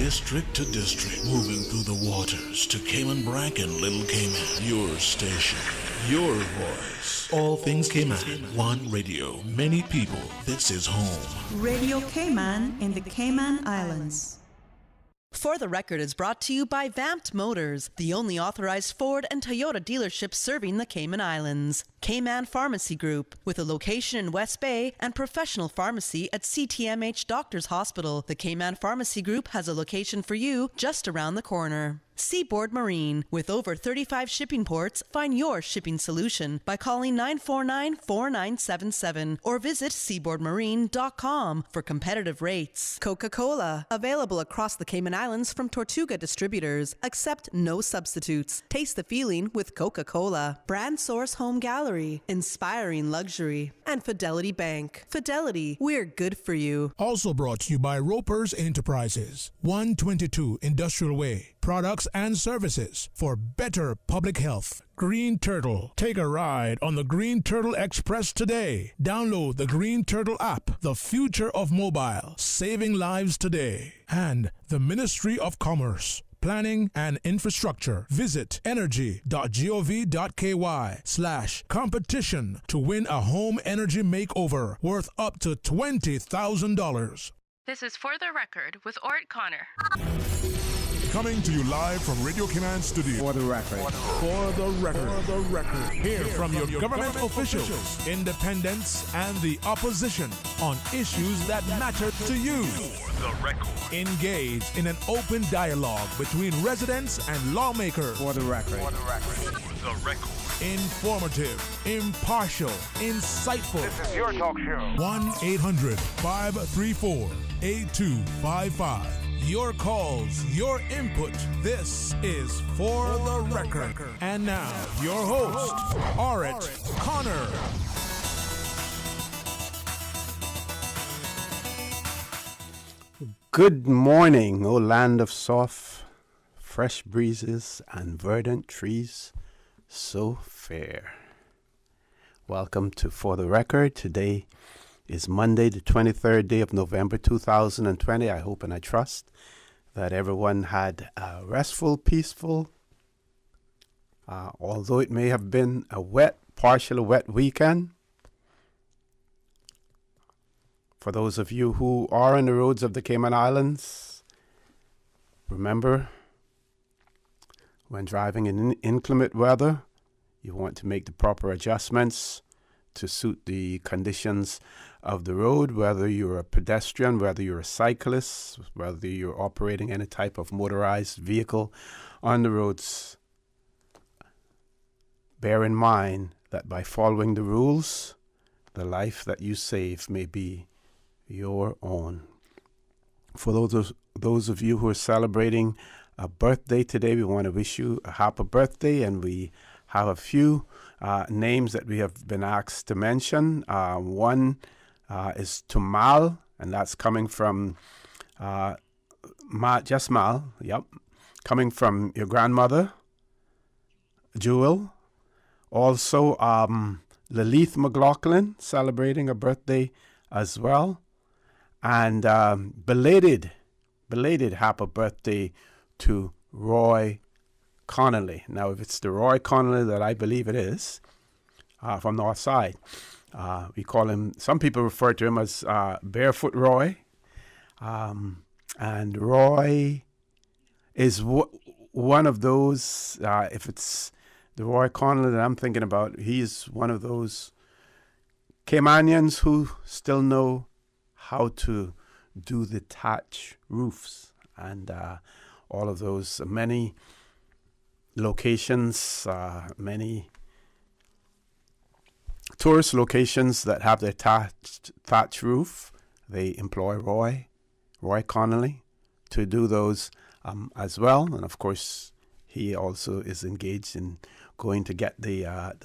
District to district, moving through the waters to Cayman Bracken, Little Cayman. Your station, your voice. All things Cayman, one radio, many people. This is home. Radio Cayman in the Cayman Islands. For the Record is brought to you by Vamped Motors, the only authorized Ford and Toyota dealership serving the Cayman Islands. Cayman Pharmacy Group, with a location in West Bay and professional pharmacy at CTMH Doctors Hospital. The Cayman Pharmacy Group has a location for you just around the corner. Seaboard Marine, with over 35 shipping ports, find your shipping solution by calling 949-4977 or visit seaboardmarine.com for competitive rates. Coca-Cola, available across the Cayman Islands from Tortuga Distributors. Accept no substitutes. Taste the feeling with Coca-Cola. Brand Source Home Gallery, inspiring luxury. And Fidelity Bank. Fidelity, we're good for you. Also brought to you by Ropers Enterprises, 122 Industrial Way. Products and services for better public health. Green Turtle. Take a ride on the Green Turtle Express today. Download the Green Turtle app, the future of mobile, saving lives today. And the Ministry of Commerce, Planning and Infrastructure. Visit energy.gov.ky/competition to win a home energy makeover worth up to $20,000. This is For the Record with Orrett Connor. Coming to you live from Radio Cayman Studio. For the record. For the record. For the record. Hear from your government officials, independents, and the opposition on issues that matter to you. For the record. Engage in an open dialogue between residents and lawmakers. For the record. For the record. For the record. Informative, impartial, insightful. This is your talk show. 1-800-534-8255. Your calls, your input. This is For the Record. And now, your host, Orrett Connor. Good morning, O land of soft, fresh breezes and verdant trees, so fair. Welcome to For the Record. Today is Monday, the 23rd day of November 2020. I hope and I trust that everyone had a restful, peaceful, although it may have been a partial wet weekend. For those of you who are on the roads of the Cayman Islands, remember, when driving in inclement weather, you want to make the proper adjustments to suit the conditions of the road, whether you're a pedestrian, whether you're a cyclist, whether you're operating any type of motorized vehicle on the roads. Bear in mind that by following the rules, the life that you save may be your own. For those of you who are celebrating a birthday today, we want to wish you a happy birthday, and we have a few names that we have been asked to mention. One is Tumal, and that's coming from Mal, yep, coming from your grandmother, Jewel. Also, Lalith McLaughlin celebrating a birthday as well. And belated happy birthday to Roy Connolly. Now, if it's the Roy Connolly that I believe it is, from North Side, we call him, some people refer to him as Barefoot Roy. And Roy is one of those, if it's the Roy Connolly that I'm thinking about, he's one of those Caymanians who still know how to do the thatch roofs and all of those many locations, many tourist locations that have their thatch roof. They employ Roy Connolly to do those as well. And of course, he also is engaged in going to get the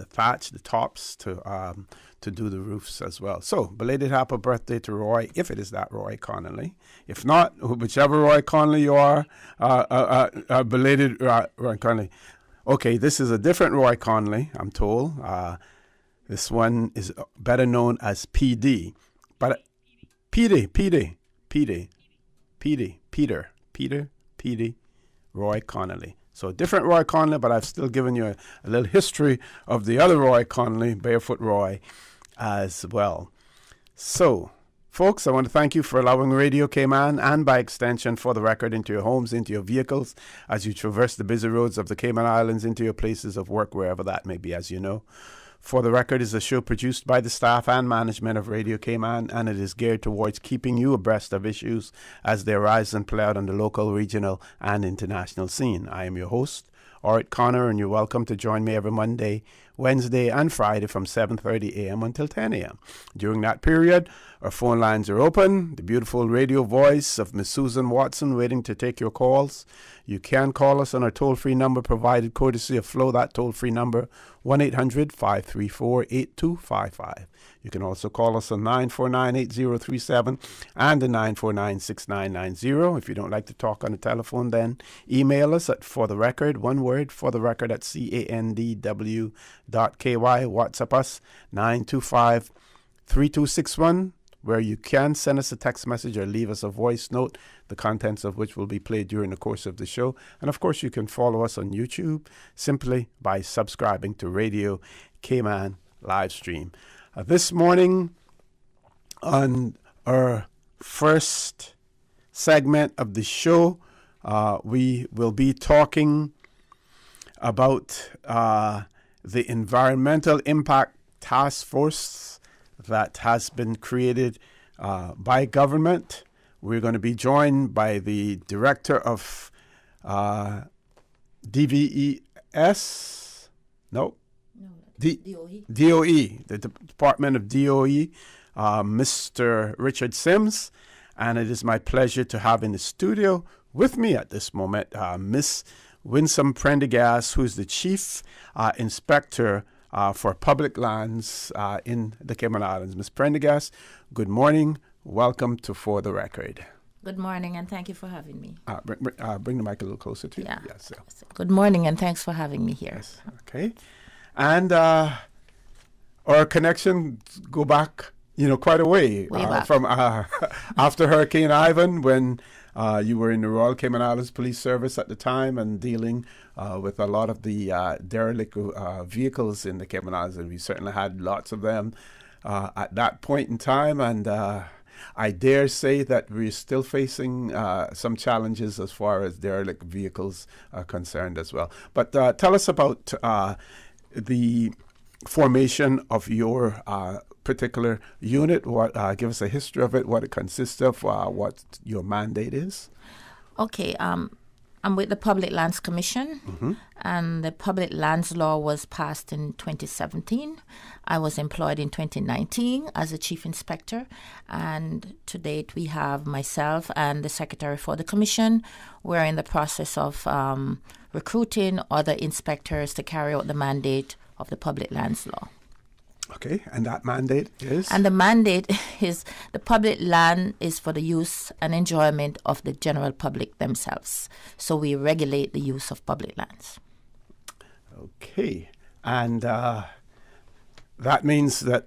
thatch, the tops to do the roofs as well. So, belated happy birthday to Roy, if it is that Roy Connolly. If not, whichever Roy Connolly you are, belated Roy Connolly. Okay, this is a different Roy Connolly, I'm told. This one is better known as PD. But Peter Petey, Roy Connolly. So different Roy Connolly, but I've still given you a little history of the other Roy Connolly, Barefoot Roy, as well. So, folks, I want to thank you for allowing Radio Cayman and by extension For the Record into your homes, into your vehicles, as you traverse the busy roads of the Cayman Islands, into your places of work, wherever that may be, as you know. For the Record is a show produced by the staff and management of Radio Cayman, and it is geared towards keeping you abreast of issues as they arise and play out on the local, regional, and international scene. I am your host, Orrett Connor, and you're welcome to join me every Monday, Wednesday, and Friday from 7:30 a.m. until 10 a.m. During that period, our phone lines are open. The beautiful radio voice of Miss Susan Watson waiting to take your calls. You can call us on our toll-free number provided courtesy of Flow. That toll-free number, 1-800-534-8255. You can also call us on 949-8037 and the 949-6990. If you don't like to talk on the telephone, then email us at fortherecord, one word, fortherecord at candw.ky. WhatsApp us, 925-3261, where you can send us a text message or leave us a voice note, the contents of which will be played during the course of the show. And of course, you can follow us on YouTube simply by subscribing to Radio Cayman live stream. This morning, on our first segment of the show, we will be talking about the Environmental Impact Task Force that has been created by government. We're going to be joined by the director of DVES. DOE, the Department of DOE, Mr. Richard Sims. And it is my pleasure to have in the studio with me at this moment Miss Winsome Prendergast, who's the Chief Inspector for Public Lands in the Cayman Islands. Ms. Prendergast, good morning. Welcome to For the Record. Good morning, and thank you for having me. Bring the mic a little closer to you. Yeah. Yes. Good morning, and thanks for having me here. Yes. Okay. And our connections go back, quite a way. Way back. From after Hurricane Ivan, when you were in the Royal Cayman Islands Police Service at the time and dealing with a lot of the derelict vehicles in the Cayman Islands. And we certainly had lots of them at that point in time. And I dare say that we're still facing some challenges as far as derelict vehicles are concerned as well. But tell us about the formation of your particular unit. Give us a history of it, what it consists of, what your mandate is. Okay, I'm with the Public Lands Commission, and the Public Lands Law was passed in 2017. I was employed in 2019 as a Chief Inspector, and to date we have myself and the Secretary for the Commission. We're in the process of recruiting other inspectors to carry out the mandate of the Public Lands Law. Okay, and that mandate is? And the mandate is the public land is for the use and enjoyment of the general public themselves. So we regulate the use of public lands. Okay, and that means that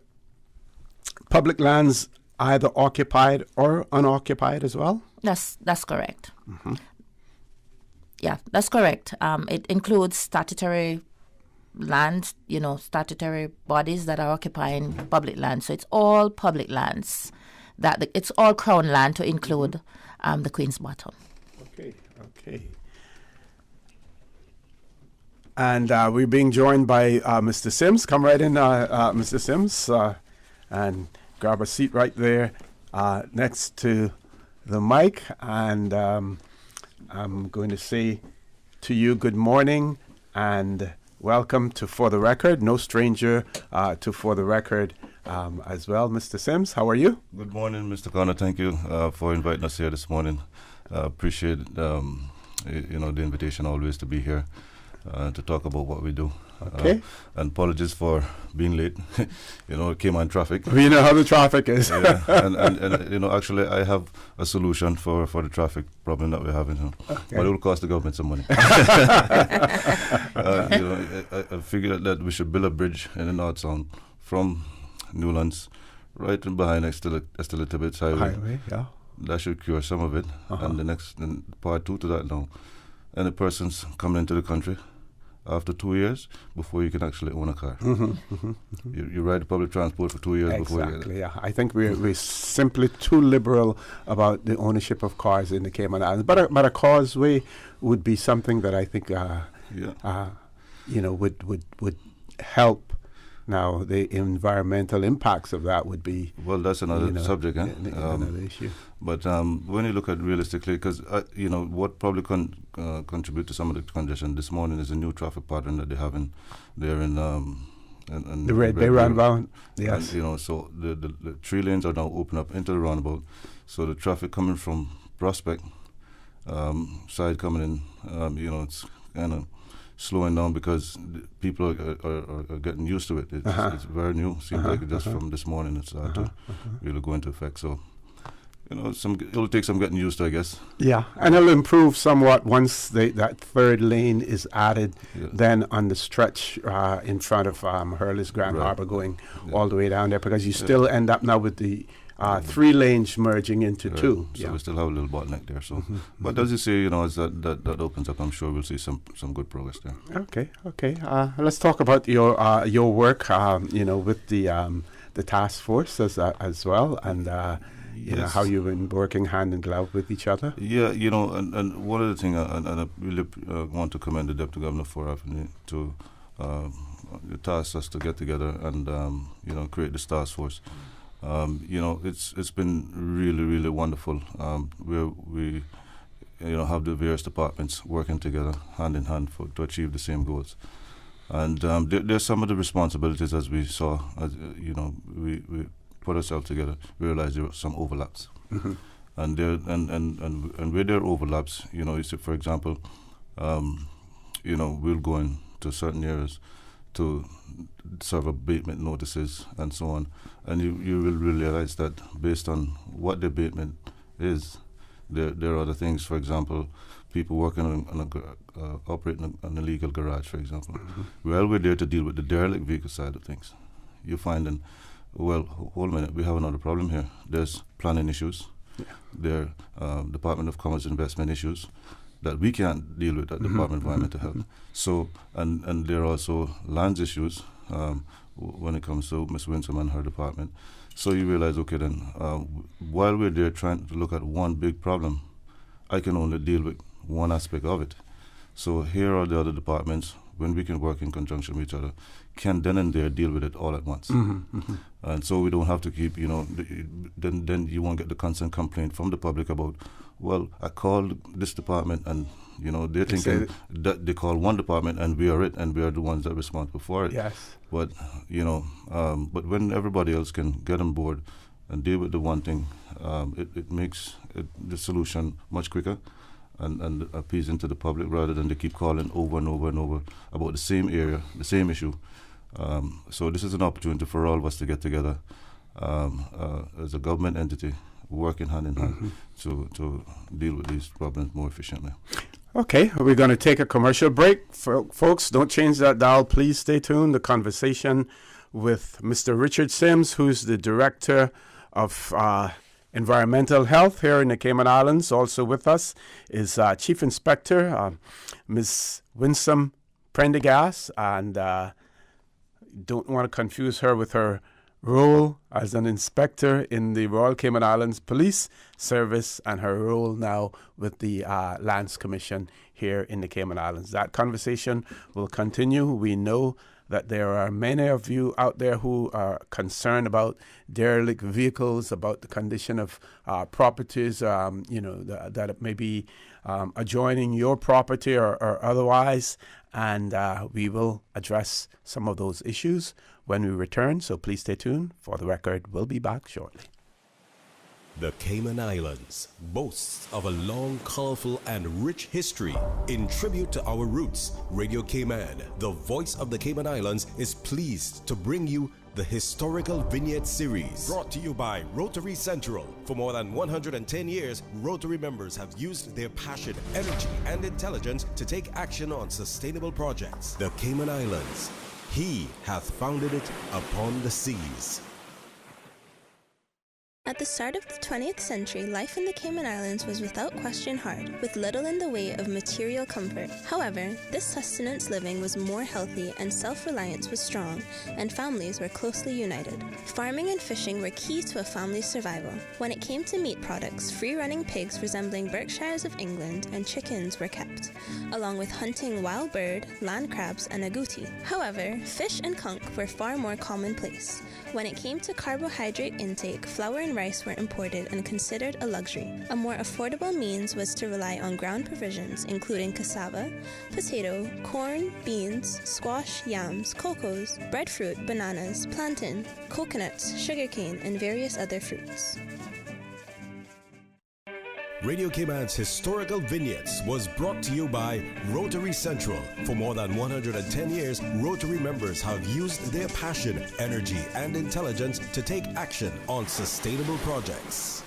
public lands either occupied or unoccupied as well? That's correct. Yeah, that's correct. It includes statutory land, statutory bodies that are occupying public land. So it's all public lands. It's all Crown land to include the Queen's Bottom. Okay. And we're being joined by Mr. Sims. Come right in, Mr. Sims, and grab a seat right there next to the mic. And I'm going to say to you good morning and welcome to For the Record. No stranger to For the Record as well. Mr. Sims, how are you? Good morning, Mr. Connor. Thank you for inviting us here this morning. Appreciate the invitation always to be here to talk about what we do. Okay. And apologies for being late. Cayman traffic. We know how the traffic is. Yeah. and actually I have a solution for the traffic problem that we're having. Okay. But it will cost the government some money. I figured that we should build a bridge in the North Sound from Newlands right in behind Estelita Highway. Yeah. that should cure some of it. And then part two to that now, any persons coming into the country after 2 years before you can actually own a car. You ride the public transport for 2 years before you get it. Exactly, yeah. I think we're simply too liberal about the ownership of cars in the Cayman Islands. But a causeway would be something that I think, would help. Now, the environmental impacts of that would be... Well, that's another subject, another issue. But when you look at realistically, because, what probably contribute to some of the congestion this morning is a new traffic pattern that they have there in the Red Bay roundabout. Yes. And, so the 3 lanes are now open up into the roundabout. So the traffic coming from Prospect side coming in, it's kind of slowing down because people are getting used to it. It's very new. Seems like just from this morning it's to really go into effect. So, it'll take some getting used to, I guess. Yeah, and it'll improve somewhat once that 3rd lane is added. Then on the stretch in front of Hurley's Grand Harbor going all the way down there, because you still end up now with the 3 lanes merging into 2. So we still have a little bottleneck there. So, but as you say, as that opens up, I'm sure we'll see some good progress there. Okay. Let's talk about your work. With the task force as well, and how you've been working hand in glove with each other. Yeah, and one of the things, and I really want to commend the Deputy Governor for having to task us to get together and create this task force. It's been really, really wonderful. Where we have the various departments working together hand in hand to achieve the same goals. And there's some of the responsibilities, as we saw, we put ourselves together, we realized there were some overlaps. And there and where there are overlaps, for example, we'll go into certain areas to serve abatement notices and so on, and you will realize that based on what the abatement is, there are other things. For example, people working operating an illegal garage, for example. Well, we're there to deal with the derelict vehicle side of things. You're finding, well, hold a minute, we have another problem here. There's planning issues. There are Department of Commerce investment issues that we can't deal with at the Department of Environmental Health. So, and there are also lands issues when it comes to Ms. Winsome and her department. So you realize, okay, then, while we're there trying to look at one big problem, I can only deal with one aspect of it. So here are the other departments, when we can work in conjunction with each other, can then and there deal with it all at once. And so we don't have to keep, then you won't get the constant complaint from the public about, well, I called this department and, they're thinking that they call one department and we are it and we are the ones that are responsible for it. Yes. But, but when everybody else can get on board and deal with the one thing, it makes the solution much quicker and appeasing to the public rather than they keep calling over and over and over about the same area, the same issue. So this is an opportunity for all of us to get together as a government entity, working hand in hand to deal with these problems more efficiently. Okay, we're going to take a commercial break. Folks, don't change that dial. Please stay tuned. The conversation with Mr. Richard Sims, who's the Director of Environmental Health here in the Cayman Islands. Also with us is Chief Inspector Ms. Winsome Prendergast, and don't want to confuse her with her role as an inspector in the Royal Cayman Islands Police Service and her role now with the Lands Commission here in the Cayman Islands. That conversation will continue. We know that there are many of you out there who are concerned about derelict vehicles, about the condition of properties, that may be adjoining your property or otherwise. And we will address some of those issues when we return. So please stay tuned. For the record, we'll be back shortly. The Cayman Islands boasts of a long, colorful, and rich history. In tribute to our roots, Radio Cayman, the voice of the Cayman Islands, is pleased to bring you the Historical Vignette Series. Brought to you by Rotary Central. For more than 110 years, Rotary members have used their passion, energy, and intelligence to take action on sustainable projects. The Cayman Islands, He hath founded it upon the seas. At the start of the 20th century, life in the Cayman Islands was without question hard, with little in the way of material comfort. However, this sustenance living was more healthy and self-reliance was strong, and families were closely united. Farming and fishing were key to a family's survival. When it came to meat products, free-running pigs resembling Berkshires of England and chickens were kept, along with hunting wild bird, land crabs, and agouti. However, fish and conch were far more commonplace. When it came to carbohydrate intake, flour and rice were imported and considered a luxury. A more affordable means was to rely on ground provisions, including cassava, potato, corn, beans, squash, yams, cocos, breadfruit, bananas, plantain, coconuts, sugarcane, and various other fruits. Radio Cayman's historical vignettes was brought to you by Rotary Central. For more than 110 years, Rotary members have used their passion, energy, and intelligence to take action on sustainable projects.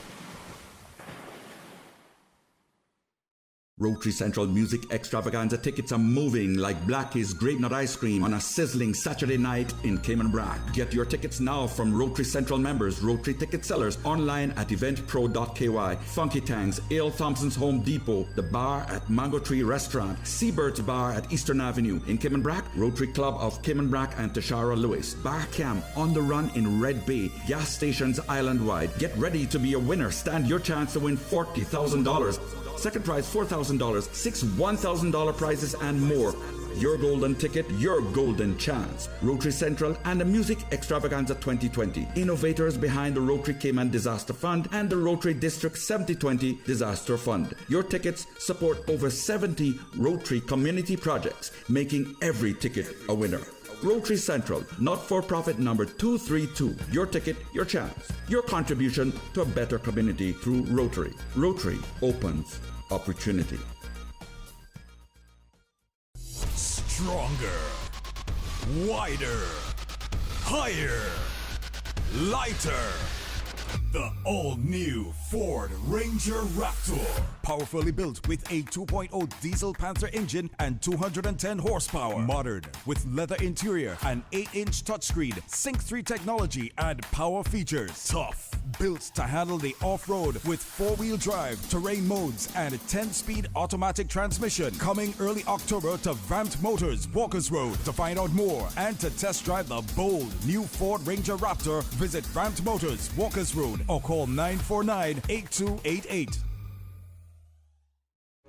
Rotary Central Music Extravaganza tickets are moving like Blackie's Grape Nut Ice Cream on a sizzling Saturday night in Cayman Brac. Get your tickets now from Rotary Central members, Rotary ticket sellers, online at eventpro.ky, Funky Tangs, Ale Thompson's Home Depot, the bar at Mango Tree Restaurant, Seabird's Bar at Eastern Avenue. In Cayman Brac, Rotary Club of Cayman Brac and Tashara Lewis. Bar Camp on the Run in Red Bay. Gas stations island-wide. Get ready to be a winner. Stand your chance to win $40,000. Second prize, $4,000, 6 $1,000 prizes, and more. Your golden ticket, your golden chance. Rotary Central and the Music Extravaganza 2020. Innovators behind the Rotary Cayman Disaster Fund and the Rotary District 7020 Disaster Fund. Your tickets support over 70 Rotary community projects, making every ticket a winner. Rotary Central, not-for-profit number 232. Your ticket, your chance. Your contribution to a better community through Rotary. Rotary opens opportunity. Stronger, wider, higher, lighter. The all-new Ford Ranger Raptor. Powerfully built with a 2.0 diesel Panther engine and 210 horsepower. Modern with leather interior, an 8-inch touchscreen, Sync 3 technology, and power features. Tough, built to handle the off-road with 4-wheel drive, terrain modes, and 10-speed automatic transmission. Coming early October to Vamped Motors, Walkers Road. To find out more and to test drive the bold new Ford Ranger Raptor, visit Vamped Motors, Walkers Road, or call 949-8288.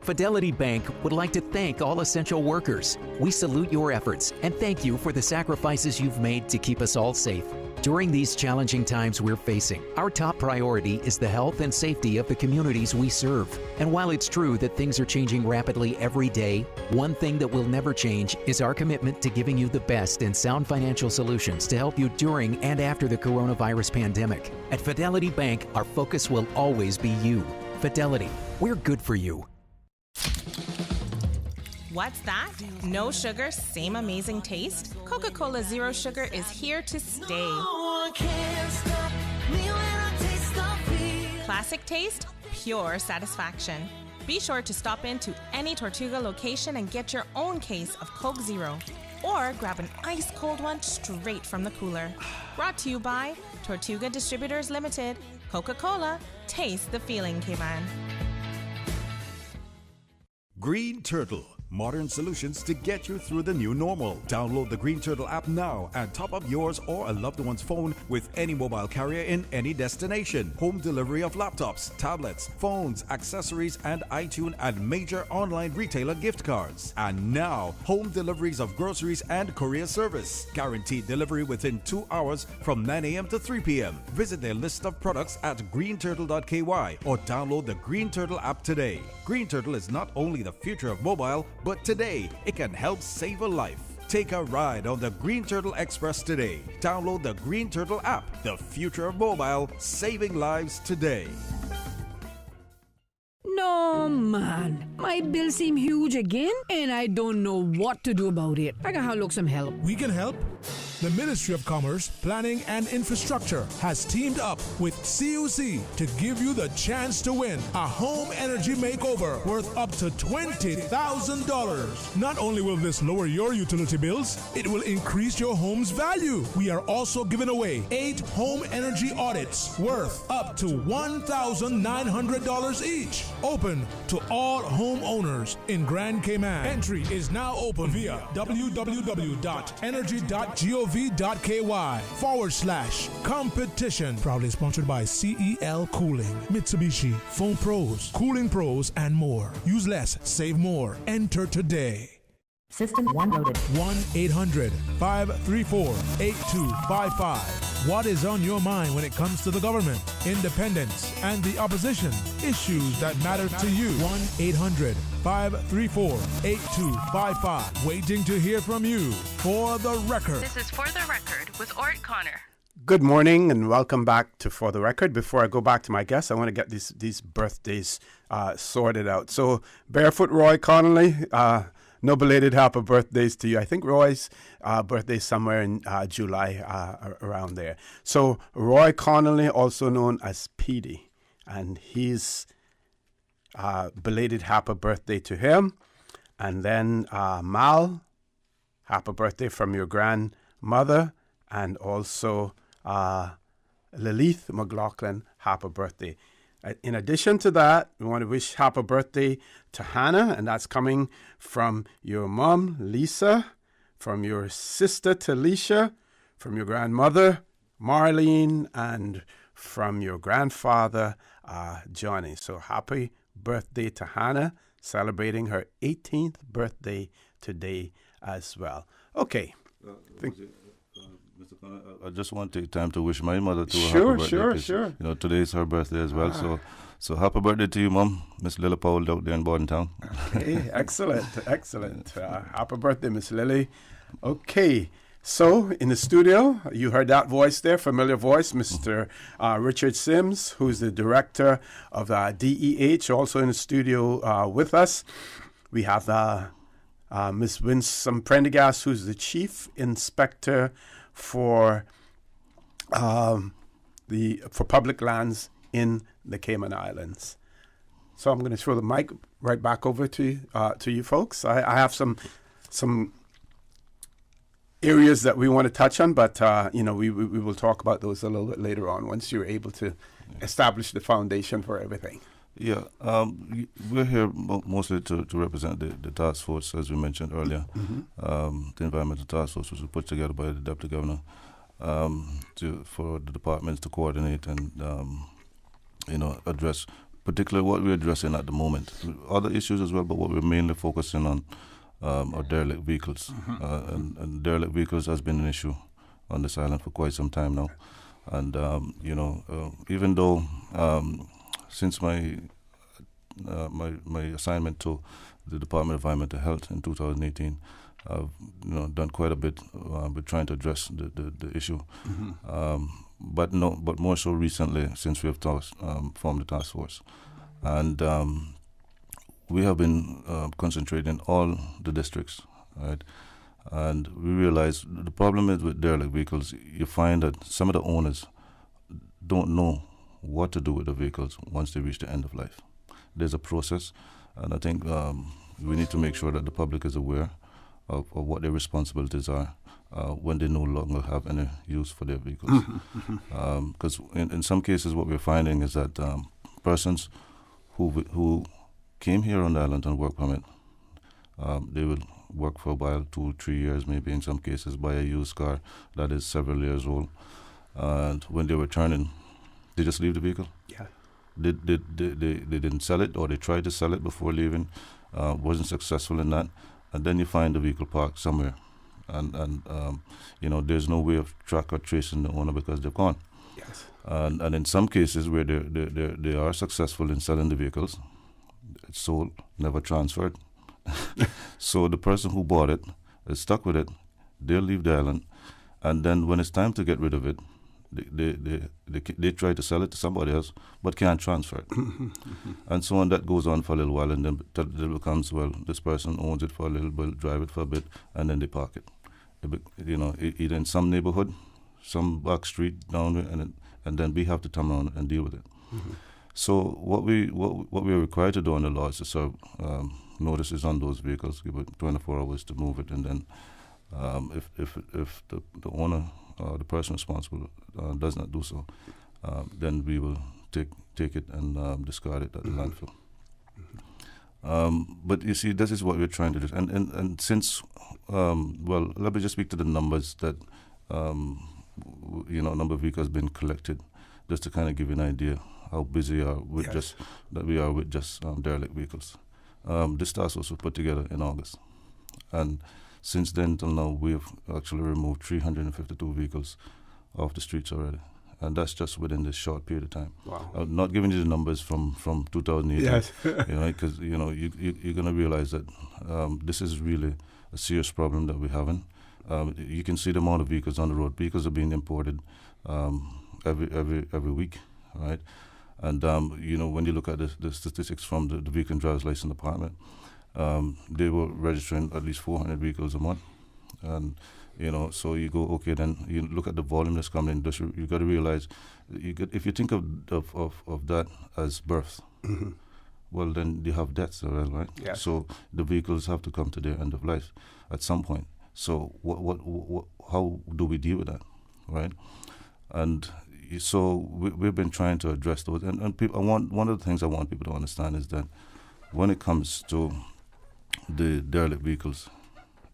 Fidelity Bank would like to thank all essential workers. We salute your efforts and thank you for the sacrifices you've made to keep us all safe. During these challenging times we're facing, our top priority is the health and safety of the communities we serve. And while it's true that things are changing rapidly every day, one thing that will never change is our commitment to giving you the best and sound financial solutions to help you during and after the coronavirus pandemic. At Fidelity Bank, our focus will always be you. Fidelity, we're good for you. What's that? No sugar, same amazing taste? Coca-Cola Zero Sugar is here to stay. Classic taste, pure satisfaction. Be sure to stop into any Tortuga location and get your own case of Coke Zero. Or grab an ice-cold one straight from the cooler. Brought to you by Tortuga Distributors Limited. Coca-Cola, taste the feeling, Cayman. Green Turtle. Modern solutions to get you through the new normal. Download the Green Turtle app now and top up yours or a loved one's phone with any mobile carrier in any destination. Home delivery of laptops, tablets, phones, accessories, and iTunes and major online retailer gift cards. And now, home deliveries of groceries and courier service. Guaranteed delivery within 2 hours from 9 a.m. to 3 p.m. Visit their list of products at greenturtle.ky or download the Green Turtle app today. Green Turtle is not only the future of mobile, but today it can help save a life. Take a ride on the Green Turtle Express today. Download the Green Turtle app. The future of mobile, saving lives today. No, man. My bill seem huge again, and I don't know what to do about it. I gotta look some help. We can help. The Ministry of Commerce, Planning and Infrastructure has teamed up with CUC to give you the chance to win a home energy makeover worth up to $20,000. Not only will this lower your utility bills, it will increase your home's value. We are also giving away 8 home energy audits worth up to $1,900 each. Open to all homeowners in Grand Cayman. Entry is now open via www.energy.gov.ky/competition. Proudly sponsored by CEL Cooling, Mitsubishi, Phone Pros, Cooling Pros, and more. Use less, save more. Enter today. System 1 loaded. 1-800-534-8255. What is on your mind when it comes to the government, independence, and the opposition? Issues that matter to you. 1-800-534-8255. Waiting to hear from you. For the Record. This is For the Record with Orrett Connor. Good morning and welcome back to For the Record. Before I go back to my guests, I want to get these birthdays sorted out. So, Barefoot Roy Connolly, no belated happy birthdays to you. I think Roy's birthday is somewhere in July, around there. So Roy Connolly, also known as Petey, and he's belated happy birthday to him. And then Mal, happy birthday from your grandmother, and also Lilith McLaughlin, happy birthday. In addition to that, we want to wish happy birthday to Hannah, and that's coming from your mom, Lisa, from your sister, Talisha, from your grandmother, Marlene, and from your grandfather, Johnny. So happy birthday to Hannah, celebrating her 18th birthday today as well. Okay. Mr. Connor, I just want to take time to wish my mother to a happy birthday. Sure. You know, today is her birthday as well. So happy birthday to you, Mom, Miss Lily Powell out there in Bordentown. Okay, excellent. Happy birthday, Miss Lily. Okay, so in the studio, you heard that voice there, familiar voice, Mr. Richard Sims, who's the director of DEH, also in the studio with us. We have Miss Winsome Prendergast, who's the chief inspector for public lands in the Cayman Islands. So I'm going to throw the mic right back over to you folks. I have some areas that we want to touch on, but we will talk about those a little bit later on once you're able to establish the foundation for everything. Yeah, we're here mostly to represent the task force, as we mentioned earlier, the environmental task force, which was put together by the Deputy Governor for the departments to coordinate and address particularly what we're addressing at the moment. Other issues as well, but what we're mainly focusing on are derelict vehicles. And derelict vehicles has been an issue on this island for quite some time now. And, even though since my assignment to the Department of Environmental Health in 2018, I've done quite a bit with trying to address the issue. But more so recently since we have formed the task force, and we have been concentrating all the districts, right? And we realize the problem is with derelict vehicles. You find that some of the owners don't know what to do with the vehicles once they reach the end of life. There's a process, and I think we need to make sure that the public is aware of what their responsibilities are when they no longer have any use for their vehicles. Because in some cases what we're finding is that persons who came here on the island on work permit, they will work for a while, 2-3 years maybe in some cases, buy a used car that is several years old, and when they're returning, they just leave the vehicle. Yeah. They didn't sell it, or they tried to sell it before leaving, wasn't successful in that, and then you find the vehicle parked somewhere, and there's no way of track or tracing the owner because they're gone. Yes. And in some cases where they are successful in selling the vehicles, it's sold, never transferred. So the person who bought it is stuck with it. They'll leave the island, and then when it's time to get rid of it, they try to sell it to somebody else, but can't transfer it. And so on. That goes on for a little while, and then it becomes, well, this person owns it for a little bit, drive it for a bit, and then they park it. either in some neighborhood, some back street down there, and then we have to turn around and deal with it. Mm-hmm. So what we are required to do under law is to serve notices on those vehicles, give it 24 hours to move it, and then if the owner or the person responsible does not do so, then we will take it and discard it at the landfill. But you see, this is what we're trying to do. And since, well, let me just speak to the numbers that, number of vehicles been collected, just to kind of give you an idea how busy we are with just derelict vehicles. This task was put together in August. And since then till now, we have actually removed 352 vehicles off the streets already. And that's just within this short period of time. Wow. I'm not giving you the numbers from 2018, yes. Because you're going to realize that this is really a serious problem that we're having. You can see the amount of vehicles on the road. Vehicles are being imported every week, right? And when you look at the statistics from the Vehicle and Driver's License Department, they were registering at least 400 vehicles a month, and so you go, okay, then you look at the volume that's coming in. You got to realize, if you think of that as births, mm-hmm. well, then you have deaths as well, right? Yes. So the vehicles have to come to their end of life at some point. So how do we deal with that, right? And so we've been trying to address those. And people, one of the things I want people to understand is that when it comes to the derelict vehicles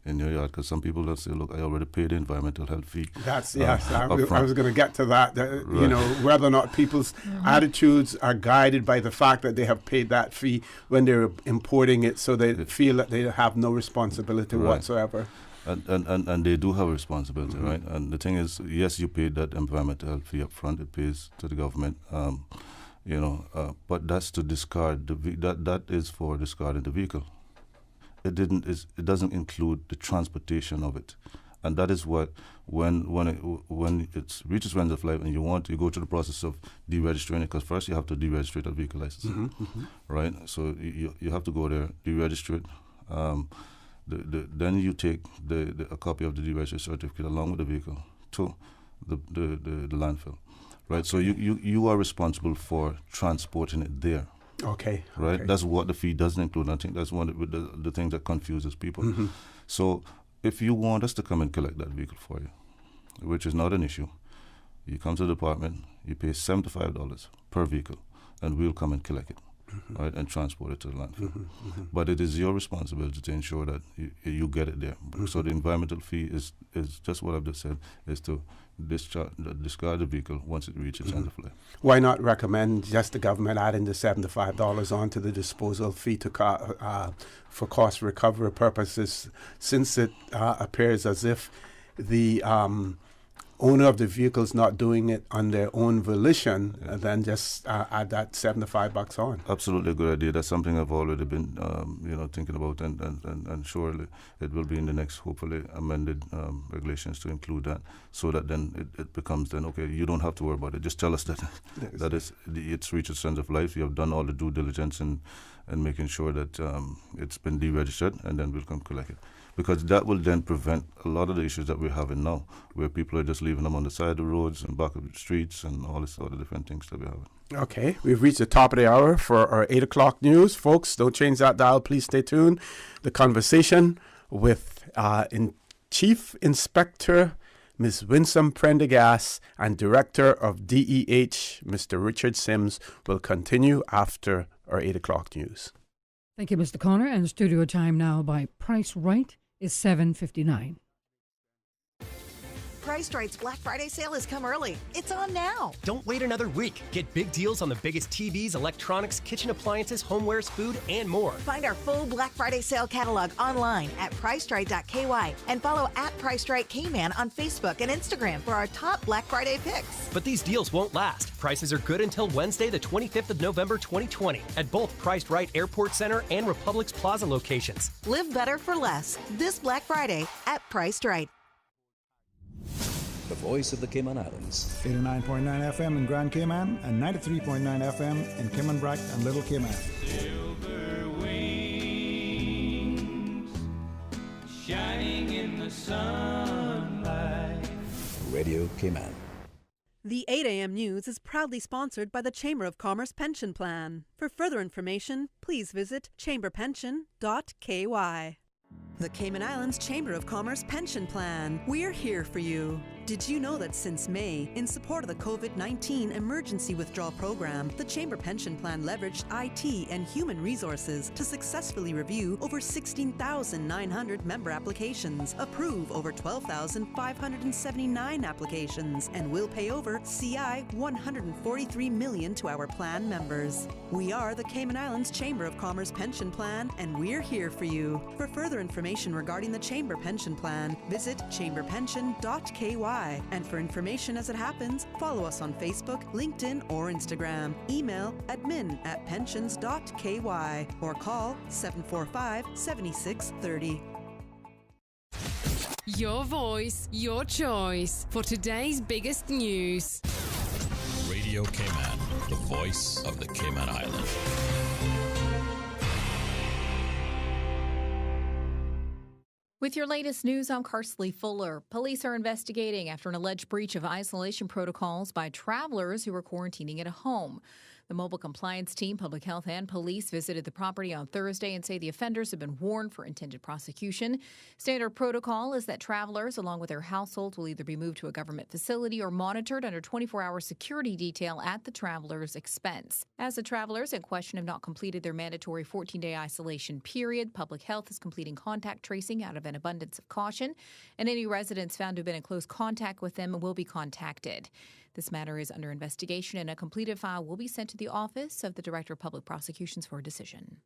in your yard, because some people will say, look, I already paid the environmental health fee. That's, yes, I was going to get to that. Right. Whether or not people's attitudes are guided by the fact that they have paid that fee when they're importing it, so they feel that they have no responsibility whatsoever. And they do have a responsibility, mm-hmm. right? And the thing is, yes, you paid that environmental health fee up front. It pays to the government, but that's to discard that is for discarding the vehicle. It doesn't include the transportation of it, and that is what when it reaches end of life and you go through the process of deregistering it, because first you have to deregister that vehicle license, mm-hmm, mm-hmm. right? So you have to go there, deregister it. Then you take a copy of the deregistered certificate along with the vehicle to the landfill, right? So you are responsible for transporting it there. Okay. Right? Okay. That's what the fee doesn't include. I think that's one of the things that confuses people. Mm-hmm. So if you want us to come and collect that vehicle for you, which is not an issue, you come to the department, you pay $75 per vehicle, and we'll come and collect it. Mm-hmm. Right, and transport it to the landfill. Mm-hmm, mm-hmm. But it is your responsibility to ensure that you get it there. Mm-hmm. So the environmental fee is just what I've just said, is to discard the vehicle once it reaches end of life. Why not recommend just the government adding the $75 onto the disposal fee for cost recovery purposes, since it appears as if the owner of the vehicle is not doing it on their own volition, and then just add that $75 on. Absolutely a good idea. That's something I've already been thinking about, and surely it will be in the next, hopefully, amended regulations to include that, so that then it becomes then, okay, you don't have to worry about it. Just tell us that it's reached its end of life. You have done all the due diligence and making sure that it's been deregistered, and then we'll come collect it. Because that will then prevent a lot of the issues that we're having now, where people are just leaving them on the side of the roads and back of the streets and all this other different things that we're having. Okay, we've reached the top of the hour for our 8 o'clock news. Folks, don't change that dial. Please stay tuned. The conversation with Chief Inspector Ms. Winsome Prendergast and Director of DEH, Mr. Richard Sims, will continue after our 8 o'clock news. Thank you, Mr. Connor. And studio time now by Price Right is 7:59. Price Right's Black Friday sale has come early. It's on now. Don't wait another week. Get big deals on the biggest TVs, electronics, kitchen appliances, homewares, food, and more. Find our full Black Friday sale catalog online at pricestright.ky and follow @PriceRightKman on Facebook and Instagram for our top Black Friday picks. But these deals won't last. Prices are good until Wednesday, the 25th of November, 2020 at both Price Right Airport Center and Republic's Plaza locations. Live better for less this Black Friday at Price Right. The voice of the Cayman Islands. 89.9 FM in Grand Cayman and 93.9 FM in Cayman Brac and Little Cayman. Silver wings shining in the sun. Radio Cayman. The 8 a.m. news is proudly sponsored by the Chamber of Commerce Pension Plan. For further information, please visit chamberpension.ky. The Cayman Islands Chamber of Commerce Pension Plan. We're here for you. Did you know that since May, in support of the COVID-19 Emergency Withdrawal Program, the Chamber Pension Plan leveraged IT and human resources to successfully review over 16,900 member applications, approve over 12,579 applications, and will pay over CI $143 million to our plan members. We are the Cayman Islands Chamber of Commerce Pension Plan, and we're here for you. For further information regarding the Chamber Pension Plan, visit chamberpension.ky. And for information as it happens, follow us on Facebook, LinkedIn, or Instagram. Email admin@pensions.ky or call 745-7630. Your voice, your choice for today's biggest news. Radio Cayman, the voice of the Cayman Islands. With your latest news, I'm Carsley Fuller. Police are investigating after an alleged breach of isolation protocols by travelers who were quarantining at a home. The mobile compliance team, public health, and police visited the property on Thursday and say the offenders have been warned for intended prosecution. Standard protocol is that travelers, along with their households, will either be moved to a government facility or monitored under 24-hour security detail at the traveler's expense. As the travelers in question have not completed their mandatory 14-day isolation period, public health is completing contact tracing out of an abundance of caution, and any residents found to have been in close contact with them will be contacted. This matter is under investigation, and a completed file will be sent to the Office of the Director of Public Prosecutions for a decision.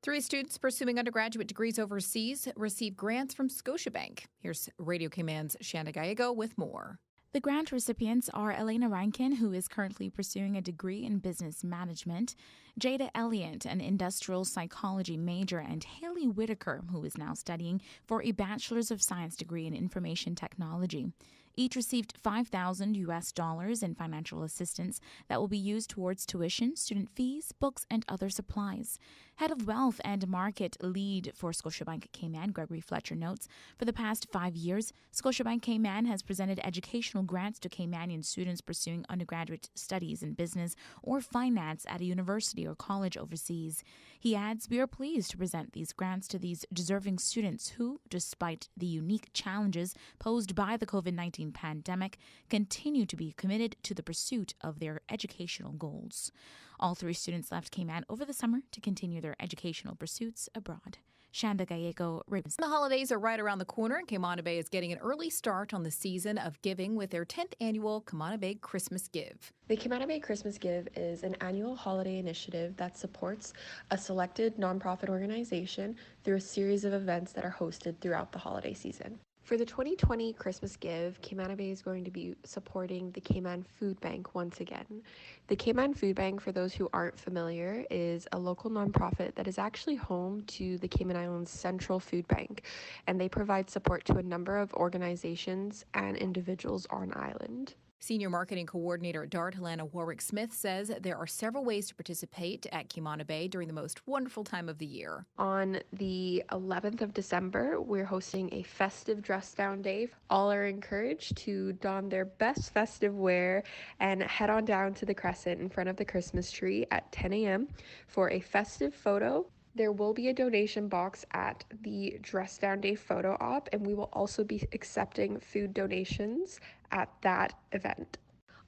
3 students pursuing undergraduate degrees overseas receive grants from Scotiabank. Here's Radio Cayman's Shanda Gallego with more. The grant recipients are Elena Rankin, who is currently pursuing a degree in business management, Jada Elliott, an industrial psychology major, and Haley Whitaker, who is now studying for a Bachelor's of Science degree in information technology. Each received $5,000 in financial assistance that will be used towards tuition, student fees, books, and other supplies. Head of Wealth and Market Lead for Scotiabank Cayman, Gregory Fletcher, notes, for the past 5 years, Scotiabank Cayman has presented educational grants to Caymanian students pursuing undergraduate studies in business or finance at a university or college overseas. He adds, we are pleased to present these grants to these deserving students who, despite the unique challenges posed by the COVID-19 pandemic, continue to be committed to the pursuit of their educational goals. All 3 students left Cayman over the summer to continue their educational pursuits abroad. Shanda Gallego, Ravens. The holidays are right around the corner, and Kaimana Bay is getting an early start on the season of giving with their 10th annual Kaimana Bay Christmas Give. The Kaimana Bay Christmas Give is an annual holiday initiative that supports a selected nonprofit organization through a series of events that are hosted throughout the holiday season. For the 2020 Christmas Give, Kaimana Bay is going to be supporting the Cayman Food Bank once again. The Cayman Food Bank, for those who aren't familiar, is a local nonprofit that is actually home to the Cayman Islands Central Food Bank, and they provide support to a number of organizations and individuals on island. Senior Marketing Coordinator at DART, Helena Warwick-Smith, says there are several ways to participate at Kaimana Bay during the most wonderful time of the year. On the 11th of December, we're hosting a festive dress-down day. All are encouraged to don their best festive wear and head on down to the Crescent in front of the Christmas tree at 10 a.m. for a festive photo. There will be a donation box at the Dress Down Day photo op, and we will also be accepting food donations at that event.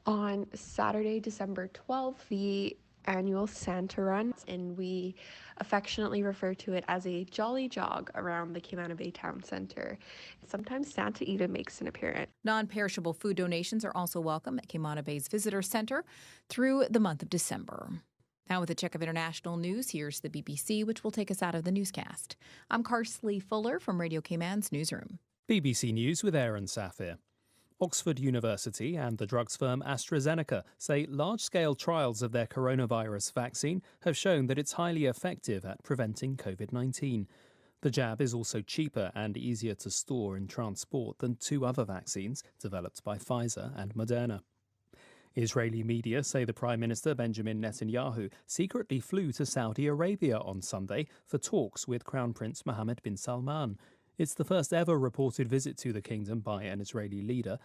On Saturday, December 12th, the annual Santa Run, and we affectionately refer to it as a jolly jog around the Kaimana Bay Town Center. Sometimes Santa even makes an appearance. Non-perishable food donations are also welcome at Kaimana Bay's Visitor Center through the month of December. Now with a check of international news, here's the BBC, which will take us out of the newscast. I'm Carsley Fuller from Radio Cayman's newsroom. BBC News with Aaron Safir. Oxford University and the drugs firm AstraZeneca say large-scale trials of their coronavirus vaccine have shown that it's highly effective at preventing COVID-19. The jab is also cheaper and easier to store and transport than 2 other vaccines developed by Pfizer and Moderna. Israeli media say the Prime Minister Benjamin Netanyahu secretly flew to Saudi Arabia on Sunday for talks with Crown Prince Mohammed bin Salman. It's the first ever reported visit to the kingdom by an Israeli leader.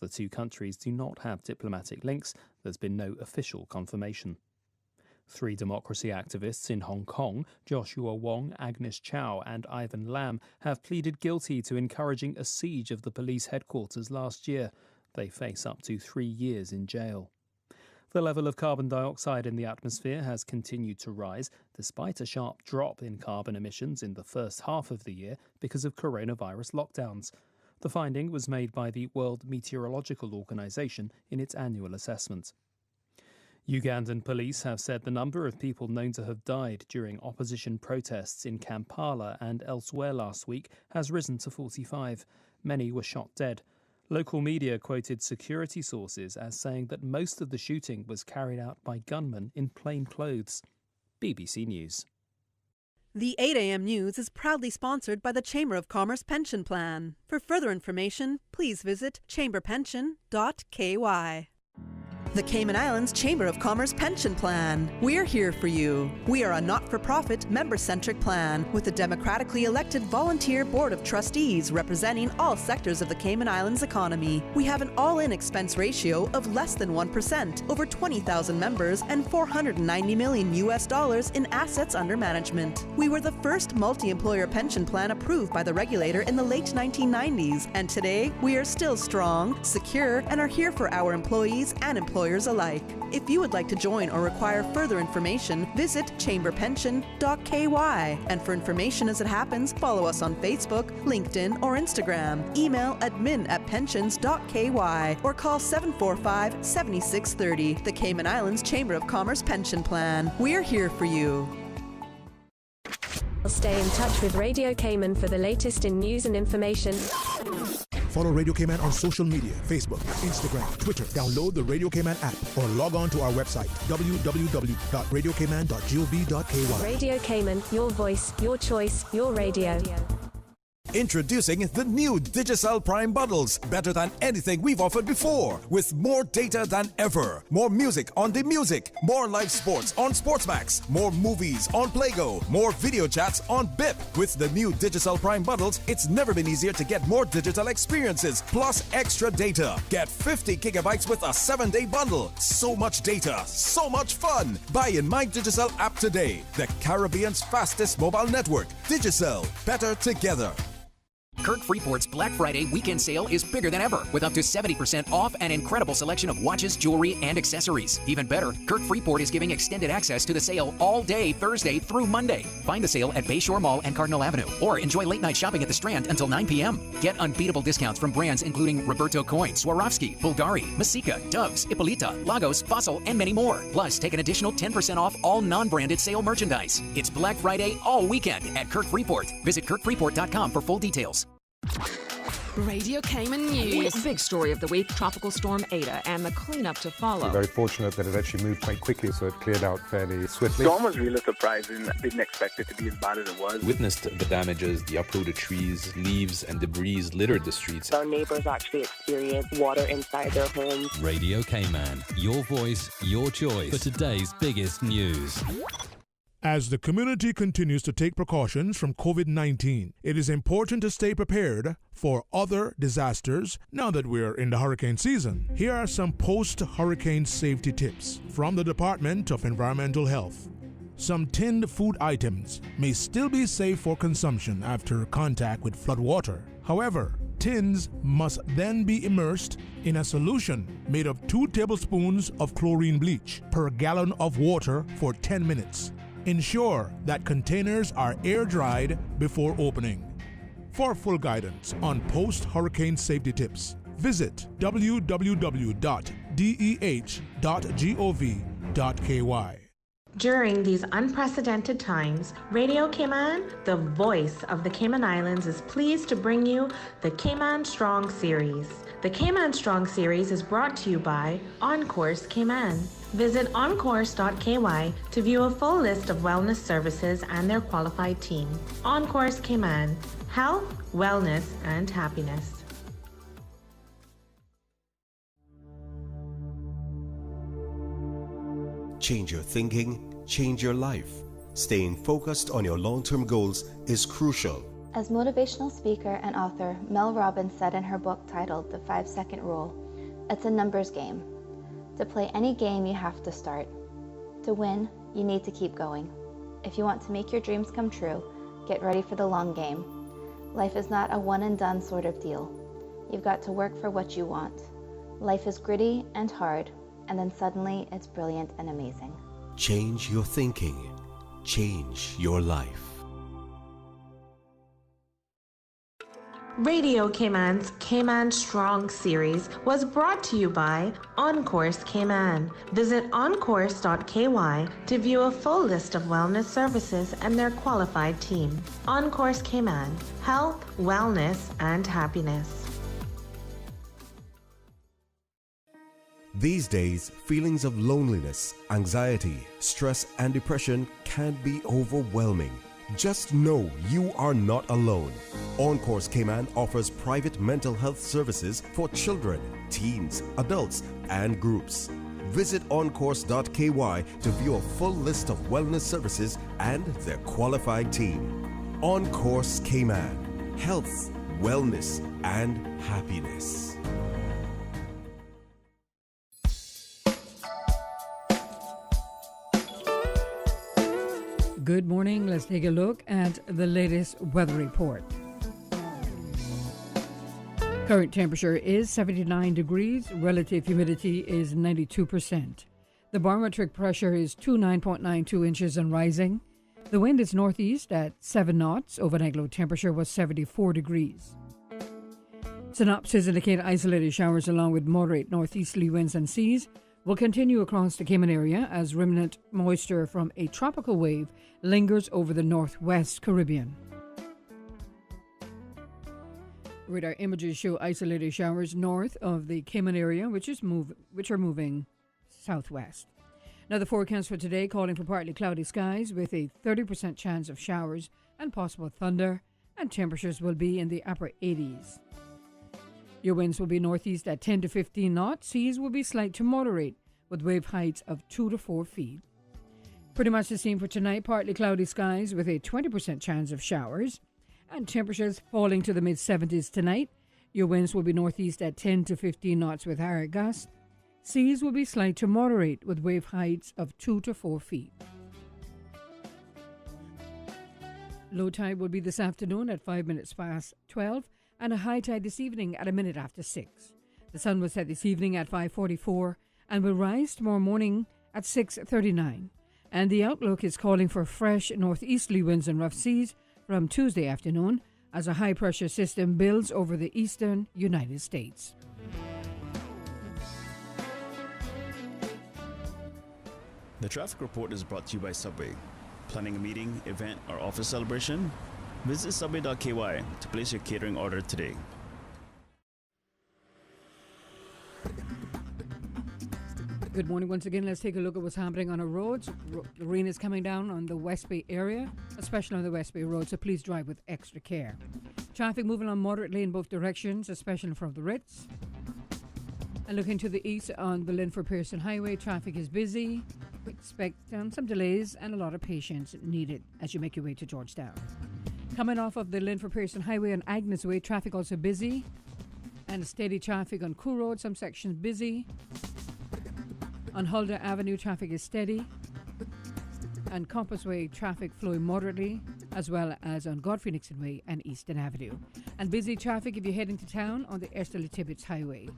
The two countries do not have diplomatic links. There's been no official confirmation. 3 democracy activists in Hong Kong, Joshua Wong, Agnes Chow and Ivan Lam, have pleaded guilty to encouraging a siege of the police headquarters last year. They face up to 3 years in jail. The level of carbon dioxide in the atmosphere has continued to rise, despite a sharp drop in carbon emissions in the first half of the year because of coronavirus lockdowns. The finding was made by the World Meteorological Organization in its annual assessment. Ugandan police have said the number of people known to have died during opposition protests in Kampala and elsewhere last week has risen to 45. Many were shot dead. Local media quoted security sources as saying that most of the shooting was carried out by gunmen in plain clothes. BBC News. The 8 a.m. news is proudly sponsored by the Chamber of Commerce Pension Plan. For further information, please visit chamberpension.ky. The Cayman Islands Chamber of Commerce Pension Plan. We're here for you. We are a not-for-profit, member-centric plan with a democratically elected volunteer board of trustees representing all sectors of the Cayman Islands economy. We have an all-in expense ratio of less than 1%, over 20,000 members, and $490 million in assets under management. We were the first multi-employer pension plan approved by the regulator in the late 1990s, and today we are still strong, secure, and are here for our employees and employers alike. If you would like to join or require further information, visit chamberpension.ky. And for information as it happens, follow us on Facebook, LinkedIn, or Instagram. Email admin@pensions.ky or call 745-7630. The Cayman Islands Chamber of Commerce Pension Plan. We're here for you. Stay in touch with Radio Cayman for the latest in news and information. Follow Radio Cayman on social media, Facebook, Instagram, Twitter. Download the Radio Cayman app or log on to our website, www.radiocayman.gov.ky. Radio Cayman, your voice, your choice, your radio. Introducing the new Digicel Prime bundles, better than anything we've offered before, with more data than ever, more music on the music, more live sports on Sportsmax, more movies on Playgo, more video chats on BIP. With the new Digicel Prime bundles, it's never been easier to get more digital experiences, plus extra data. Get 50 gigabytes with a 7-day bundle. So much data, so much fun. Buy in My Digicel app today, the Caribbean's fastest mobile network. Digicel, better together. Kirk Freeport's Black Friday weekend sale is bigger than ever, with up to 70% off an incredible selection of watches, jewelry, and accessories. Even better, Kirk Freeport is giving extended access to the sale all day Thursday through Monday. Find the sale at Bayshore Mall and Cardinal Avenue, or enjoy late-night shopping at the Strand until 9 p.m. Get unbeatable discounts from brands including Roberto Coin, Swarovski, Bulgari, Masica, Doves, Ippolita, Lagos, Fossil, and many more. Plus, take an additional 10% off all non-branded sale merchandise. It's Black Friday all weekend at Kirk Freeport. Visit kirkfreeport.com for full details. Radio Cayman News. Big story of the week, Tropical Storm Ada and the cleanup to follow. We're very fortunate that it actually moved quite quickly, so it cleared out fairly swiftly. The storm was really surprising. I didn't expect it to be as bad as it was. Witnessed the damages, the uprooted trees, leaves and debris littered the streets. Our neighbors actually experienced water inside their homes. Radio Cayman, your voice, your choice for today's biggest news. As the community continues to take precautions from COVID-19, it is important to stay prepared for other disasters now that we're in the hurricane season. Here are some post-hurricane safety tips from the Department of Environmental Health. Some tinned food items may still be safe for consumption after contact with floodwater. However, tins must then be immersed in a solution made of 2 tablespoons of chlorine bleach per gallon of water for 10 minutes. Ensure that containers are air-dried before opening. For full guidance on post-hurricane safety tips, visit www.deh.gov.ky. During these unprecedented times, Radio Cayman, the voice of the Cayman Islands, is pleased to bring you the Cayman Strong Series. The Cayman Strong Series is brought to you by Encourse Cayman. Visit encourse.ky to view a full list of wellness services and their qualified team. Encourse Cayman, health, wellness, and happiness. Change your thinking, change your life. Staying focused on your long-term goals is crucial. As motivational speaker and author Mel Robbins said in her book titled The 5-Second Rule, It's a numbers game. To play any game, you have to start. To win, you need to keep going. If you want to make your dreams come true, get ready for the long game. Life is not a one and done sort of deal. You've got to work for what you want. Life is gritty and hard, and then suddenly it's brilliant and amazing. Change your thinking. Change your life. Radio Cayman's Cayman Strong series was brought to you by OnCourse Cayman. Visit oncourse.ky to view a full list of wellness services and their qualified team. OnCourse Cayman, health, wellness, and happiness. These days, feelings of loneliness, anxiety, stress, and depression can be overwhelming. Just know you are not alone. OnCourse Cayman offers private mental health services for children, teens, adults, and groups. Visit oncourse.ky to view a full list of wellness services and their qualified team. OnCourse Cayman, health, wellness, and happiness. Good morning. Let's take a look at the latest weather report. Current temperature is 79 degrees. Relative humidity is 92%. The barometric pressure is 29.92 inches and rising. The wind is northeast at 7 knots. Overnight low temperature was 74 degrees. Synopsis indicate isolated showers along with moderate northeasterly winds and seas will continue across the Cayman area as remnant moisture from a tropical wave lingers over the northwest Caribbean. Radar images show isolated showers north of the Cayman area, which are moving southwest. Now the forecast for today calling for partly cloudy skies with a 30% chance of showers and possible thunder, and temperatures will be in the upper 80s. Your winds will be northeast at 10 to 15 knots. Seas will be slight to moderate with wave heights of 2 to 4 feet. Pretty much the same for tonight. Partly cloudy skies with a 20% chance of showers and temperatures falling to the mid-70s tonight. Your winds will be northeast at 10 to 15 knots with higher gusts. Seas will be slight to moderate with wave heights of 2 to 4 feet. Low tide will be this afternoon at 5 minutes past 12. And a high tide this evening at a minute after 6. The sun will set this evening at 5:44 and will rise tomorrow morning at 6:39. And the outlook is calling for fresh northeasterly winds and rough seas from Tuesday afternoon as a high-pressure system builds over the eastern United States. The traffic report is brought to you by Subway. Planning a meeting, event, or office celebration? Visit subway.ky to place your catering order today. Good morning once again. Let's take a look at what's happening on our roads. The rain is coming down on the West Bay area, especially on the West Bay Road, so please drive with extra care. Traffic moving on moderately in both directions, especially from the Ritz. And looking to the east on the Linford-Pearson Highway, traffic is busy. We expect some delays and a lot of patience needed as you make your way to Georgetown. Coming off of the Linford-Pearson Highway on Agnes Way, traffic also busy. And steady traffic on Cool Road, some sections busy. On Huldah Avenue, traffic is steady. And Compass Way, traffic flowing moderately, as well as on Godfrey Nixon Way and Eastern Avenue. And busy traffic if you're heading to town on the Esterly Tibbetts Highway.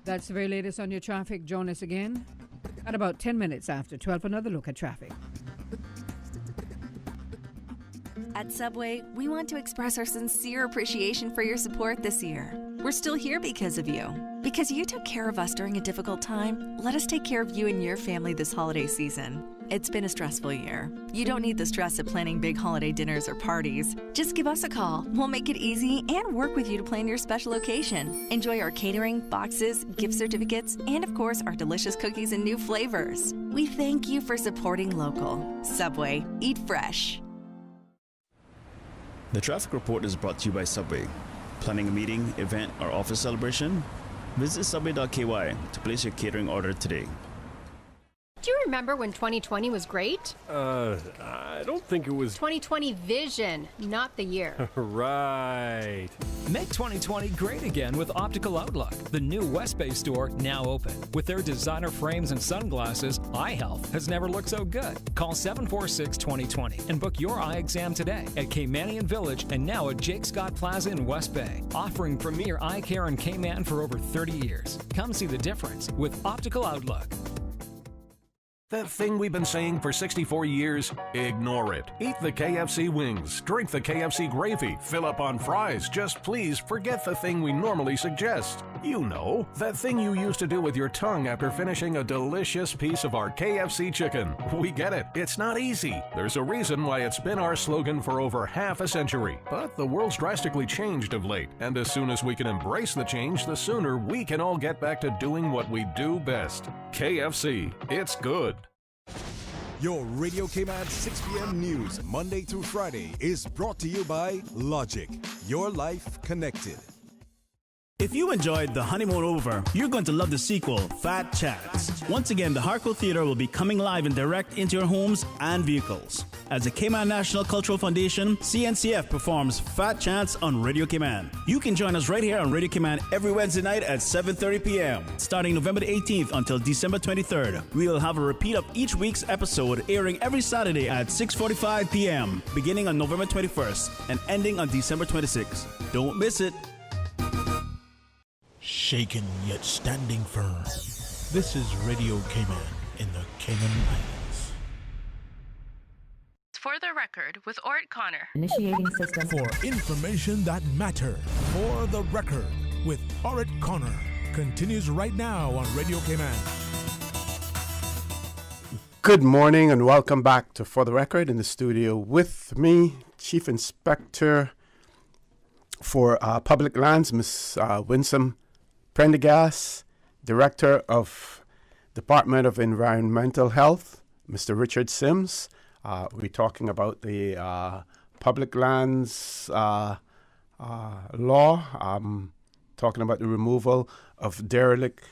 That's the very latest on your traffic. Join us again at about 10 minutes after 12 for another look at traffic. At Subway, we want to express our sincere appreciation for your support this year. We're still here because of you. Because you took care of us during a difficult time, let us take care of you and your family this holiday season. It's been a stressful year. You don't need the stress of planning big holiday dinners or parties. Just give us a call. We'll make it easy and work with you to plan your special occasion. Enjoy our catering, boxes, gift certificates, and of course, our delicious cookies and new flavors. We thank you for supporting local. Subway, eat fresh. The traffic report is brought to you by Subway. Planning a meeting, event, or office celebration? Visit subway.ky to place your catering order today. Do you remember when 2020 was great? I don't think it was... 2020 vision, not the year. Right. Make 2020 great again with Optical Outlook, the new West Bay store now open. With their designer frames and sunglasses, eye health has never looked so good. Call 746-2020 and book your eye exam today at Caymanian Village and now at Jake Scott Plaza in West Bay, offering premier eye care in Cayman for over 30 years. Come see the difference with Optical Outlook. That thing we've been saying for 64 years, ignore it. Eat the KFC wings, drink the KFC gravy, fill up on fries. Just please forget the thing we normally suggest. You know, that thing you used to do with your tongue after finishing a delicious piece of our KFC chicken. We get it. It's not easy. There's a reason why it's been our slogan for over half a century. But the world's drastically changed of late, and as soon as we can embrace the change, the sooner we can all get back to doing what we do best. KFC. It's good. Your Radio Cayman 6 p.m. news, Monday through Friday, is brought to you by Logic. Your life connected. If you enjoyed The Honeymoon Over, you're going to love the sequel, Fat Chats. Once again, the Harco Theatre will be coming live and direct into your homes and vehicles. As the Cayman National Cultural Foundation, CNCF performs Fat Chats on Radio Cayman. You can join us right here on Radio Cayman every Wednesday night at 7:30 p.m. Starting November the 18th until December 23rd. We will have a repeat of each week's episode airing every Saturday at 6:45 p.m. beginning on November 21st and ending on December 26th. Don't miss it. Shaken yet standing firm. This is Radio Cayman in the Cayman Islands. For the record, with Orrett Connor. Initiating system. For information that matters. For the record, with Orrett Connor. Continues right now on Radio Cayman. Good morning and welcome back to For the Record. In the studio with me, Chief Inspector for Public Lands, Ms. Winsome Prendergast, Director of Department of Environmental Health, Mr. Richard Sims. We're talking about the public lands law, talking about the removal of derelict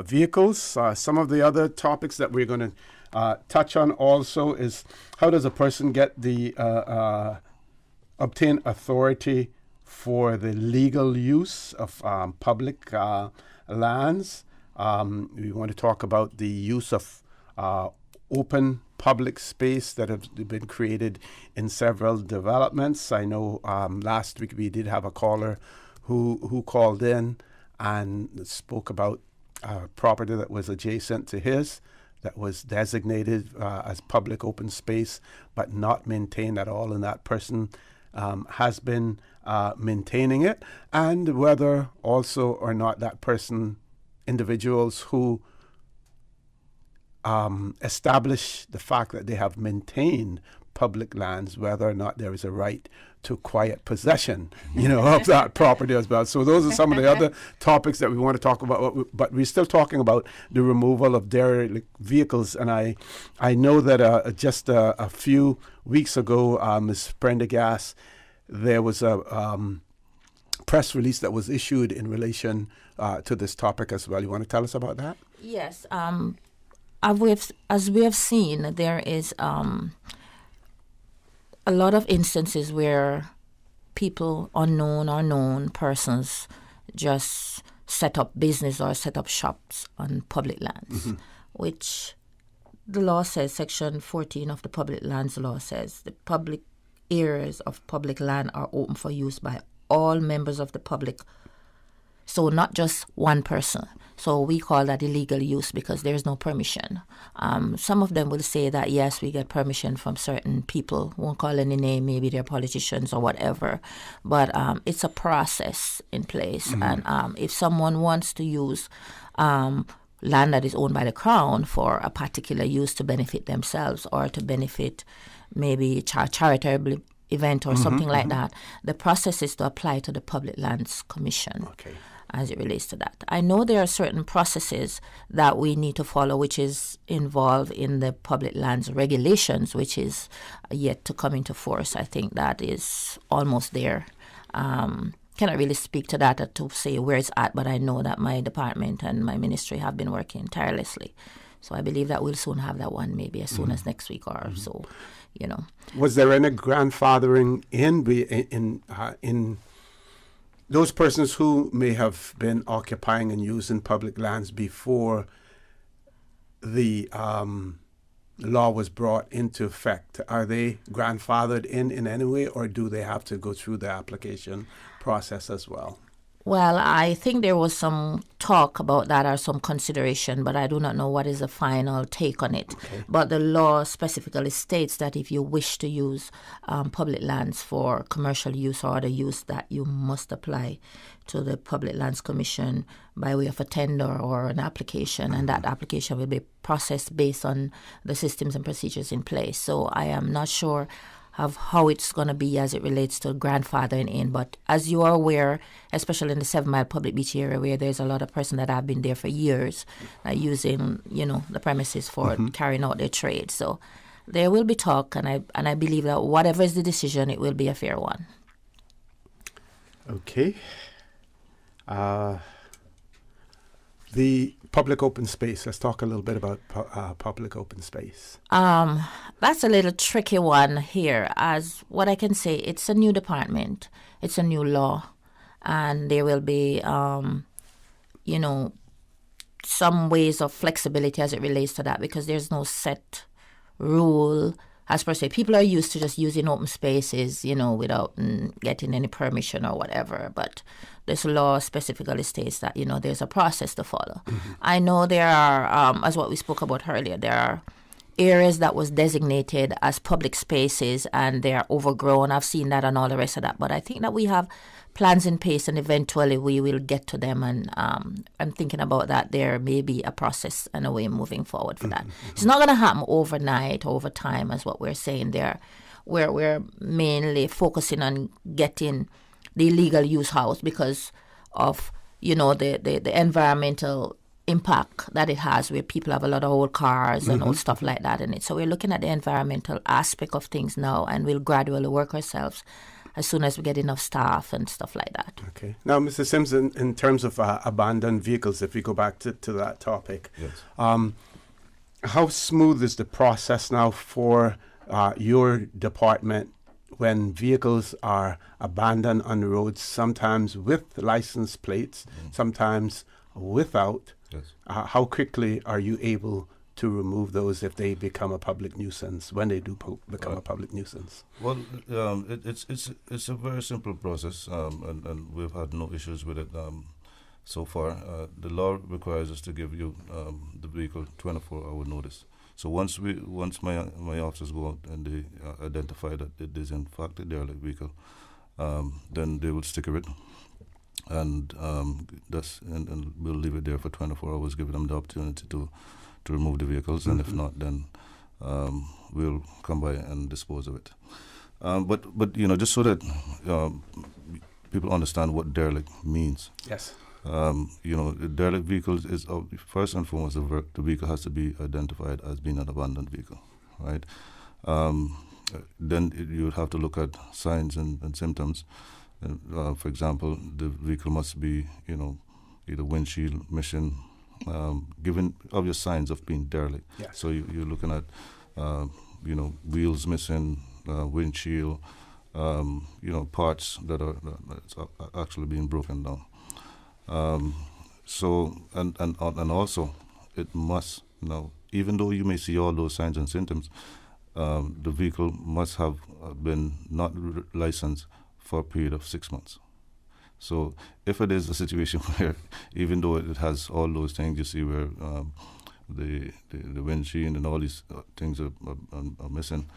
vehicles. Some of the other topics that we're going to touch on also is how does a person get the obtain authority for the legal use of public lands. We want to talk about the use of open public space that have been created in several developments. I know last week we did have a caller who called in and spoke about a property that was adjacent to his that was designated as public open space but not maintained at all, and that person has been maintaining it, and whether also or not that person, individuals who establish the fact that they have maintained public lands, whether or not there is a right to quiet possession, of that property as well. So those are some of the other topics that we want to talk about, but we're still talking about the removal of derelict vehicles. And I know that just a few weeks ago, Ms. Prendergast, there was a press release that was issued in relation to this topic as well. You want to tell us about that? Yes. As we have seen, there is a lot of instances where people, unknown or known persons, just set up business or set up shops on public lands, which the law says, Section 14 of the Public Lands Law says, the public areas of public land are open for use by all members of the public. So not just one person. So we call that illegal use because there is no permission. Some of them will say that, yes, we get permission from certain people. Won't call any name, maybe they're politicians or whatever. But it's a process in place. And if someone wants to use land that is owned by the Crown for a particular use to benefit themselves or to benefit maybe charitable event or something like that, the process is to apply to the Public Lands Commission. Okay. As it relates to that. I know there are certain processes that we need to follow, which is involved in the public lands regulations, which is yet to come into force. I think that is almost there. Cannot really speak to that to say where it's at, but I know that my department and my ministry have been working tirelessly So I believe that we'll soon have that one, maybe as soon as next week or so, you know. Was there any grandfathering in those persons who may have been occupying and using public lands before the law was brought into effect? Are they grandfathered in any way, or do they have to go through the application process as well? Well, I think there was some talk about that or some consideration, but I do not know what is the final take on it. Okay. But the law specifically states that if you wish to use public lands for commercial use or other use, that you must apply to the Public Lands Commission by way of a tender or an application, and that application will be processed based on the systems and procedures in place. So I am not sure of how it's going to be as it relates to grandfathering in. But as you are aware, especially in the 7 Mile Public Beach area where there's a lot of persons that have been there for years using, the premises for carrying out their trade. So there will be talk, and I believe that whatever is the decision, it will be a fair one. Okay. The public open space. Let's talk a little bit about public open space. That's a little tricky one here. As what I can say, it's a new department. It's a new law. And there will be, some ways of flexibility as it relates to that, because there's no set rule as per se. People are used to just using open spaces, without getting any permission or whatever. But this law specifically states that, there's a process to follow. Mm-hmm. I know there are, as what we spoke about earlier, there are areas that was designated as public spaces and they are overgrown. I've seen that and all the rest of that. But I think that we have plans in place, and eventually we will get to them. And I'm thinking about that. There may be a process and a way moving forward for that. Mm-hmm. It's not going to happen overnight, over time, as what we're saying there. We're mainly focusing on getting the illegal use out because of, the environmental impact that it has, where people have a lot of old cars and old stuff like that in it. So we're looking at the environmental aspect of things now, and we'll gradually work ourselves as soon as we get enough staff and stuff like that. Okay. Now, Mr. Simpson, in terms of abandoned vehicles, if we go back to that topic, yes. How smooth is the process now for your department when vehicles are abandoned on the roads, sometimes with license plates, sometimes without? Yes. How quickly are you able to remove those if they become a public nuisance, when they do become a public nuisance? Well, it's a very simple process, and we've had no issues with it so far. The law requires us to give you the vehicle 24-hour notice. So once my officers go out and they identify that it is in fact a derelict vehicle, then they will sticker it, and we'll leave it there for 24 hours, giving them the opportunity to remove the vehicles, and if not, then we'll come by and dispose of it. But just so that people understand what derelict means. Yes. Derelict vehicles is first and foremost the vehicle has to be identified as being an abandoned vehicle, right? Then you would have to look at signs and symptoms. For example, the vehicle must be, either windshield missing, given obvious signs of being derelict. Yes. So you're looking at, wheels missing, windshield, parts that are actually being broken down. And also, it must, even though you may see all those signs and symptoms, the vehicle must have been not licensed for a period of 6 months. So if it is a situation where, even though it has all those things, you see where the windshield and all these things are missing,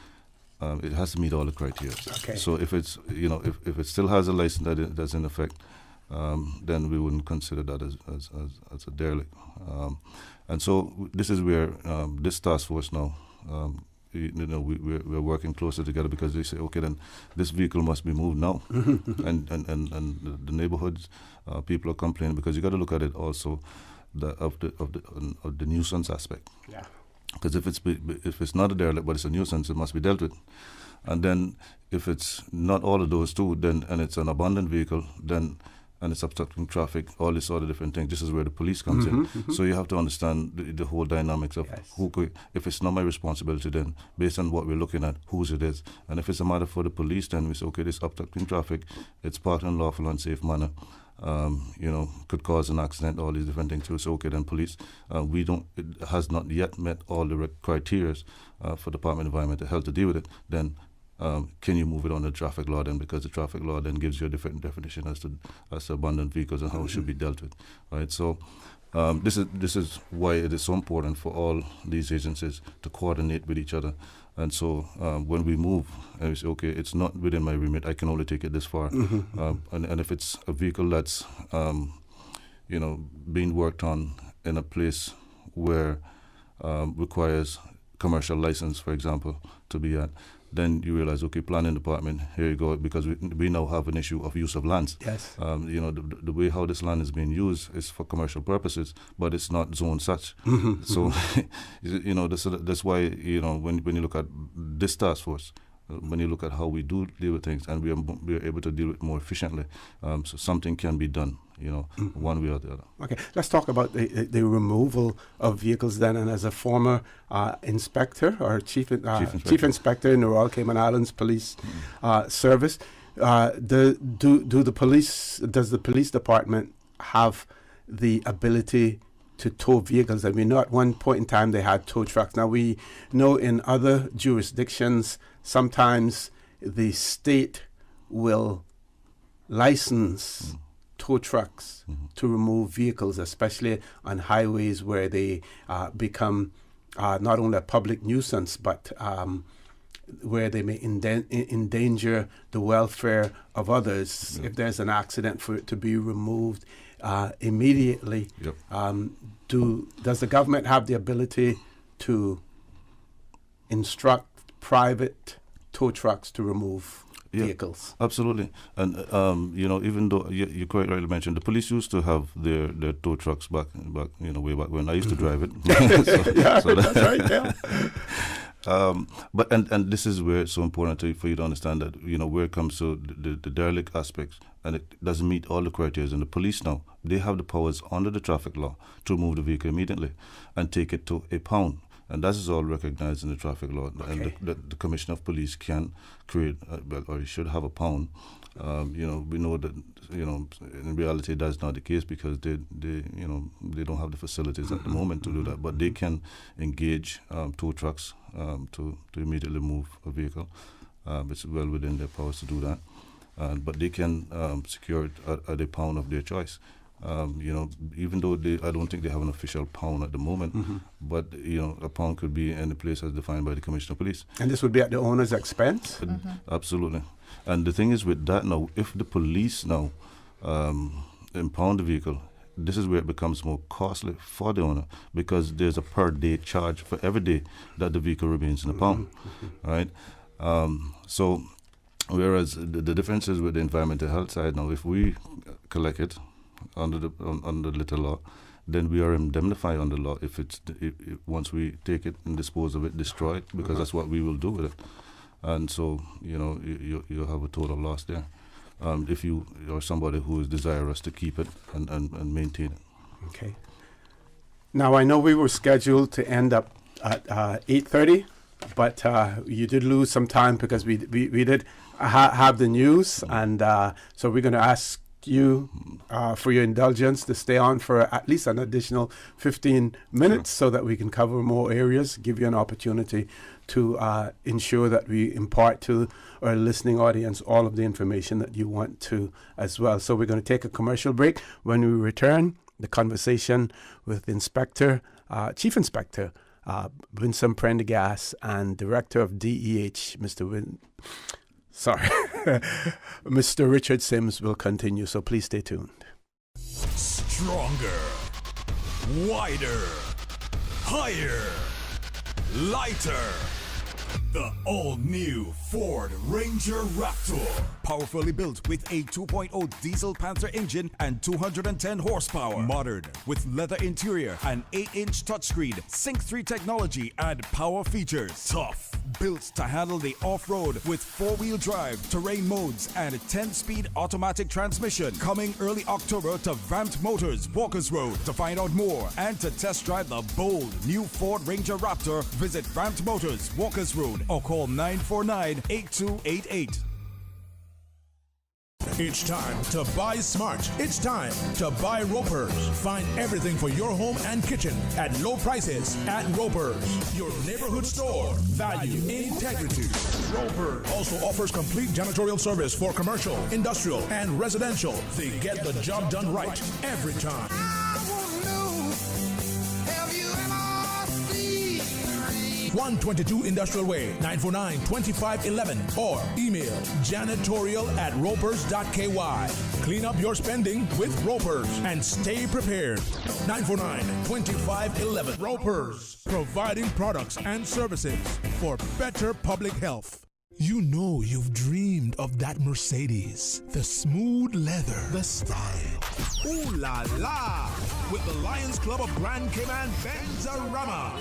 it has to meet all the criteria. Okay. So if it's, if it still has a license that's in effect, then we wouldn't consider that as a derelict. And so this is where this task force now, we're working closer together, because they say, okay, then this vehicle must be moved now. and the neighborhoods, people are complaining, because you got to look at it also of the nuisance aspect. Yeah. Because if it's not a derelict but it's a nuisance, it must be dealt with. And then if it's not all of those two, and it's an abandoned vehicle, then and it's obstructing traffic, all these sort of different things. This is where the police comes in. So you have to understand the whole dynamics of if it's not my responsibility, then based on what we're looking at, whose it is. And if it's a matter for the police, then we say, okay, this obstructing traffic, it's parked in a lawful and safe manner. Could cause an accident, all these different things too. So okay, then police, it has not yet met all the criteria for Department of Environmental Health to deal with it. Then can you move it on the traffic law then? Because the traffic law then gives you a different definition as to abandoned vehicles and how it should be dealt with, right? So this is why it is so important for all these agencies to coordinate with each other. And so when we move, and we say, okay, it's not within my remit, I can only take it this far. And if it's a vehicle that's, being worked on in a place where requires commercial license, for example, to be at, then you realize, okay, planning department, here you go, because we now have an issue of use of lands. Yes. The way how this land is being used is for commercial purposes, but it's not zoned such. So, that's why, when you look at this task force, when you look at how we do deal with things, and we are able to deal with it more efficiently, so something can be done, one way or the other. Okay, let's talk about the removal of vehicles then. And as a former inspector or chief inspector in the Royal Cayman Islands Police Service, does the police department have the ability to tow vehicles? I mean, at one point in time they had tow trucks. Now we know in other jurisdictions sometimes the state will license tow trucks to remove vehicles, especially on highways where they become not only a public nuisance, but where they may endanger the welfare of others. If there's an accident, for it to be removed immediately. Does the government have the ability to instruct private tow trucks to remove vehicles? Absolutely. And even though you quite rightly mentioned, the police used to have their tow trucks back way back when I used to drive it. That's right. Yeah. But this is where it's so important for you to understand that where it comes to the derelict aspects, and it doesn't meet all the criteria. And the police now, they have the powers under the traffic law to remove the vehicle immediately and take it to a pound. And that is all recognized in the traffic law. And the Commissioner of Police can create, or he should have a pound. We know that in reality that's not the case, because they don't have the facilities at the moment to do that. But they can engage tow trucks to immediately move a vehicle. It's well within their powers to do that. But they can secure it at a pound of their choice. Even though I don't think they have an official pound at the moment, but a pound could be any place as defined by the Commissioner of Police. And this would be at the owner's expense? Absolutely. And the thing is with that now, if the police now impound the vehicle, this is where it becomes more costly for the owner, because there's a per day charge for every day that the vehicle remains in the pound, right? So whereas the difference is with the environmental health side now, if we collect it under the little law, then we are indemnified under law if once we take it and dispose of it, destroy it, because that's what we will do with it. And so you have a total loss there if you are somebody who is desirous to keep it and maintain it. Okay. Now I know we were scheduled to end up at 8:30, but you did lose some time because we did have the news, and so we're going to ask you for your indulgence to stay on for at least an additional 15 minutes so that we can cover more areas, give you an opportunity to ensure that we impart to our listening audience all of the information that you want to as well. So we're going to take a commercial break. When we return, the conversation with Chief Inspector Winsome Prendergast and Director of DEH, Mr. Richard Sims will continue, so please stay tuned. Stronger, wider, higher, lighter. The all-new Ford Ranger Raptor. Powerfully built with a 2.0 diesel Panther engine and 210 horsepower. Modern with leather interior and 8-inch touchscreen, Sync 3 technology and power features. Tough, built to handle the off-road with 4-wheel drive, terrain modes, and a 10-speed automatic transmission. Coming early October to Vamped Motors, Walkers Road. To find out more and to test drive the bold new Ford Ranger Raptor, visit Vamped Motors, Walkers Road, or call 949-8288. It's time to buy smart. It's time to buy Ropers. Find everything for your home and kitchen at low prices at Ropers, your neighborhood store. Value, integrity. Ropers also offers complete janitorial service for commercial, industrial, and residential. They get the job done right every time. 122 Industrial Way, 949-2511, or email janitorial@ropers.ky. Clean up your spending with Ropers and stay prepared. 949-2511. Ropers, providing products and services for better public health. You know you've dreamed of that Mercedes, the smooth leather, the style. Ooh la la! With the Lions Club of Grand Cayman Benzarama.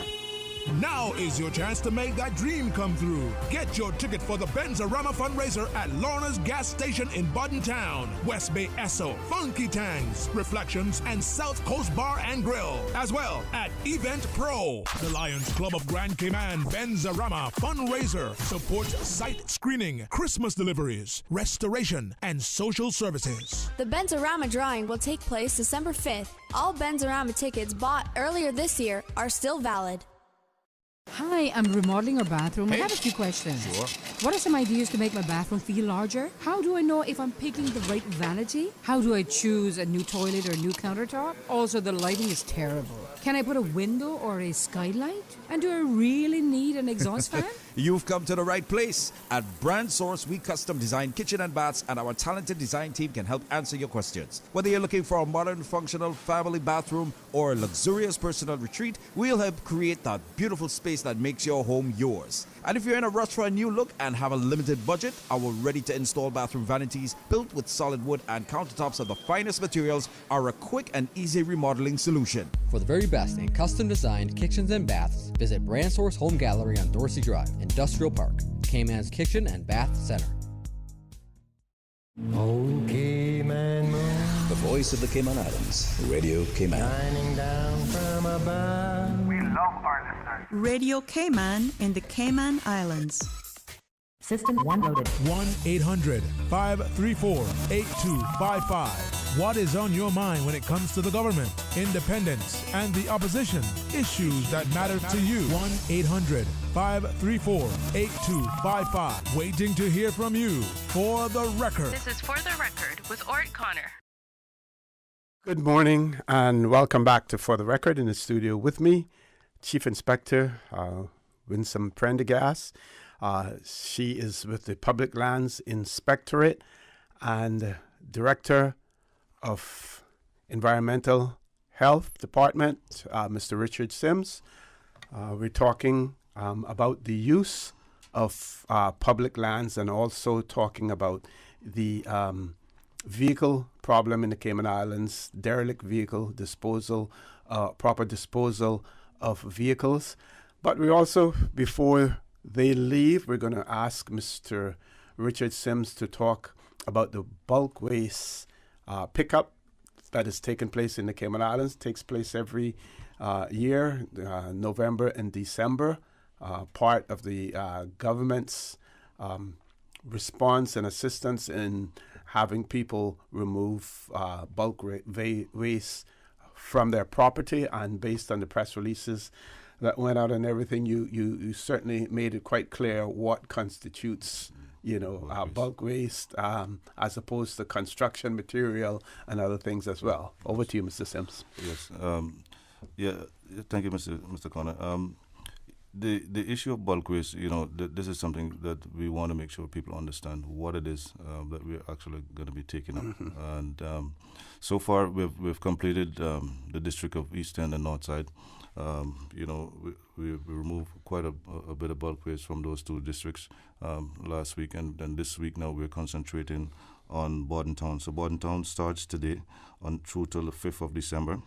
Now is your chance to make that dream come through. Get your ticket for the Benzarama fundraiser at Lorna's Gas Station in Budden Town, West Bay Esso, Funky Tangs, Reflections, and South Coast Bar and Grill. As well at Event Pro. The Lions Club of Grand Cayman Benzarama fundraiser supports site screening, Christmas deliveries, restoration, and social services. The Benzarama drawing will take place December 5th. All Benzarama tickets bought earlier this year are still valid. Hi, I'm remodeling our bathroom. I have a few questions. Sure. What are some ideas to make my bathroom feel larger? How do I know if I'm picking the right vanity? How do I choose a new toilet or a new countertop? Also, the lighting is terrible. Can I put a window or a skylight? And do I really need an exhaust fan? You've come to the right place. At Brand Source, we custom design kitchen and baths, and our talented design team can help answer your questions. Whether you're looking for a modern, functional family bathroom or a luxurious personal retreat, we'll help create that beautiful space that makes your home yours. And if you're in a rush for a new look and have a limited budget, our ready-to-install bathroom vanities, built with solid wood and countertops of the finest materials, are a quick and easy remodeling solution. For the very best in custom-designed kitchens and baths, visit Brand Source Home Gallery on Dorsey Drive, Industrial Park, Cayman's Kitchen and Bath Center. Oh, Cayman moon. The voice of the Cayman Islands, Radio Cayman. Shining down from above. We love our listeners. Radio Cayman in the Cayman Islands. System 1 loaded. 1-800-534-8255. What is on your mind when it comes to the government, independence, and the opposition? Issues that matter to you. 1-800-534-8255. Waiting to hear from you. For the record. This is For the Record with Orrett Connor. Good morning and welcome back to For the Record. In the studio with me, Chief Inspector Winsome Prendergast. She is with the Public Lands Inspectorate and Director of Environmental Health Department, Mr. Richard Sims. We're talking about the use of public lands and also talking about the vehicle problem in the Cayman Islands, derelict vehicle disposal, proper disposal of vehicles. But we also, before they leave, we're going to ask Mr. Richard Sims to talk about the bulk waste pickup that is taking place in the Cayman Islands. It takes place every year, November and December, part of the government's response and assistance in having people remove bulk waste from their property. And based on the press releases that went out and everything, you certainly made it quite clear what constitutes, bulk waste as opposed to construction material and other things as well. Over to you, Mr. Sims. Yes. Thank you, Mr. Connor. the issue of bulk waste, this is something that we want to make sure people understand what it is that we're actually going to be taking up. And so far, we've completed the district of East End and North Side. We removed quite a bit of bulk waste from those two districts last week, and then this week now we're concentrating on Bordentown. So Bordentown starts today through till the 5th of December.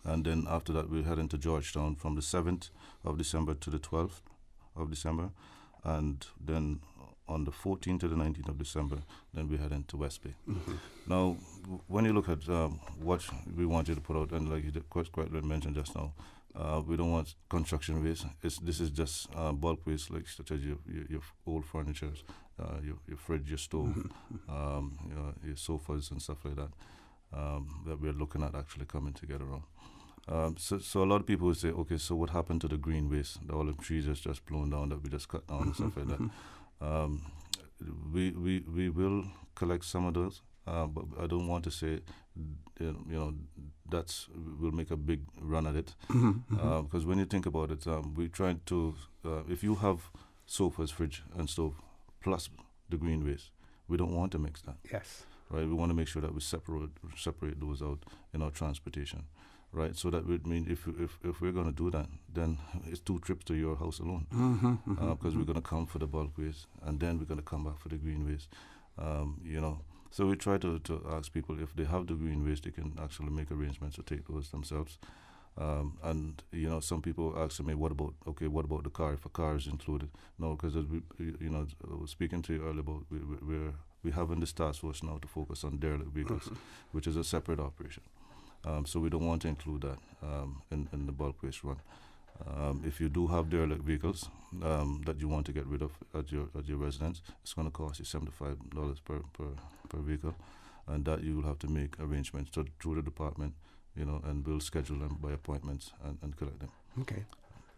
And then after that, we'll head into Georgetown from the 7th of December to the 12th of December. And then on the 14th to the 19th of December, then we head into West Bay. Now, when you look at what we want you to put out, and like you quite mentioned just now, we don't want construction waste. This is just bulk waste, like such as your old furniture, your fridge, your stove, your sofas and stuff like that, that we're looking at actually coming together on. So a lot of people would say, okay, so what happened to the green waste? All the trees is just blown down that we just cut down and stuff like that. We will collect some of those, but I don't want to say, we'll make a big run at it. Because when you think about it, we try to, if you have sofas, fridge, and stove, plus the green waste, we don't want to mix that. Yes. Right. We want to make sure that we separate those out in our transportation. Right, so that would mean if we're going to do that, then it's 2 trips to your house alone, because we're going to come for the bulk waste, and then we're going to come back for the green waste. So we try to ask people if they have the green waste, they can actually make arrangements to take those themselves. And some people ask me, what about the car? If a car is included, no, because I was speaking to you earlier about we having this task force now to focus on derelict vehicles, which is a separate operation. So we don't want to include that in the bulk waste run. If you do have derelict vehicles that you want to get rid of at your residence, it's going to cost you $75 per vehicle, and that you will have to make arrangements through the department, and we'll schedule them by appointments and collect them. Okay.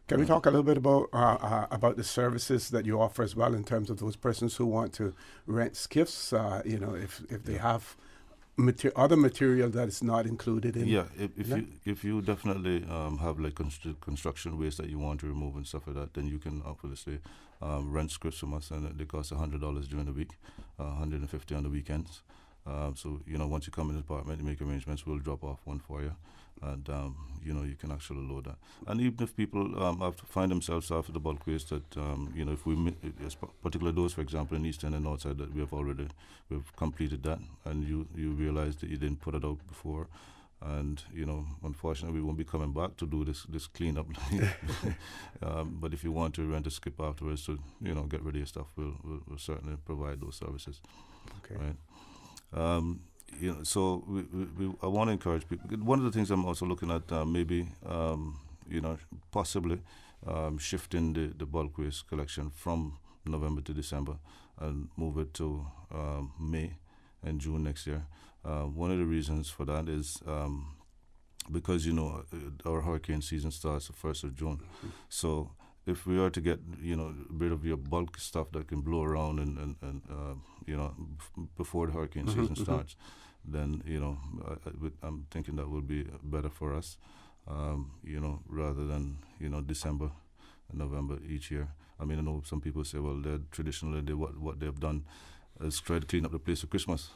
Can we talk a little bit about the services that you offer as well in terms of those persons who want to rent skiffs? If they have other material that is not included in. Yeah, if you definitely have like construction waste that you want to remove and stuff like that, then you can obviously rent scripts from us, and they cost $100 during the week, $150 on the weekends. So once you come in the department, you make arrangements. We'll drop off one for you, and you can actually load that. And even if people have to find themselves after the bulk waste, that if we particularly those, for example, in East End and North Side, that we've completed that, and you realize that you didn't put it out before, and unfortunately we won't be coming back to do this cleanup. But if you want to rent a skip afterwards to get rid of your stuff, we'll certainly provide those services. Okay. Right. So I want to encourage people. One of the things I'm also looking at, maybe, possibly shifting the bulk waste collection from November to December and move it to May and June next year. One of the reasons for that is because, our hurricane season starts the 1st of June. So if we are to get a bit of your bulk stuff that can blow around and before the hurricane season starts, then I'm thinking that would be better for us, rather than December and November each year. I mean, I know some people say, well, traditionally what they've done is try to clean up the place for Christmas,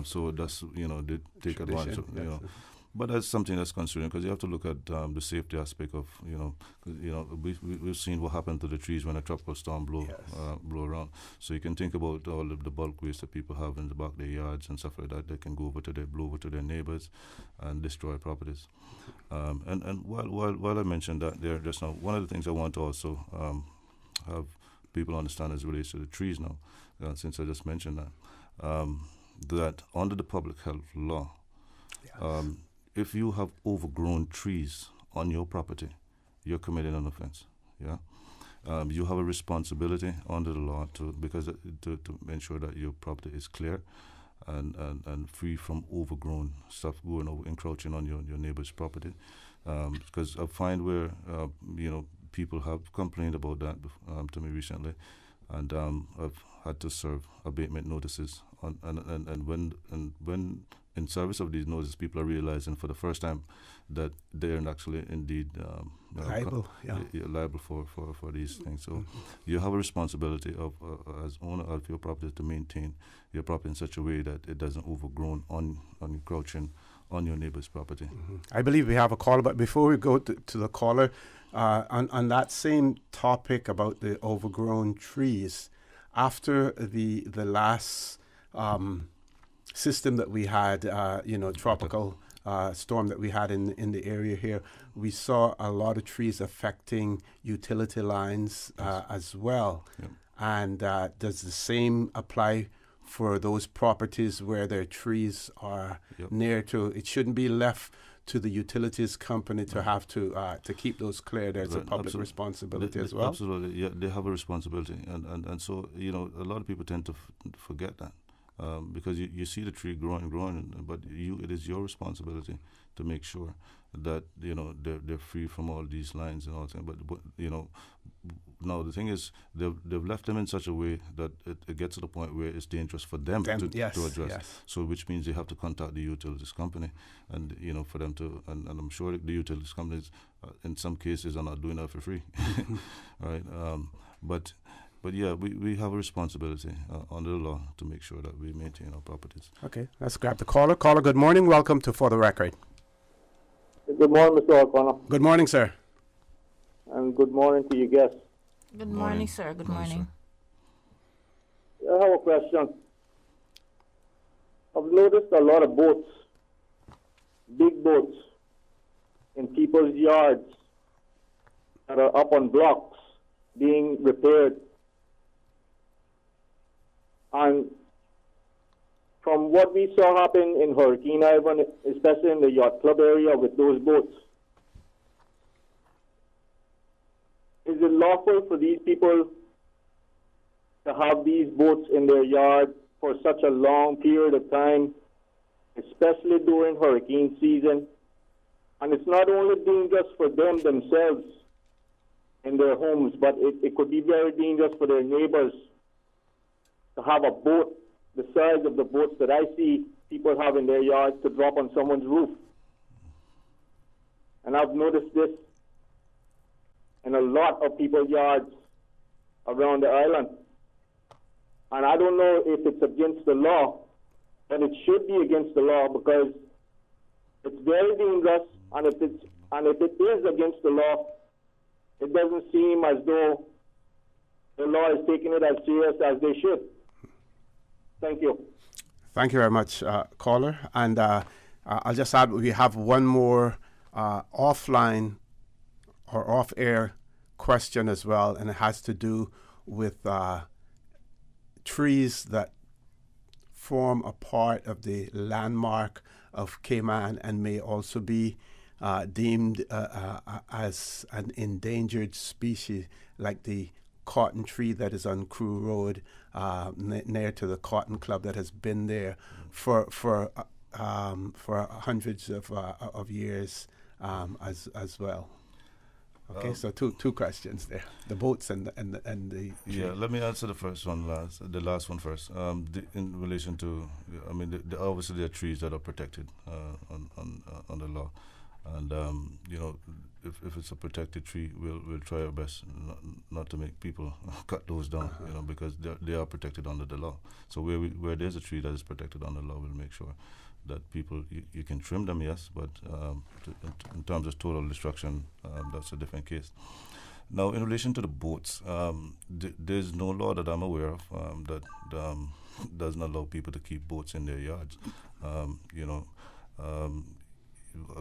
so that's they take advantage of But that's something that's concerning, because you have to look at the safety aspect of we've seen what happened to the trees when a tropical storm blow around. So you can think about all of the bulk waste that people have in the back of their yards and stuff like that. They can blow over to their neighbors and destroy properties. And while I mentioned that there just now, one of the things I want to also have people understand as relates to the trees now, since I just mentioned that under the public health law, if you have overgrown trees on your property, you're committing an offense. Yeah, you have a responsibility under the law to ensure that your property is clear and free from overgrown stuff encroaching on your neighbor's property. Because I find where people have complained about that to me recently, and I've had to serve abatement notices and when in service of these notices, people are realizing for the first time that they're actually indeed liable for these things. So you have a responsibility of as owner of your property to maintain your property in such a way that it doesn't overgrown on encroaching on your neighbor's property. I believe we have a caller, but before we go to the caller, on that same topic about the overgrown trees, after the last system that we had, tropical storm that we had in the area here, we saw a lot of trees affecting utility lines as well. Yep. And does the same apply for those properties where their trees are near to? It shouldn't be left to the utilities company to have to keep those clear. There's a public responsibility as well. Absolutely, yeah, they have a responsibility, and so a lot of people tend to forget that. Because you see the tree growing, but it is your responsibility to make sure that they're free from all these lines and all that. But now the thing is they've left them in such a way that it gets to the point where it's dangerous for them to address. Yes. So which means they have to contact the utilities company, and for them to and I'm sure the utilities companies in some cases are not doing that for free, right? But yeah, we have a responsibility under the law to make sure that we maintain our properties. Okay, let's grab the caller. Caller, good morning. Welcome to For the Record. Good morning, Mr. O'Connor. Good morning, sir. And good morning to your guests. Good morning, sir. Good morning. I have a question. I've noticed a lot of boats, big boats, in people's yards that are up on blocks being repaired. And from what we saw happen in Hurricane Ivan, especially in the yacht club area with those boats, is it lawful for these people to have these boats in their yard for such a long period of time, especially during hurricane season? And it's not only dangerous for them themselves in their homes, but it could be very dangerous for their neighbors to have a boat the size of the boats that I see people have in their yards to drop on someone's roof. And I've noticed this in a lot of people's yards around the island. And I don't know if it's against the law, but it should be against the law because it's very dangerous, and if it is against the law, it doesn't seem as though the law is taking it as serious as they should. Thank you. Thank you very much, caller. And I'll just add, we have one more offline or off-air question as well, and it has to do with trees that form a part of the landmark of Cayman and may also be deemed as an endangered species, like the cotton tree that is on Crew Road, near to the Cotton Club, that has been there for hundreds of years as well. Okay, so two questions there: the boats and the yeah. Let me answer the last one first. In relation to, I mean, obviously there are trees that are protected on the law, and if it's a protected tree, we'll try our best not to make people cut those down, because they are protected under the law. So where there's a tree that is protected under the law, we'll make sure that people, you can trim them, yes, but in terms of total destruction, that's a different case. Now, in relation to the boats, there's no law that I'm aware of that doesn't allow people to keep boats in their yards.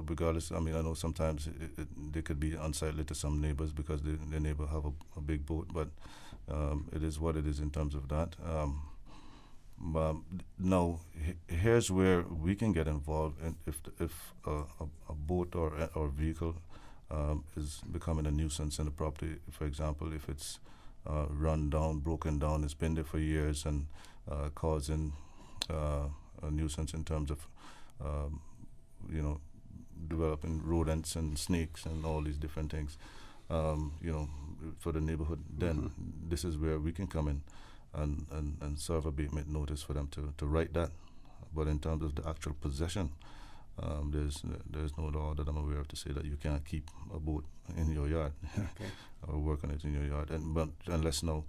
Regardless, I mean, I know sometimes they could be unsightly to some neighbors because their neighbor have a big boat, but it is what it is in terms of that. Now, here's where we can get involved, and if a boat or vehicle is becoming a nuisance in the property. For example, if it's run down, broken down, it's been there for years and causing a nuisance in terms of developing rodents and snakes and all these different things, for the neighborhood, then this is where we can come in and serve abatement notice for them to write that But in terms of the actual possession, there's no law that I'm aware of to say that you can't keep a boat in your yard or work on it in your yard. But unless now,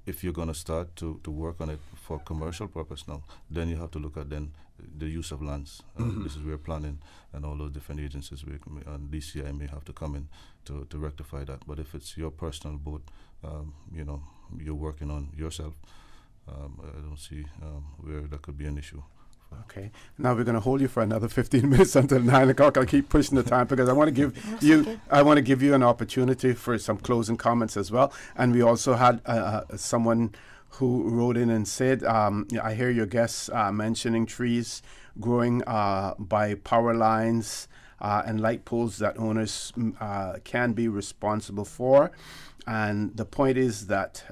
if you're going to start to work on it for commercial purpose now, then you have to look at then the use of lands. This is where planning and all those different agencies and DCI may have to come in to rectify that. But if it's your personal boat, you're working on yourself, I don't see where that could be an issue. Okay. Now we're going to hold you for another 15 minutes until 9 o'clock. I'll keep pushing the time because I want to give you an opportunity for some closing comments as well. And we also had someone who wrote in and said, I hear your guests mentioning trees growing by power lines and light poles that owners can be responsible for. And the point is that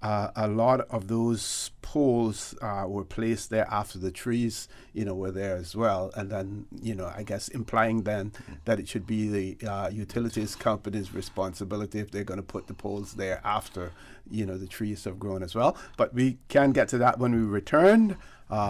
a lot of those poles were placed there after the trees, were there as well. And then, I guess implying then that it should be the utilities company's responsibility if they're going to put the poles there after, the trees have grown as well. But we can get to that when we return.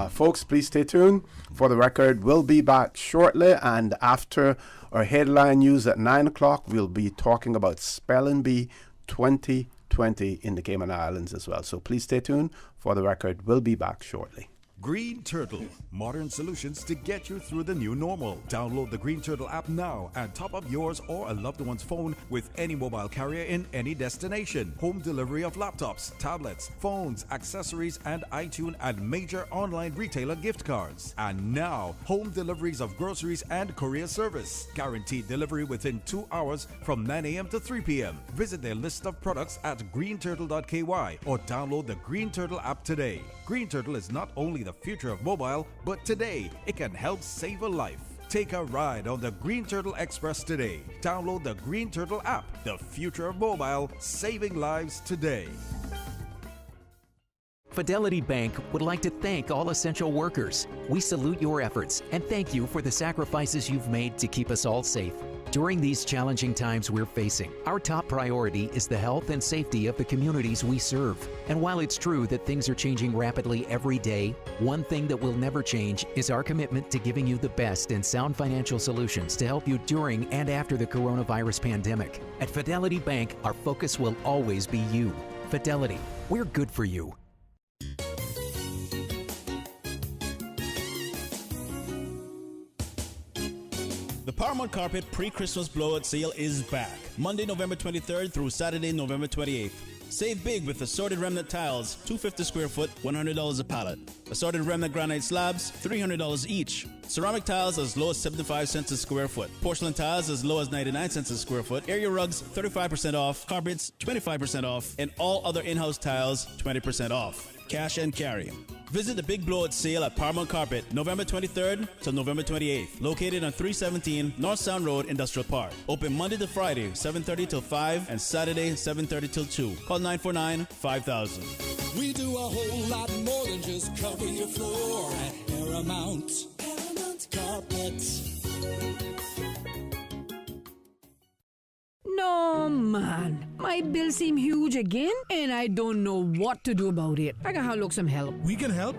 Folks, please stay tuned. For the Record, we'll be back shortly. And after our headline news at 9 o'clock, we'll be talking about Spelling Bee 2020 in the Cayman Islands as well. So please stay tuned. For the Record, we'll be back shortly. Green Turtle, modern solutions to get you through the new normal. Download the Green Turtle app now and top up yours or a loved one's phone with any mobile carrier in any destination. Home delivery of laptops, tablets, phones, accessories, and iTunes and major online retailer gift cards. And now, home deliveries of groceries and courier service. Guaranteed delivery within 2 hours from 9 a.m. to 3 p.m. Visit their list of products at greenturtle.ky or download the Green Turtle app today. Green Turtle is not only the future of mobile, but today it can help save a life. Take a ride on the Green Turtle Express today. Download the Green Turtle app. The future of mobile, saving lives today. Fidelity Bank would like to thank all essential workers. We salute your efforts and thank you for the sacrifices you've made to keep us all safe. During these challenging times we're facing, our top priority is the health and safety of the communities we serve. And while it's true that things are changing rapidly every day, one thing that will never change is our commitment to giving you the best and sound financial solutions to help you during and after the coronavirus pandemic. At Fidelity Bank, our focus will always be you. Fidelity, we're good for you. The Paramount Carpet pre-Christmas blowout sale is back. Monday, November 23rd through Saturday, November 28th. Save big with assorted remnant tiles, $250 square foot, $100 a pallet. Assorted remnant granite slabs, $300 each. Ceramic tiles as low as 75 cents a square foot. Porcelain tiles as low as 99 cents a square foot. Area rugs, 35% off. Carpets, 25% off. And all other in-house tiles, 20% off. Cash and carry. Visit the Big Blowout Sale at Paramount Carpet, November 23rd till November 28th. Located on 317 North Sound Road, Industrial Park. Open Monday to Friday, 7:30 till 5, and Saturday, 7:30 till 2. Call 949-5000. We do a whole lot more than just cover your floor at Paramount Carpet. No, man. My bills seem huge again, and I don't know what to do about it. I gotta look some help. We can help.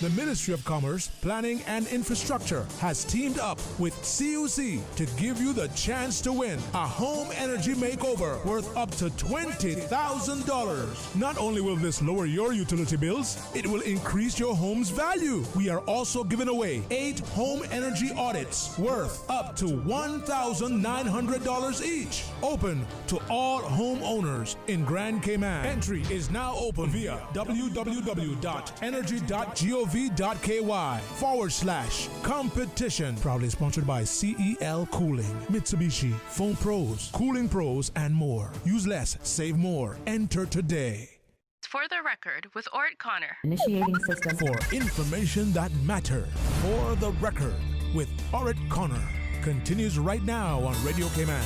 The Ministry of Commerce, Planning and Infrastructure has teamed up with CUC to give you the chance to win a home energy makeover worth up to $20,000. Not only will this lower your utility bills, it will increase your home's value. We are also giving away 8 home energy audits worth up to $1,900 each. Open to all homeowners in Grand Cayman. Entry is now open via www.energy.gov.ky/competition. Proudly sponsored by CEL Cooling, Mitsubishi, Foam Pros, Cooling Pros, and more. Use less, save more. Enter today. For the Record with Orrett Connor. Initiating system. For information that matters. For the Record with Orrett Connor. Continues right now on Radio Cayman.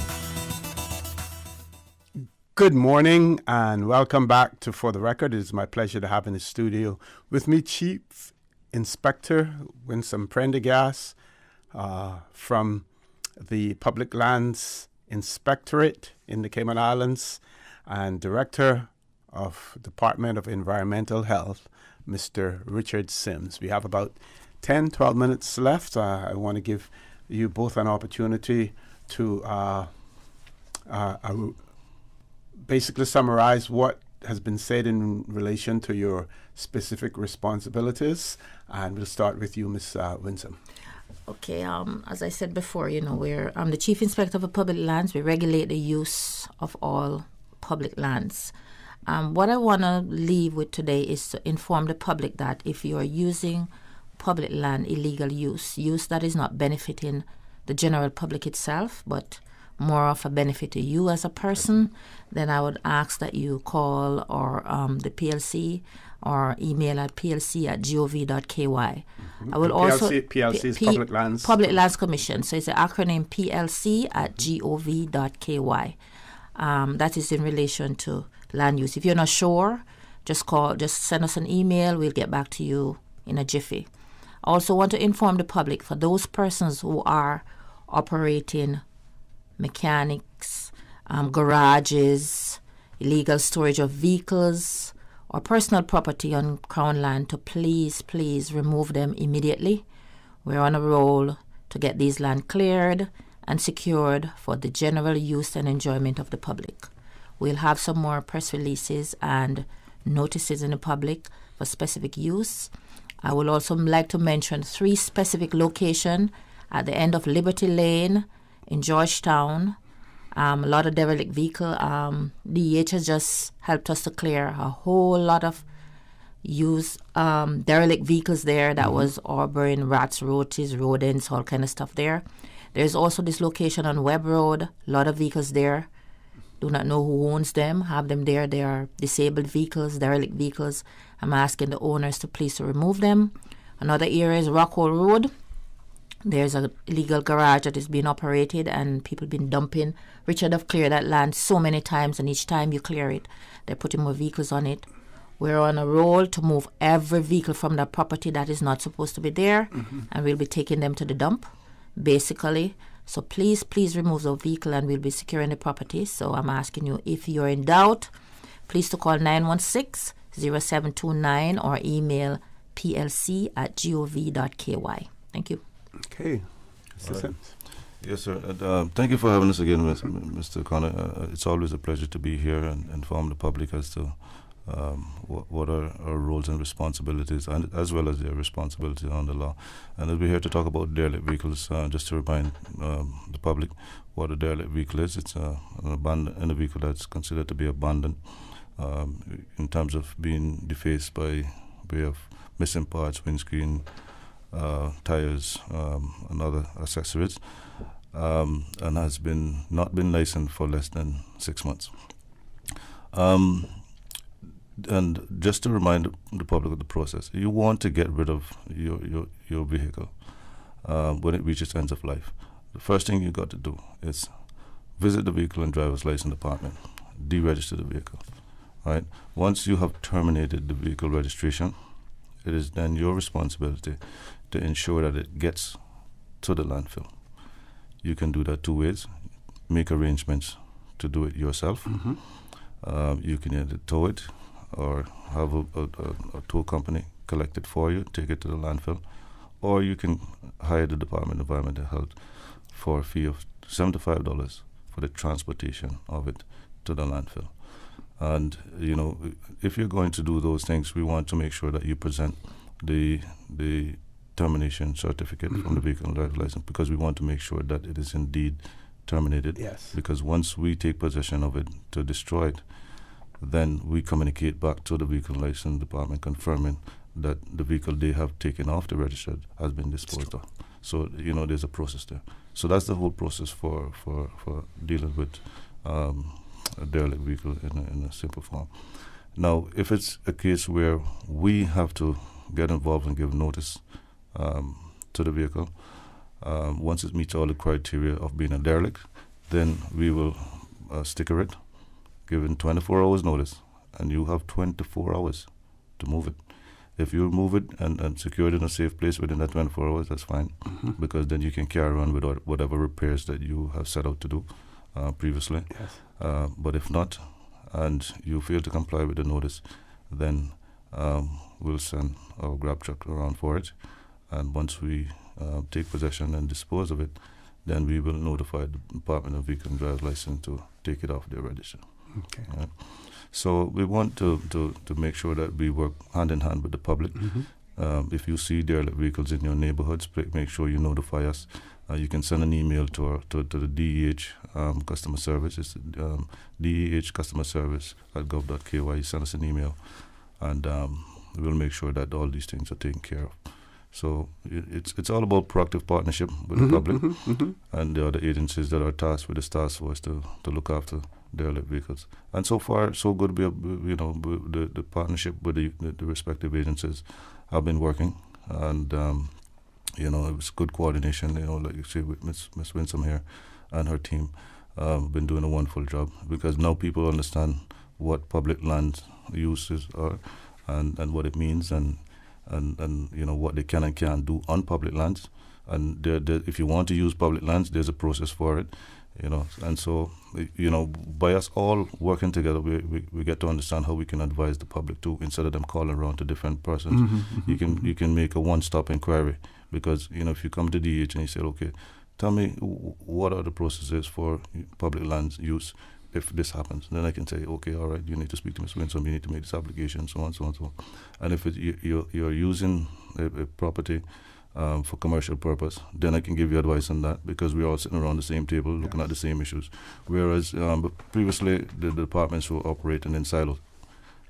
Good morning and welcome back to For the Record. It is my pleasure to have in the studio with me Chief Inspector Winsome Prendergast from the Public Lands Inspectorate in the Cayman Islands and Director of Department of Environmental Health, Mr. Richard Sims. We have about 10, 12 minutes left. I want to give you both an opportunity to basically summarize what has been said in relation to your specific responsibilities. And we'll start with you, Ms. Winsome. Okay, as I said before, I'm the Chief Inspector of Public Lands. We regulate the use of all public lands. What I want to leave with today is to inform the public that if you are using public land, illegal use that is not benefiting the general public itself, but more of a benefit to you as a person, then I would ask that you call or the PLC or email at plc@gov.ky. I will also PLC is Public Lands. Public Lands Commission. So it's the acronym plc@gov.ky. That is in relation to land use. If you're not sure, just send us an email. We'll get back to you in a jiffy. I also want to inform the public, for those persons who are operating mechanics, garages, illegal storage of vehicles, or personal property on Crown land, to please remove them immediately. We're on a roll to get these land cleared and secured for the general use and enjoyment of the public. We'll have some more press releases and notices in the public for specific use. I would also like to mention 3 specific locations at the end of Liberty Lane in Georgetown. A lot of derelict vehicle. DEH has just helped us to clear a whole lot of derelict vehicles there that was harboring rats, roaches, rodents, all kind of stuff there. There's also this location on Webb Road. A lot of vehicles there. Do not know who owns them. Have them there. They are disabled vehicles, derelict vehicles. I'm asking the owners to please remove them. Another area is Rockwell Road. There's an illegal garage that is being operated and people been dumping. Richard have cleared that land so many times, and each time you clear it, they're putting more vehicles on it. We're on a roll to move every vehicle from that property that is not supposed to be there, and we'll be taking them to the dump, basically. So please remove the vehicle and we'll be securing the property. So I'm asking you, if you're in doubt, please to call 916-0729 or email plc@gov.ky. Thank you. Okay. Mr. Sims. Yes, sir. Thank you for having us again, Mr. Connor. It's always a pleasure to be here and inform the public as to what are our roles and responsibilities, and as well as their responsibilities under law. And we're here to talk about derelict vehicles. Just to remind the public what a derelict vehicle is. It's a vehicle that's considered to be abandoned in terms of being defaced by way of missing parts, windscreen, tires, and other accessories, and has not been licensed for less than 6 months. And just to remind the public of the process, you want to get rid of your vehicle when it reaches ends of life. The first thing you got to do is visit the vehicle and driver's license department, deregister the vehicle. Right? Once you have terminated the vehicle registration, it is then your responsibility to ensure that it gets to the landfill. You can do that 2 ways. Make arrangements to do it yourself. You can either tow it or have a tow company collect it for you, take it to the landfill, or you can hire the Department of Environmental Health for a fee of $75 for the transportation of it to the landfill. And, if you're going to do those things, we want to make sure that you present the termination certificate from the vehicle and driver's license, because we want to make sure that it is indeed terminated. Yes. Because once we take possession of it to destroy it, then we communicate back to the vehicle license department confirming that the vehicle they have taken off the register has been disposed of. So, there's a process there. So that's the whole process for dealing with a derelict vehicle in a simple form. Now, if it's a case where we have to get involved and give notice to the vehicle, once it meets all the criteria of being a derelict, then we will sticker it, given 24 hours notice, and you have 24 hours to move it. If you move it and secure it in a safe place within that 24 hours, that's fine, because then you can carry on with whatever repairs that you have set out to do previously. Yes. But if not, and you fail to comply with the notice, then we'll send our grab truck around for it. And once we take possession and dispose of it, then we will notify the Department of Vehicle and Driver's License to take it off their register. Okay. So we want to make sure that we work hand in hand with the public. If you see derelict vehicles in your neighborhoods, make sure you notify us. You can send an email to the DEH customer service. It's DEH customer service at gov.ky. You send us an email, and we'll make sure that all these things are taken care of. So it's all about proactive partnership with the public and the other agencies that are tasked with this task force to look after derelict vehicles. And so far, so good. The partnership with the respective agencies have been working, and it was good coordination. Like you say, with Miss Winsome here and her team been doing a wonderful job, because now people understand what public land uses are and what it means, and what they can and can't do on public lands. And if you want to use public lands, there's a process for it, And so, by us all working together, we get to understand how we can advise the public too, instead of them calling around to different persons. You can make a one-stop inquiry, because if you come to DH and you say, okay, tell me what are the processes for public lands use if this happens, then I can say, okay, all right, you need to speak to Ms. Winsome, you need to make this application, so on, so on, so on. And if you're using a property for commercial purpose, then I can give you advice on that, because we're all sitting around the same table looking at the same issues. Whereas previously the departments were operating in silos.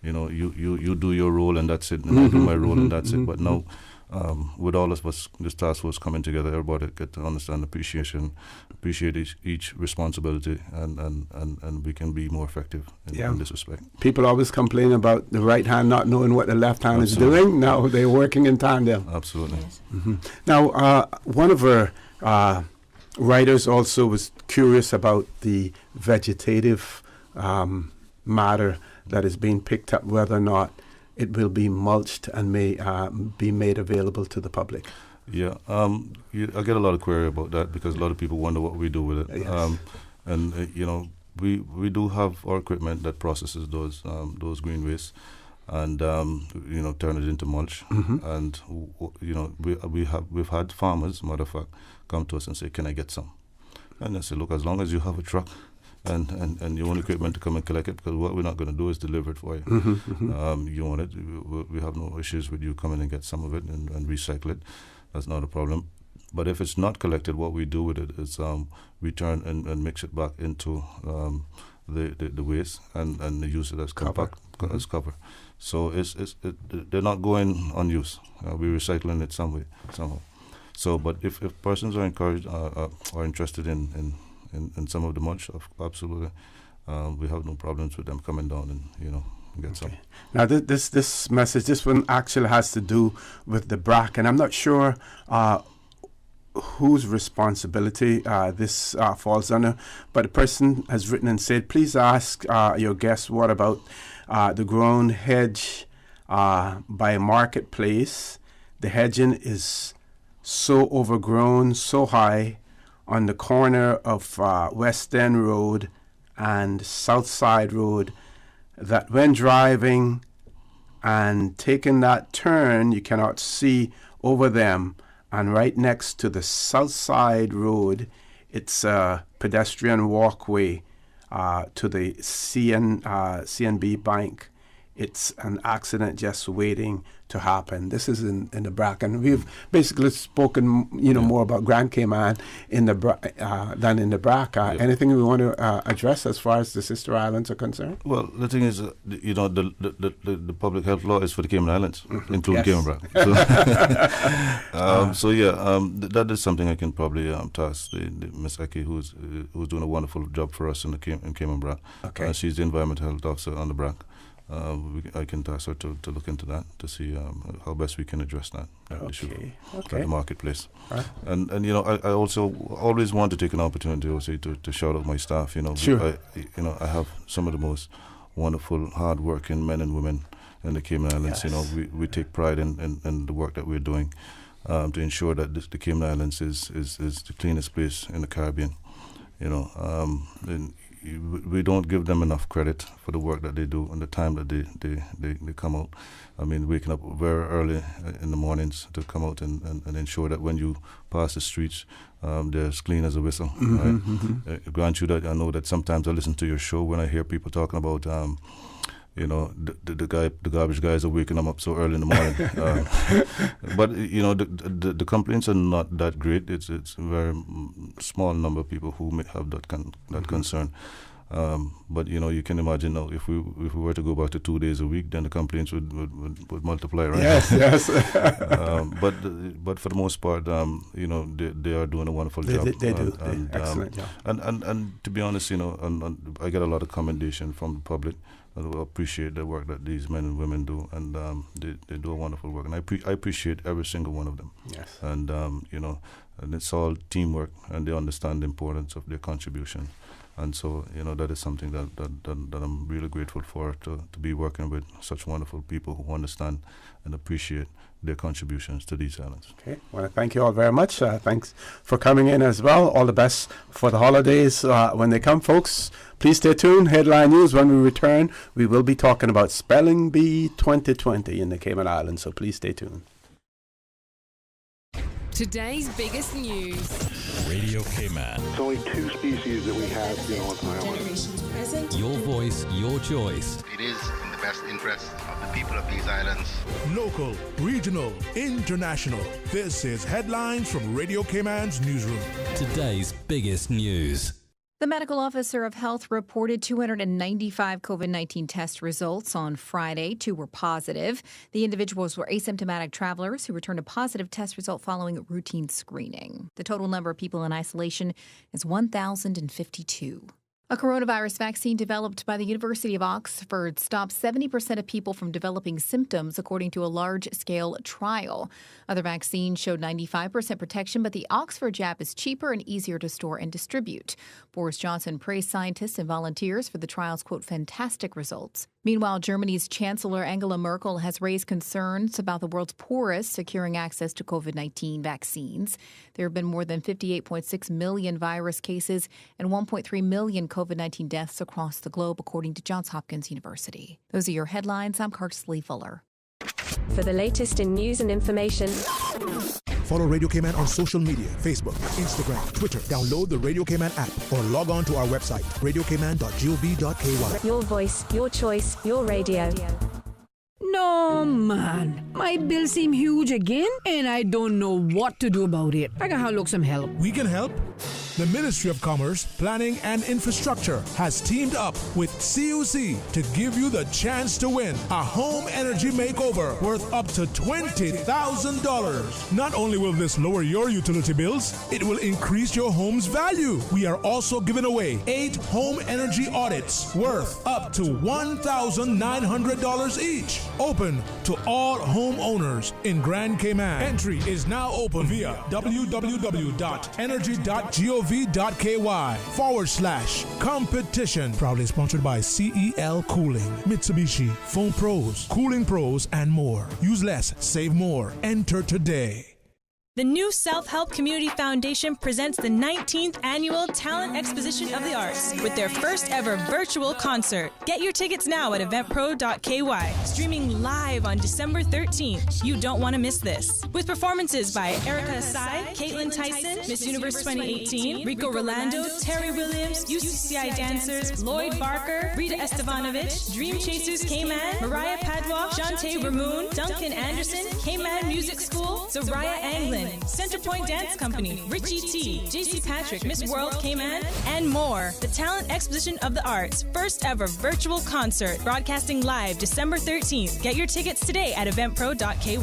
You do your role and that's it, and I do my role and that's it. But now, with all of us, this task force coming together, everybody get to understand appreciate each responsibility, and we can be more effective in this respect. People always complain about the right hand not knowing what the left hand is doing. Now they're working in tandem. Absolutely. Yes. Now, one of our writers also was curious about the vegetative matter that is being picked up, whether or not it will be mulched and may be made available to the public. Yeah, I get a lot of query about that, because a lot of people wonder what we do with it. Yes. We do have our equipment that processes those green wastes, and turn it into mulch. And we've had farmers, matter of fact, come to us and say, "Can I get some?" And I say, "Look, as long as you have a truck and you want equipment to come and collect it, because what we're not going to do is deliver it for you. You want it, we have no issues with you coming and get some of it and recycle it. That's not a problem. But if it's not collected, what we do with it is we turn and mix it back into the waste and use it as compact, as cover. So they're not going unused. We're recycling it somehow. So, but if persons are encouraged, are interested in some of the mulch, absolutely, we have no problems with them coming down and get some. Now this message, this one actually has to do with the BRAC, and I'm not sure whose responsibility this falls under, but a person has written and said, please ask your guests what about the grown hedge by a marketplace. The hedging is so overgrown, so high on the corner of West End Road and South Side Road, that when driving and taking that turn, you cannot see over them. And right next to the South Side Road, it's a pedestrian walkway to the CNB Bank. It's an accident just waiting to happen. This is in the BRAC, and we've basically spoken, more about Grand Cayman in the than in the BRAC. Anything we want to address as far as the sister islands are concerned? Well, the thing is, the public health law is for the Cayman Islands, including Cayman BRAC. That is something I can probably task Ms. Eki, who's doing a wonderful job for us in Cayman BRAC. Okay. She's the environmental health officer on the BRAC. I can task her to look into that to see how best we can address that issue at the marketplace. Right. And I also always want to take an opportunity also to shout out my staff. Sure. I have some of the most wonderful, hard-working men and women in the Cayman Islands. Yes. We take pride in the work that we're doing to ensure that the Cayman Islands is the cleanest place in the Caribbean. And we don't give them enough credit for the work that they do and the time that they come out. I mean, waking up very early in the mornings to come out and ensure that when you pass the streets, they're as clean as a whistle. Mm-hmm, Right? Grant you that I know that sometimes I listen to your show when I hear people talking about the garbage guys are waking them up so early in the morning. But the complaints are not that great. It's a very small number of people who may have that concern. But you can imagine now if we were to go back to 2 days a week, then the complaints would multiply, right? Yes. But for the most part, they are doing a wonderful job. They do. Excellent job. And to be honest, and I get a lot of commendation from the public. I appreciate the work that these men and women do, and they do a wonderful work, and I appreciate every single one of them. Yes. And and it's all teamwork, and they understand the importance of their contribution, and so that is something that I'm really grateful for, to be working with such wonderful people who understand and appreciate their contributions to these islands. Okay, well, thank you all very much. Thanks for coming in as well. All the best for the holidays when they come, folks. Please stay tuned. Headline News. When we return, we will be talking about Spelling Bee 2020 in the Cayman Islands, so please stay tuned. Today's biggest news. Radio Cayman. It's only 2 species that we have, on the island. Generations present. Your voice, your choice. It is in the best interest of the people of these islands. Local, regional, international. This is Headlines from Radio Cayman's newsroom. Today's biggest news. The medical officer of health reported 295 COVID-19 test results on Friday. 2 were positive. The individuals were asymptomatic travelers who returned a positive test result following routine screening. The total number of people in isolation is 1,052. A coronavirus vaccine developed by the University of Oxford stops 70% of people from developing symptoms, according to a large-scale trial. Other vaccines showed 95% protection, but the Oxford jab is cheaper and easier to store and distribute. Boris Johnson praised scientists and volunteers for the trial's, quote, fantastic results. Meanwhile, Germany's Chancellor Angela Merkel has raised concerns about the world's poorest securing access to COVID-19 vaccines. There have been more than 58.6 million virus cases and 1.3 million COVID-19 deaths across the globe, according to Johns Hopkins University. Those are your headlines. I'm Carsley Fuller. For the latest in news and information, follow Radio Cayman on social media, Facebook, Instagram, Twitter. Download the Radio Cayman app or log on to our website, radiocayman.gov.ky. your voice, your choice, your radio. No, man. My bills seem huge again, and I don't know what to do about it. I gotta look some help. We can help. The Ministry of Commerce, Planning and Infrastructure has teamed up with CUC to give you the chance to win a home energy makeover worth up to $20,000. Not only will this lower your utility bills, it will increase your home's value. We are also giving away 8 home energy audits worth up to $1,900 each. Open to all homeowners in Grand Cayman. Entry is now open via www.energy.gov.ky/competition. Proudly sponsored by CEL Cooling, Mitsubishi, Phone Pros, Cooling Pros, and more. Use less, save more. Enter today. The new Self-Help Community Foundation presents the 19th Annual Talent Exposition of the Arts with their first ever virtual concert. Get your tickets now at eventpro.ky. Streaming live on December 13th. You don't want to miss this. With performances by Erica Asai, Caitlin Tyson, Miss Universe 2018, Rico Rolando, Terry Williams, UCCI dancers, Lloyd Barker, Rita Estevanovich, Dream Chasers Cayman, Mariah Padua, Shantae Ramoon, Duncan Anderson, Cayman Music School, Soraya Anglin, Centerpoint Dance Company, Richie T, JC Patrick, Miss World Cayman, and more. The Talent Exposition of the Arts, first ever virtual concert, broadcasting live December 13th. Get your tickets today at eventpro.ky.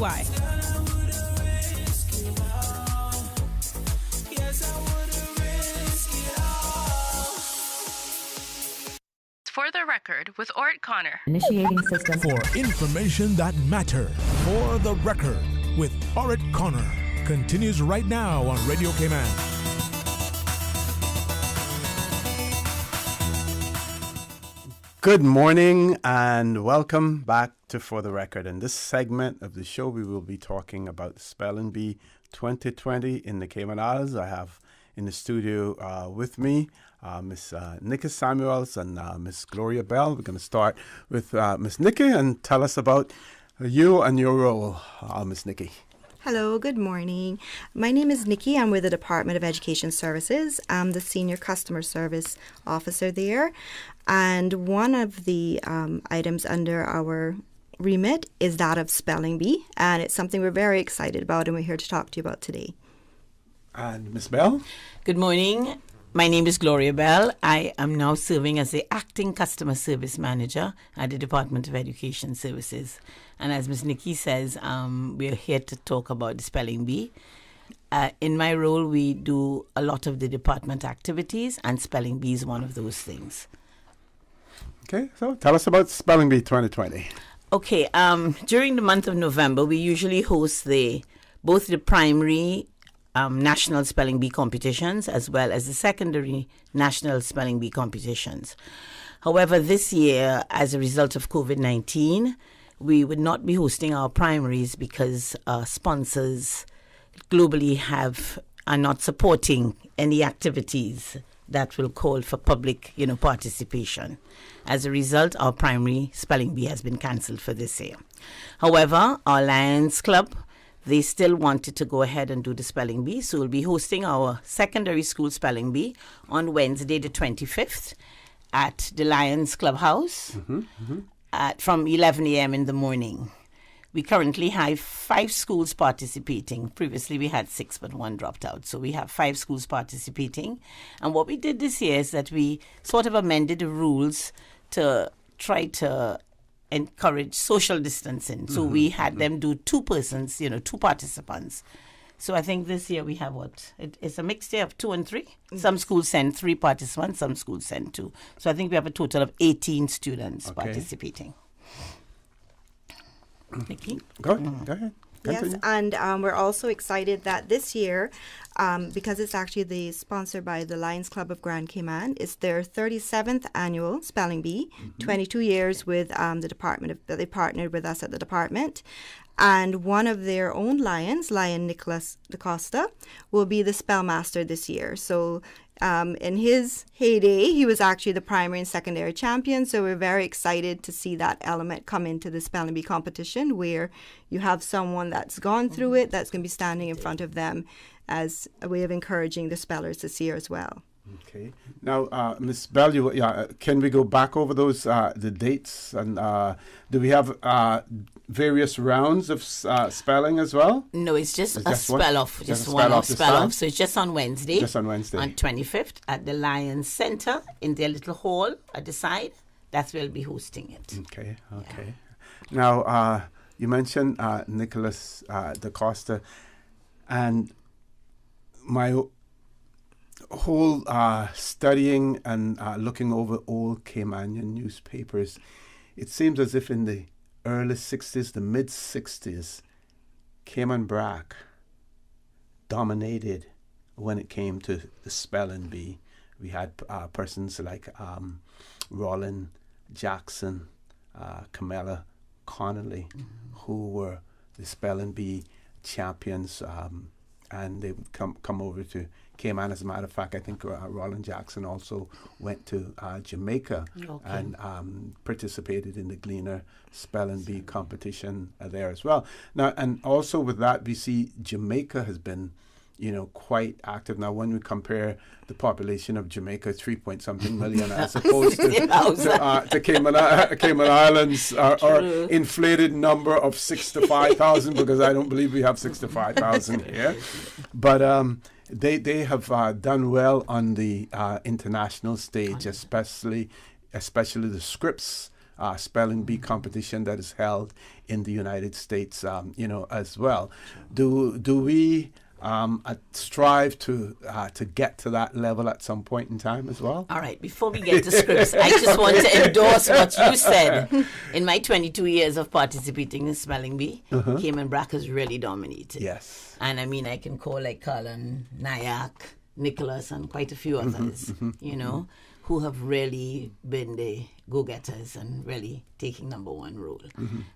For the record, with Orrett Connor. Initiating system. For information that matters. For the record, with Orrett Connor. Continues right now on Radio Cayman. Good morning and welcome back to For the Record. In this segment of the show, we will be talking about Spelling Bee 2020 in the Cayman Islands. I have in the studio with me, Miss Nikki Samuels and Miss Gloria Bell. We're going to start with Miss Nikki and tell us about you and your role, Miss Nikki. Hello, good morning. My name is Nikki. I'm with the Department of Education Services. I'm the Senior Customer Service Officer there. And one of the items under our remit is that of Spelling Bee. And it's something we're very excited about and we're here to talk to you about today. And Miss Bell? Good morning. My name is Gloria Bell. I am now serving as the Acting Customer Service Manager at the Department of Education Services. And as Ms. Nikki says, we're here to talk about the Spelling Bee. In my role, we do a lot of the department activities, and Spelling Bee is one of those things. Okay, so tell us about Spelling Bee 2020. Okay, during the month of November, we usually host both the primary national spelling bee competitions as well as the secondary national spelling bee competitions. However, this year, as a result of COVID-19, we would not be hosting our primaries because sponsors globally are not supporting any activities that will call for public, participation. As a result, our primary spelling bee has been cancelled for this year. However, our Lions Club, they still wanted to go ahead and do the spelling bee, so we'll be hosting our secondary school spelling bee on Wednesday the 25th at the Lions Clubhouse from 11 a.m. in the morning. We currently have 5 schools participating. Previously we had 6, but 1 dropped out. So we have 5 schools participating. And what we did this year is that we sort of amended the rules to try to encourage social distancing. So we had them do 2 persons, 2 participants. So I think this year we have it's a mixed year of 2 and 3. Some schools send 3 participants, some schools send 2. So I think we have a total of 18 students participating. Nikki? Go ahead. Yes, and we're also excited that this year, because it's actually sponsored by the Lions Club of Grand Cayman, it's their 37th annual Spelling Bee, 22 years with the department, that they partnered with us at the department. And one of their own lions, Lion Nicholas DaCosta, will be the spellmaster this year. So in his heyday, he was actually the primary and secondary champion. So we're very excited to see that element come into the Spelling Bee competition, where you have someone that's gone through it, that's going to be standing in front of them as a way of encouraging the spellers this year as well. Okay. Now, Ms. Bell, can we go back over those the dates? And do we have various rounds of spelling as well? No, it's just a spell-off. Just one spell-off. So it's just on Wednesday. Just on Wednesday. On 25th at the Lions Center in their little hall at the side. That's where we'll be hosting it. Okay. Yeah. Now, you mentioned Nicholas DaCosta, and my whole studying and looking over old Caymanian newspapers, it seems as if in the early 60s, the mid-60s, Cayman Brac dominated when it came to the spelling bee. We had persons like Roland Jackson, Camilla Connolly, who were the spelling bee champions, and they would come over to Cayman. As a matter of fact, I think Roland Jackson also went to Jamaica and participated in the Gleaner Spelling Bee competition there as well. Now, and also with that, we see Jamaica has been, quite active. Now, when we compare the population of Jamaica, 3-point-something million, as opposed to Cayman Islands, our inflated number of 6 to 5,000, because I don't believe we have 6 to 5,000 here. But they have done well on the international stage, especially the Scripps spelling bee competition that is held in the United States, as well. Do we strive to get to that level at some point in time as well? All right, before we get to Scripps, I just want to endorse what you said. In my 22 years of participating in Spelling Bee, Cayman Brac has really dominated. Yes. And I mean, I can call like Colin, Nyack, Nicholas, and quite a few others, who have really been the go-getters and really taking number one role.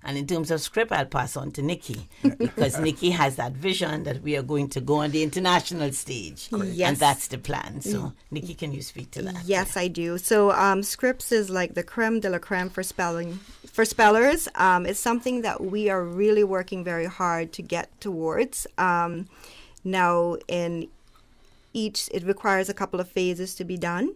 And in terms of script, I'll pass on to Nikki, because Nikki has that vision that we are going to go on the international stage. Yes. And that's the plan. So, Nikki, can you speak to that? Yes, I do. So Scripps is like the creme de la creme for spellers. It's something that we are really working very hard to get towards. Now, it requires a couple of phases to be done.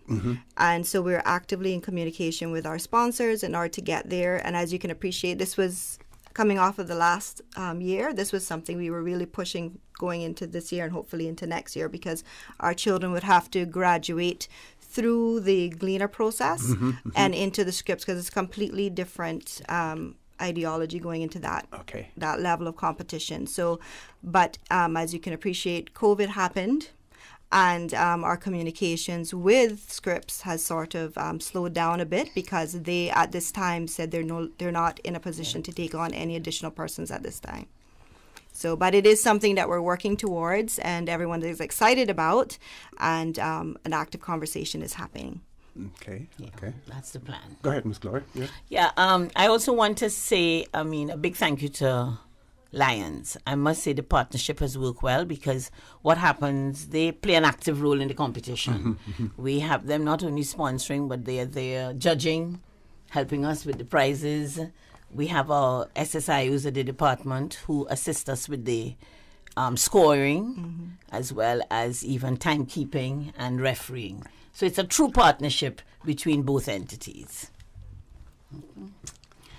And so we're actively in communication with our sponsors in order to get there. And as you can appreciate, this was coming off of the last year. This was something we were really pushing going into this year and hopefully into next year, because our children would have to graduate through the Gleaner process and into the Scripps, because it's completely different ideology going into that level of competition. So, but as you can appreciate, COVID happened. And our communications with Scripps has sort of slowed down a bit, because they at this time said they're not in a position to take on any additional persons at this time. So, but it is something that we're working towards, and everyone is excited about, and an active conversation is happening. Okay. That's the plan. Go ahead, Ms. Gloria. I also want to say, a big thank you to Lions. I must say the partnership has worked well, because what happens, they play an active role in the competition. We have them not only sponsoring, but they are there judging, helping us with the prizes. We have our SSIUs at the department who assist us with the scoring, as well as even timekeeping and refereeing. So it's a true partnership between both entities.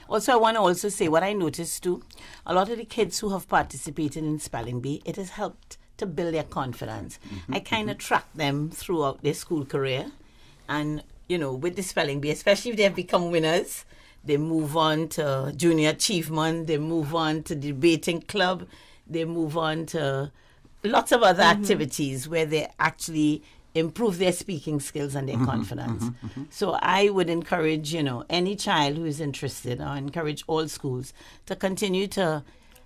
Also, I want to also say what I noticed too, a lot of the kids who have participated in Spelling Bee, it has helped to build their confidence. I kind of track them throughout their school career. And, with the Spelling Bee, especially if they have become winners, they move on to junior achievement, they move on to debating club, they move on to lots of other activities where they actually improve their speaking skills and their confidence. So I would encourage, any child who is interested, or encourage all schools to continue to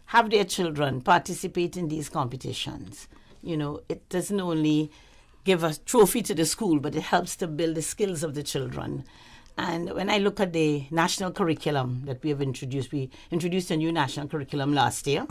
have their children participate in these competitions. It doesn't only give a trophy to the school, but it helps to build the skills of the children. And when I look at the national curriculum that we have introduced, we introduced a new national curriculum last year.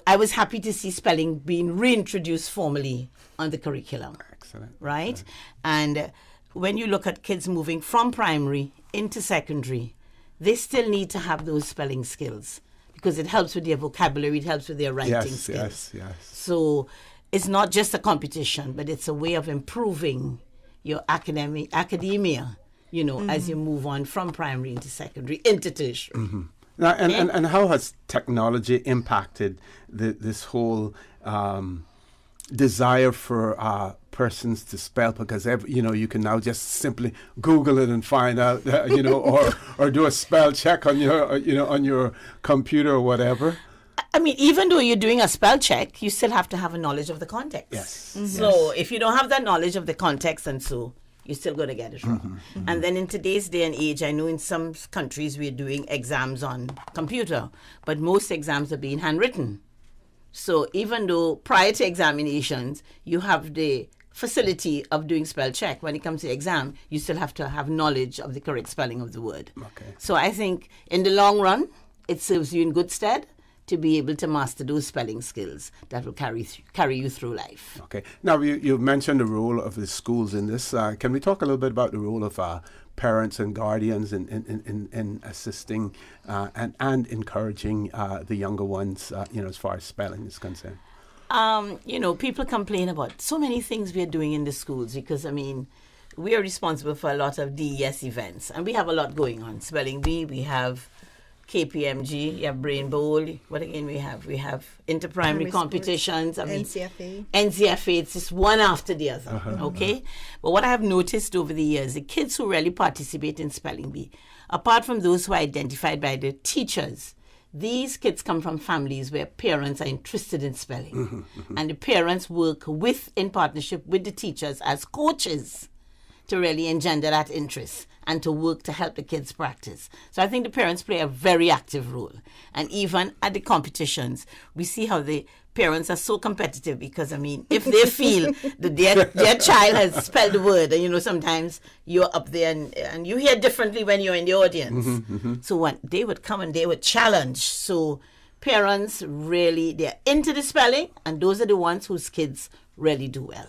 I was happy to see spelling being reintroduced formally on the curriculum. Excellent. Right? And when you look at kids moving from primary into secondary, they still need to have those spelling skills, because it helps with their vocabulary, it helps with their writing skills. Yes. So it's not just a competition, but it's a way of improving your academia, as you move on from primary into secondary, into tertiary. Now, and how has technology impacted this whole desire for persons to spell? Because you can now just simply Google it and find out, or do a spell check on your on your computer or whatever. Even though you're doing a spell check, you still have to have a knowledge of the context. Yes. So if you don't have that knowledge of the context, and so you're still going to get it wrong. And then in today's day and age, I know in some countries we're doing exams on computer, but most exams are being handwritten. So even though prior to examinations, you have the facility of doing spell check, when it comes to exam, you still have to have knowledge of the correct spelling of the word. So I think in the long run, it serves you in good stead to be able to master those spelling skills that will carry you through life. Okay. Now, you mentioned the role of the schools in this. Can we talk a little bit about the role of parents and guardians in assisting and encouraging the younger ones, as far as spelling is concerned? People complain about so many things we are doing in the schools, because, we are responsible for a lot of DES events, and we have a lot going on. Spelling Bee, we have KPMG, you have Brain Bowl. What again we have? We have inter-primary competitions. NCFA. NCFA, it's just one after the other, okay? But what I have noticed over the years, the kids who really participate in Spelling Bee, apart from those who are identified by the teachers, these kids come from families where parents are interested in spelling. And the parents work in partnership with the teachers as coaches to really engender that interest and to work to help the kids practice. So I think the parents play a very active role. And even at the competitions, we see how the parents are so competitive because, I mean, if they feel that their child has spelled the word, and, sometimes you're up there and you hear differently when you're in the audience. So when they would come and they would challenge. So parents really, they're into the spelling, and those are the ones whose kids really do well.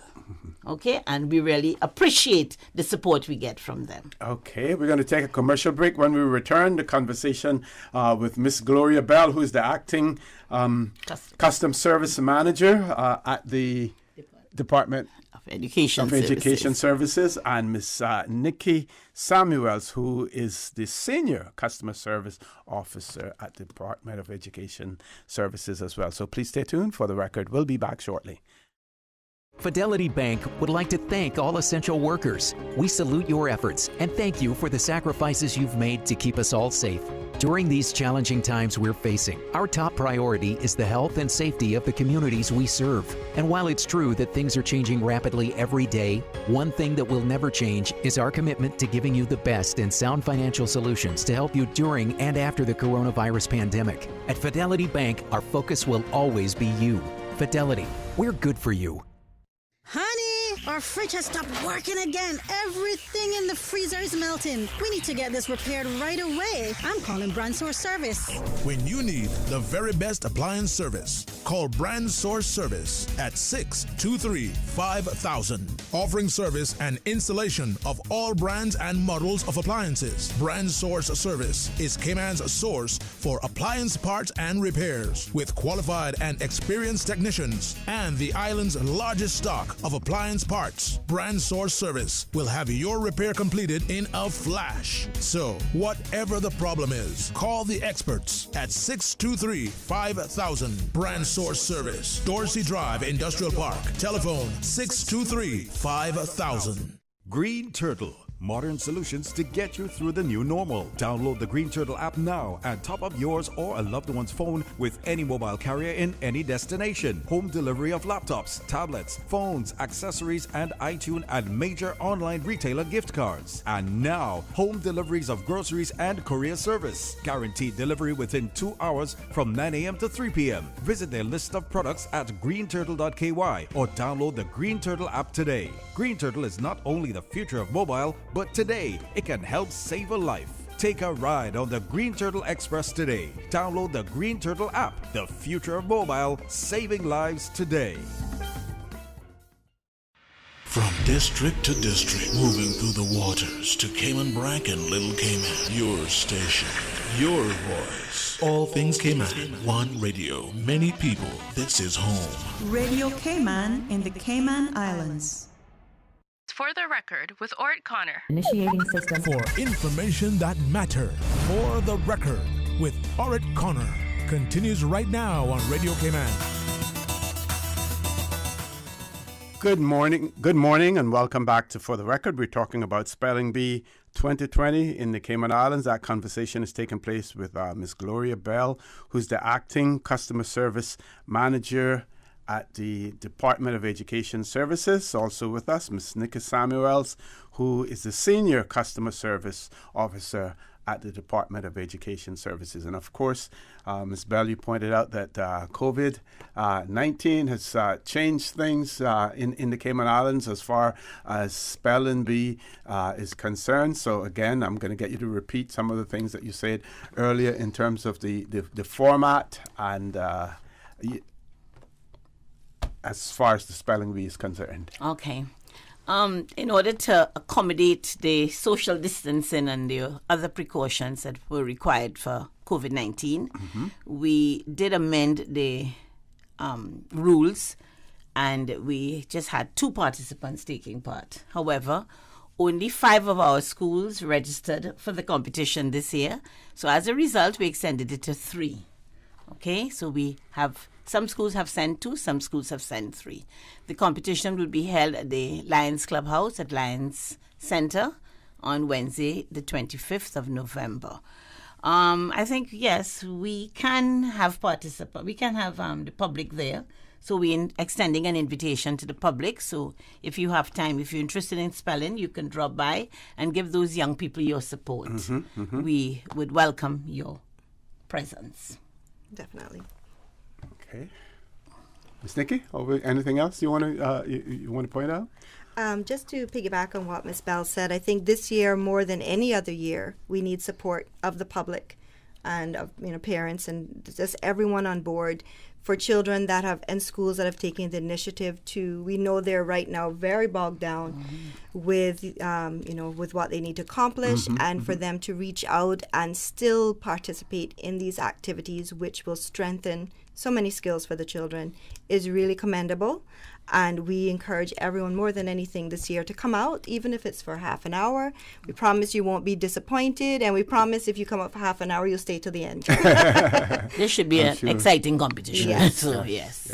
Okay, and we really appreciate the support we get from them. Okay, we're going to take a commercial break. When we return, the conversation with Miss Gloria Bell, who is the acting custom service manager at the Department of Education Services, and Miss Nikki Samuels, who is the senior customer service officer at the Department of Education Services as well. So please stay tuned. For the record, we'll be back shortly. Fidelity Bank would like to thank all essential workers. We salute your efforts and thank you for the sacrifices you've made to keep us all safe. During these challenging times we're facing, our top priority is the health and safety of the communities we serve. And while it's true that things are changing rapidly every day, one thing that will never change is our commitment to giving you the best in sound financial solutions to help you during and after the coronavirus pandemic. At Fidelity Bank, our focus will always be you. Fidelity, we're good for you. Honey, our fridge has stopped working again. Everything in the freezer is melting. We need to get this repaired right away. I'm calling Brand Source Service. When you need the very best appliance service, call Brand Source Service at 623-5000. Offering service and installation of all brands and models of appliances. Brand Source Service is Cayman's source for appliance parts and repairs, with qualified and experienced technicians and the island's largest stock of appliance parts. Brand Source Service will have your repair completed in a flash. So, whatever the problem is, call the experts at 623-5000. Brand Source Service, Dorsey Drive, Industrial Park. Telephone 623-5000. Green Turtle. Modern solutions to get you through the new normal. Download the Green Turtle app now and top up yours or a loved one's phone with any mobile carrier in any destination. Home delivery of laptops, tablets, phones, accessories, and iTunes and major online retailer gift cards. And now, home deliveries of groceries and courier service. Guaranteed delivery within 2 hours from 9 a.m. to 3 p.m. Visit their list of products at greenturtle.ky or download the Green Turtle app today. Green Turtle is not only the future of mobile, but today it can help save a life. Take a ride on the Green Turtle Express today. Download the Green Turtle app, the future of mobile, saving lives today. From district to district, moving through the waters to Cayman Brac and Little Cayman. Your station, your voice. All things Cayman, one radio, many people. This is home. Radio Cayman in the Cayman Islands. For the record, with Orrett Connor. Initiating system. For information that matters. For the record, with Orrett Connor. Continues right now on Radio Cayman. Good morning, and welcome back to For the Record. We're talking about Spelling Bee 2020 in the Cayman Islands. That conversation is taking place with Miss Gloria Bell, who's the acting customer service manager at the Department of Education Services. Also with us, Ms. Nikki Samuels, who is the Senior Customer Service Officer at the Department of Education Services. And of course, Ms. Bell, you pointed out that COVID-19 has changed things in the Cayman Islands as far as Spelling Bee is concerned. So again, I'm going to get you to repeat some of the things that you said earlier in terms of the format and as far as the Spelling Bee is concerned. Okay. In order to accommodate the social distancing and the other precautions that were required for COVID-19, we did amend the rules, and we just had 2 participants taking part. However, only 5 of our schools registered for the competition this year. So as a result, we extended it to 3. Okay, so we have... Some schools have sent 2, some schools have sent 3. The competition will be held at the Lions Clubhouse at Lions Center on Wednesday, the 25th of November. I think, yes, we can have participants. We can have the public there. So we're extending an invitation to the public. So if you have time, if you're interested in spelling, you can drop by and give those young people your support. We would welcome your presence. Definitely. Okay. Ms. Nikki, anything else you want to you want to point out? Just to piggyback on what Ms. Bell said, I think this year more than any other year, we need support of the public and of parents and just everyone on board for children that have and schools that have taken the initiative to. We know they're right now very bogged down with with what they need to accomplish, and for them to reach out and still participate in these activities, which will strengthen so many skills for the children, is really commendable. And we encourage everyone more than anything this year to come out, even if it's for half an hour. We promise you won't be disappointed, and we promise if you come out for half an hour, you'll stay till the end. This should be an exciting competition. Yes. So, yes.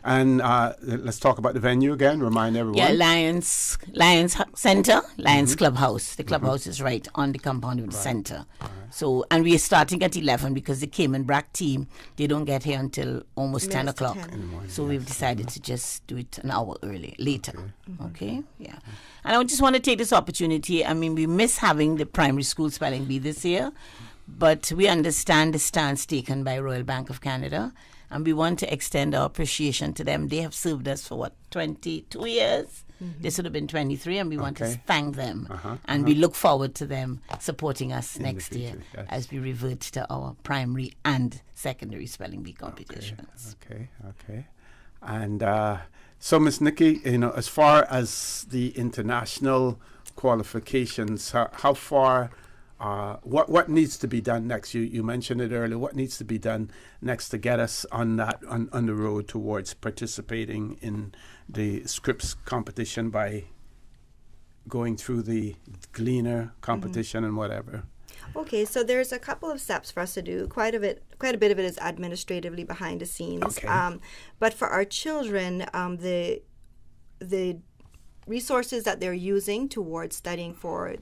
And let's talk about the venue again. Remind everyone. Yeah, Lions Center, Lions Clubhouse. The clubhouse is right on the compound of the center. So, and we are starting at 11 because the Cayman Brac team, they don't get here until almost 10 o'clock. So we've decided to just do it an hour later. Okay? Yeah. And I just want to take this opportunity. I mean, we miss having the primary school spelling bee this year, but we understand the stance taken by Royal Bank of Canada, and we want to extend our appreciation to them. They have served us for 22 years? This would have been 23, and we want to thank them. And we look forward to them supporting us next year as we revert to our primary and secondary spelling bee competitions. Okay. And so, Ms. Nikki, as far as the international qualifications, how far, what needs to be done next? You mentioned it earlier. What needs to be done next to get us on the road towards participating in the Scripps competition by going through the Gleaner competition and whatever? Okay, so there's a couple of steps for us to do. Quite a bit of it is administratively behind the scenes. Okay. But for our children, the resources that they're using towards studying for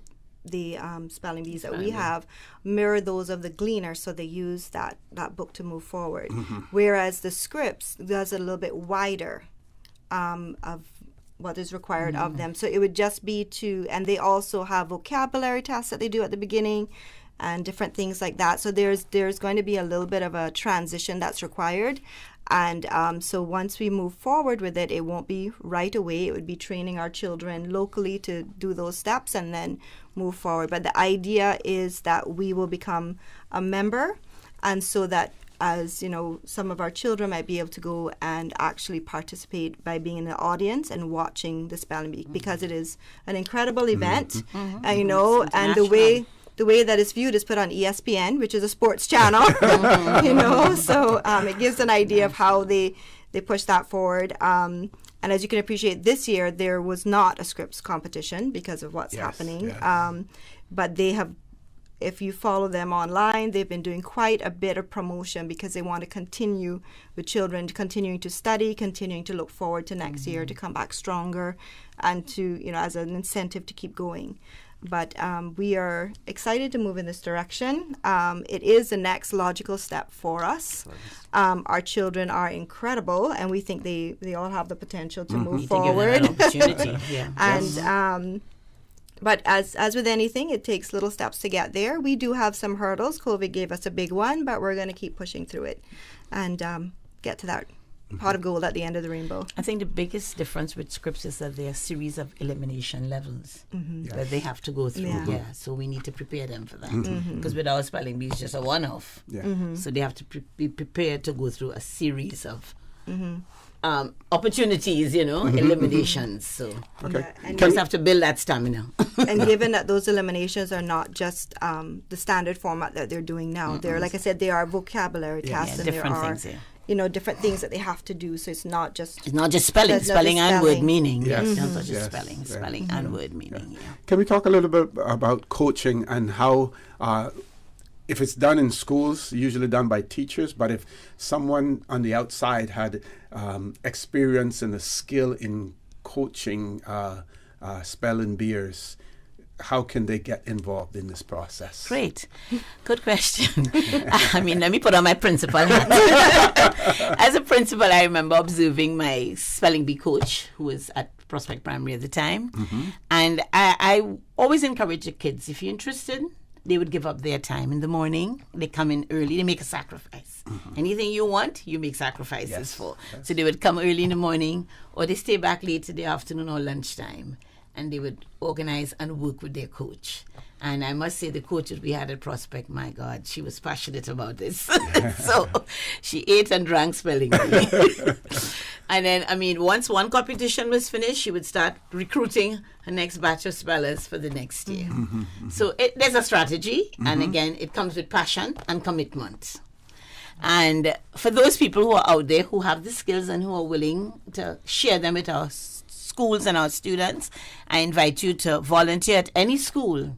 the spelling bees that we have mirror those of the Gleaner, so they use that book to move forward. Whereas the Scripps does a little bit wider of what is required of them. So it would just be and they also have vocabulary tests that they do at the beginning and different things like that. So there's going to be a little bit of a transition that's required. And so once we move forward with it, it won't be right away. It would be training our children locally to do those steps and then move forward. But the idea is that we will become a member, and so that as some of our children might be able to go and actually participate by being in the audience and watching the spelling bee, because it is an incredible event, and the way that it's viewed is put on ESPN, which is a sports channel, so it gives an idea of how they push that forward. And as you can appreciate, this year there was not a Scripps competition because of what's happening, but they have. If you follow them online, they've been doing quite a bit of promotion because they want to continue with children continuing to study, continuing to look forward to next year to come back stronger, and to, as an incentive to keep going. But we are excited to move in this direction. It is the next logical step for us. Our children are incredible, and we think they all have the potential to move forward. Opportunity. And but as with anything, it takes little steps to get there. We do have some hurdles. COVID gave us a big one, but we're going to keep pushing through it and get to that pot of gold at the end of the rainbow. I think the biggest difference with Scripps is that there are a series of elimination levels that they have to go through. So we need to prepare them for that. Because with our spelling bee, it's just a one-off. So they have to be prepared to go through a series of opportunities, eliminations. So you just have to build that stamina. And given that those eliminations are not just the standard format that they're doing now, they're, like I said, they are vocabulary tests, and there are different things that they have to do. So it's not just spelling and word meaning. It's not just spelling and word meaning. Can we talk a little bit about coaching and how? If it's done in schools, usually done by teachers, but if someone on the outside had experience and a skill in coaching spelling beers, how can they get involved in this process? Great. Good question. I mean, let me put on my principal hat. As a principal, I remember observing my spelling bee coach, who was at Prospect Primary at the time. And I always encourage the kids, if you're interested, they would give up their time in the morning. They come in early. They make a sacrifice. Anything you want, you make sacrifices for. Yes. So they would come early in the morning, or they stay back late in the afternoon or lunchtime, and they would organize and work with their coach. And I must say, the coach that we had at Prospect, my God, she was passionate about this. So she ate and drank spelling bee. And then, I mean, once one competition was finished, she would start recruiting her next batch of spellers for the next year. So there's a strategy. And again, it comes with passion and commitment. And for those people who are out there who have the skills and who are willing to share them with our schools and our students, I invite you to volunteer at any school.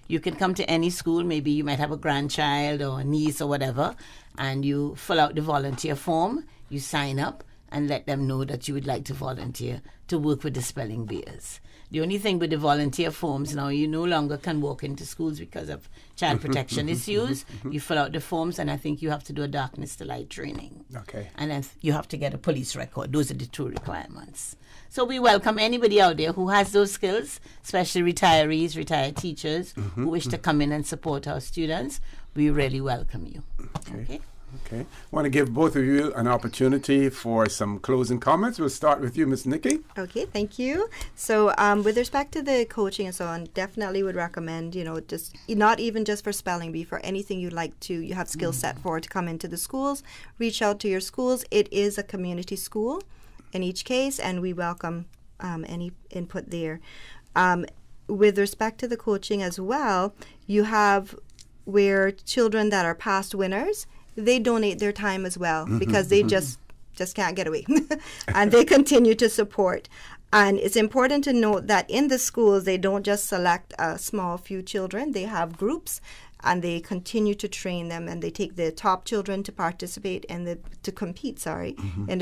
You can come to any school. Maybe you might have a grandchild or a niece or whatever, and you fill out the volunteer form, you sign up, and let them know that you would like to volunteer to work with the spelling bees. The only thing with the volunteer forms now, you no longer can walk into schools because of child protection issues. You fill out the forms, and I think you have to do a darkness to light training. Okay. And then you have to get a police record. Those are the two requirements. So we welcome anybody out there who has those skills, especially retirees, retired teachers who wish to come in and support our students. We really welcome you. Okay. Okay. Want to give both of you an opportunity for some closing comments. We'll start with you, Ms. Nikki. Okay, thank you. So with respect to the coaching and so on, definitely would recommend, just not even just for spelling bee, for anything you have skill set for, to come into the schools, reach out to your schools. It is a community school in each case, and we welcome any input there. With respect to the coaching as well, you have where children that are past winners, they donate their time as well because they just can't get away. And they continue to support. And it's important to note that in the schools, they don't just select a small few children. They have groups, and they continue to train them, and they take the top children to participate in the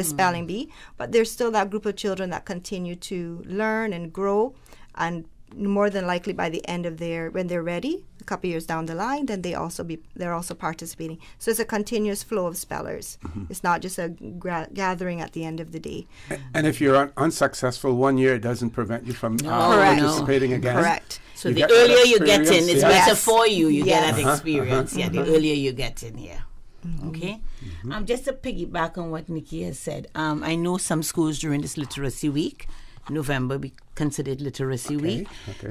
spelling bee. But there's still that group of children that continue to learn and grow, and more than likely by the end of when they're ready, a couple years down the line, then they're also participating. So it's a continuous flow of spellers. It's not just a gathering at the end of the day. And if you're unsuccessful 1 year, it doesn't prevent you from participating again. Correct. So the earlier you get in, it's better for you. You get that experience. The earlier you get in here. Okay. Just to piggyback on what Nikki has said, I know some schools during this literacy week, November, we considered literacy week.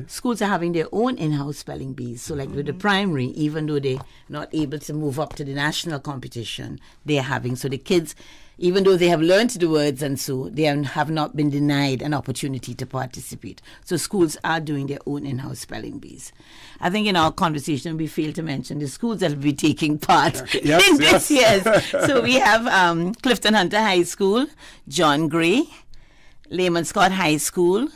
Schools are having their own in-house spelling bees. So like with the primary, even though they're not able to move up to the national competition, they're having. So the kids, even though they have learned the words and so, they have not been denied an opportunity to participate. So schools are doing their own in-house spelling bees. I think in our conversation, we failed to mention the schools that will be taking part in this year's. So we have Clifton Hunter High School, John Gray, Lehman Scott High School,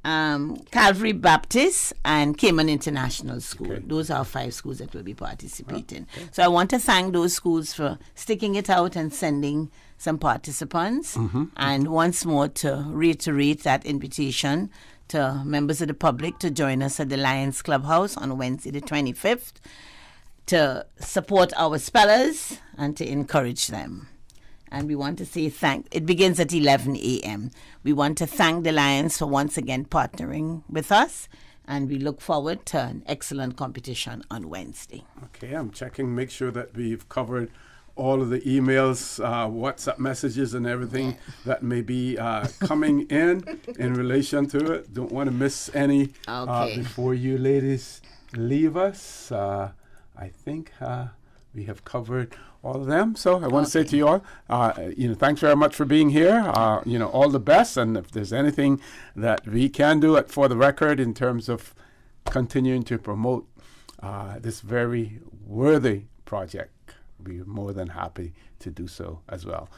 Calvary Baptist, and Cayman International School. Those are 5 schools that will be participating. So I want to thank those schools for sticking it out and sending some participants. And once more to reiterate that invitation to members of the public to join us at the Lions Clubhouse on Wednesday the 25th to support our spellers and to encourage them. And we want to say it begins at 11 a.m. We want to thank the Lions for once again partnering with us, and we look forward to an excellent competition on Wednesday. Okay, I'm checking, make sure that we've covered all of the emails, WhatsApp messages and everything that may be coming in relation to it. Don't want to miss any before you ladies leave us. I think we have covered all of them. So I want to say to you all, thanks very much for being here. All the best. And if there's anything that we can do For the Record in terms of continuing to promote this very worthy project, we're more than happy to do so as well.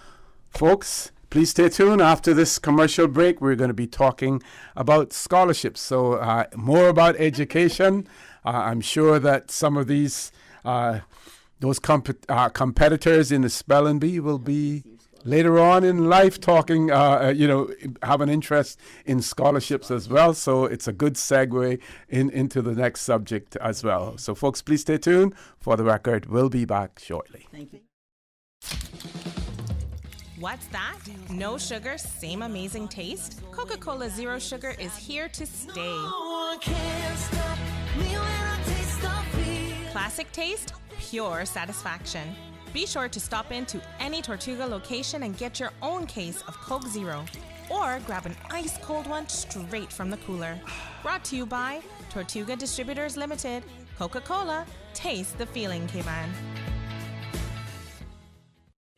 Folks, please stay tuned. After this commercial break, we're going to be talking about scholarships. So more about education. I'm sure that some of these those competitors in the spelling bee will be later on in life talking, have an interest in scholarships as well. So it's a good segue into the next subject as well. So folks, please stay tuned. For the record, we'll be back shortly. Thank you. What's that? No sugar, same amazing taste? Coca-Cola Zero Sugar is here to stay. Classic taste, pure satisfaction. Be sure to stop into any Tortuga location and get your own case of Coke Zero. Or grab an ice-cold one straight from the cooler. Brought to you by Tortuga Distributors Limited. Coca-Cola, taste the feeling, K-Man.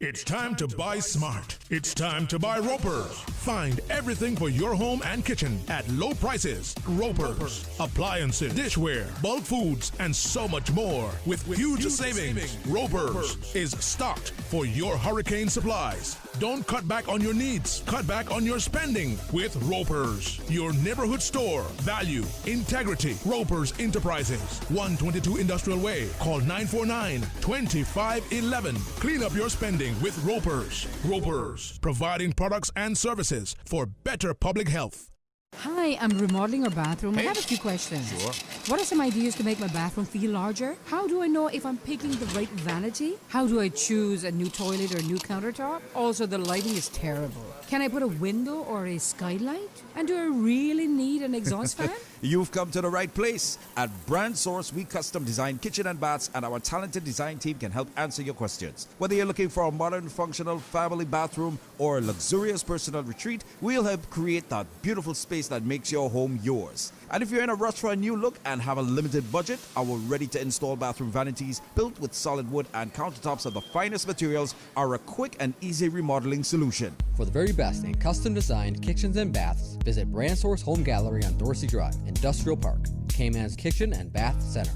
It's time to buy smart. It's time to buy Ropers. Find everything for your home and kitchen at low prices. Ropers. Appliances, dishware, bulk foods, and so much more. With huge savings. Ropers is stocked for your hurricane supplies. Don't cut back on your needs. Cut back on your spending with Ropers. Your neighborhood store. Value. Integrity. Ropers Enterprises. 122 Industrial Way. Call 949-2511. Clean up your spending with Ropers. Ropers, providing products and services for better public health. Hi, I'm remodeling our bathroom. I have a few questions. Sure. What are some ideas to make my bathroom feel larger? How do I know if I'm picking the right vanity? How do I choose a new toilet or a new countertop? Also, the lighting is terrible. Can I put a window or a skylight? And do I really need an exhaust fan? You've come to the right place. At Brand Source, we custom design kitchen and baths, and our talented design team can help answer your questions. Whether you're looking for a modern, functional family bathroom or a luxurious personal retreat, we'll help create that beautiful space that makes your home yours. And if you're in a rush for a new look and have a limited budget, our ready-to-install bathroom vanities, built with solid wood and countertops of the finest materials, are a quick and easy remodeling solution. For the very best in custom-designed kitchens and baths, visit Brand Source Home Gallery on Dorsey Drive, Industrial Park, Cayman's Kitchen and Bath Center.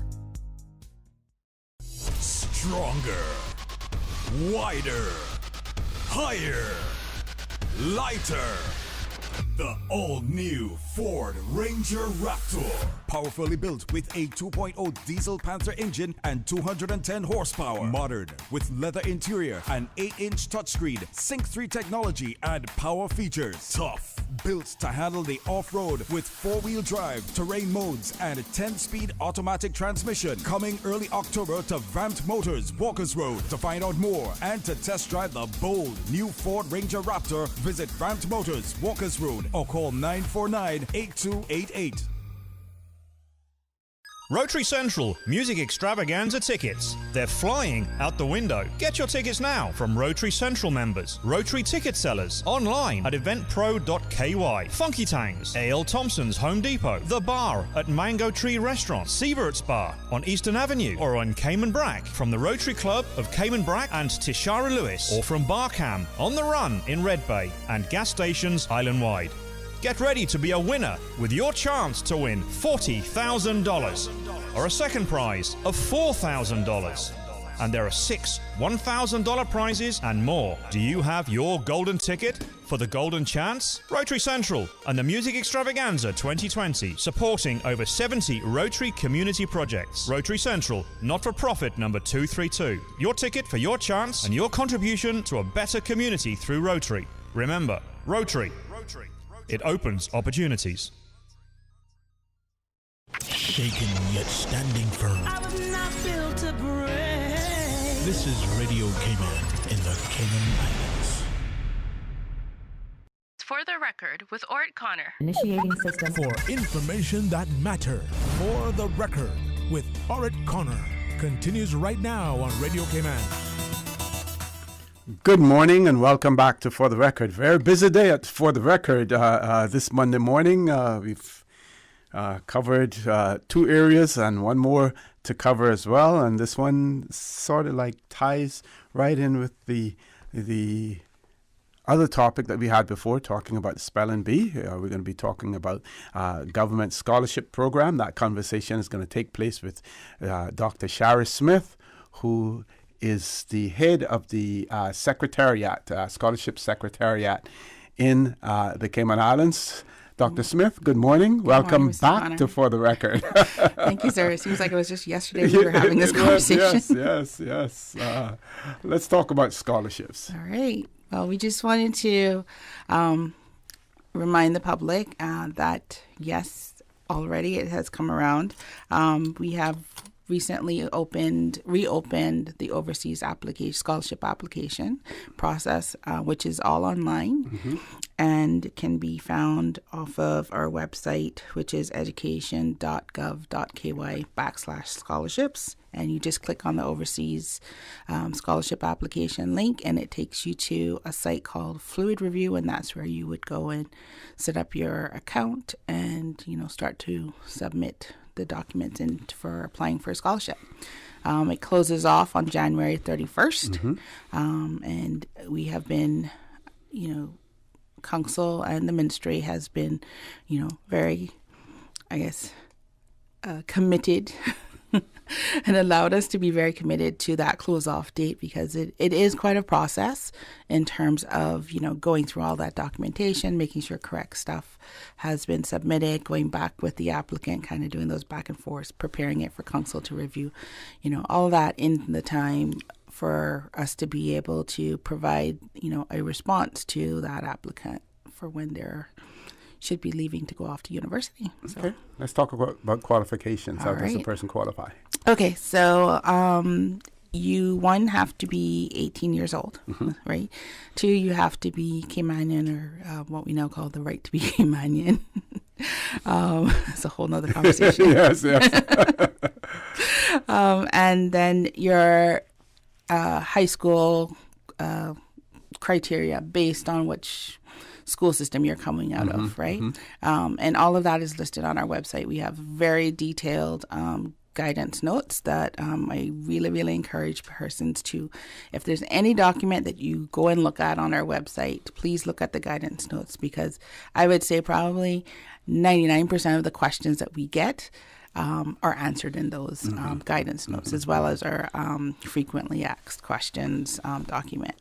Stronger, wider, higher, lighter. The all-new Ford Ranger Raptor. Powerfully built with a 2.0 diesel Panther engine and 210 horsepower. Modern with leather interior, an 8-inch touchscreen, Sync 3 technology, and power features. Tough, built to handle the off-road with 4-wheel drive, terrain modes, and a 10-speed automatic transmission. Coming early October to Vamped Motors, Walkers Road. To find out more and to test drive the bold new Ford Ranger Raptor, visit Vamped Motors, Walkers Road, or call 949-8288. Rotary Central Music Extravaganza tickets. They're flying out the window. Get your tickets now from Rotary Central members, Rotary ticket sellers, online at eventpro.ky. Funky Tangs, A.L. Thompson's Home Depot, The Bar at Mango Tree Restaurant, Sievert's Bar on Eastern Avenue, or on Cayman Brack from the Rotary Club of Cayman Brack and Tishara Lewis, or from Barcam on the Run in Red Bay and gas stations island-wide. Get ready to be a winner with your chance to win $40,000 or a second prize of $4,000. And there are 6 $1,000 prizes and more. Do you have your golden ticket for the golden chance? Rotary Central and the Music Extravaganza 2020, supporting over 70 Rotary community projects. Rotary Central, not-for-profit number 232. Your ticket for your chance and your contribution to a better community through Rotary. Remember, Rotary. It opens opportunities. Shaken yet standing firm. I was not built to break. This is Radio Cayman in the Cayman Islands. For the record, with Orrett Connor. Initiating system. For information that matters. For the record, with Orrett Connor. Continues right now on Radio Cayman. Good morning and welcome back to For the Record. Very busy day at For the Record this Monday morning. We've covered 2 areas and one more to cover as well. And this one sort of like ties right in with the other topic that we had before, talking about the spelling bee. We're going to be talking about government scholarship program. That conversation is going to take place with Dr. Shara Smith, who is the head of the Secretariat, Scholarship Secretariat in the Cayman Islands. Dr. Smith, good morning. Welcome back to For the Record. Thank you, sir. It seems like it was just yesterday we were having this conversation. Yes. Let's talk about scholarships. All right. Well, we just wanted to remind the public that, yes, already it has come around. We have recently reopened the overseas scholarship application process, which is all online and can be found off of our website, which is education.gov.ky/scholarships. And you just click on the overseas scholarship application link, and it takes you to a site called Fluid Review, and that's where you would go and set up your account and, start to submit the documents in for applying for a scholarship. It closes off on January 31st, and we have been, council and the ministry has been, very, committed and allowed us to be very committed to that close-off date, because it is quite a process in terms of, going through all that documentation, making sure correct stuff has been submitted, going back with the applicant, kind of doing those back and forth, preparing it for council to review, all that in the time for us to be able to provide, a response to that applicant for when they're should be leaving to go off to university. So. Okay, let's talk about qualifications. How does a person qualify? Okay, so you, one, have to be 18 years old, right? Two, you have to be Caymanian, or what we now call the right to be Caymanian. It's a whole nother conversation. Yes. And then your high school criteria based on which school system you're coming out of, right? And all of that is listed on our website. We have very detailed guidance notes that I really, really encourage persons to, if there's any document that you go and look at on our website, please look at the guidance notes, because I would say probably 99% of the questions that we get are answered in those guidance notes, as well as our frequently asked questions document.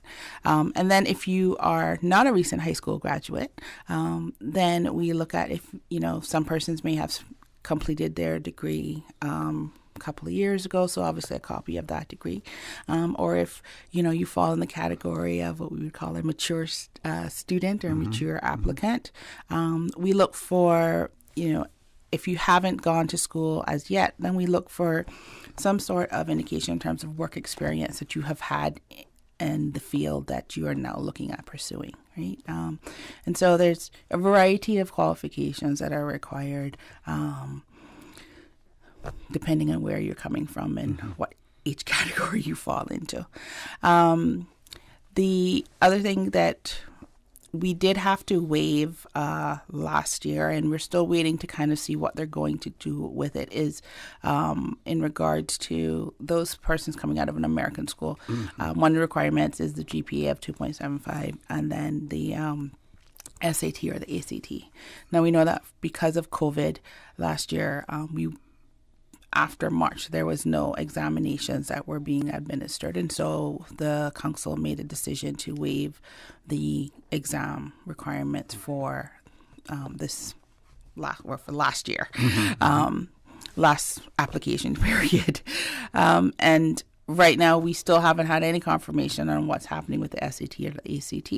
And then if you are not a recent high school graduate, then we look at if, some persons may have completed their degree a couple of years ago, so obviously a copy of that degree. Or if, you fall in the category of what we would call a mature student or a mature applicant, we look for, if you haven't gone to school as yet, then we look for some sort of indication in terms of work experience that you have had in the field that you are now looking at pursuing, right? And so there's a variety of qualifications that are required depending on where you're coming from and what each category you fall into. The other thing that we did have to waive last year, and we're still waiting to kind of see what they're going to do with it, is in regards to those persons coming out of an American school. One of the requirements is the GPA of 2.75, and then the SAT or the ACT. Now, we know that because of COVID last year, after March, there was no examinations that were being administered. And so the council made a decision to waive the exam requirements for last year, last application period. And right now, we still haven't had any confirmation on what's happening with the SAT or the ACT.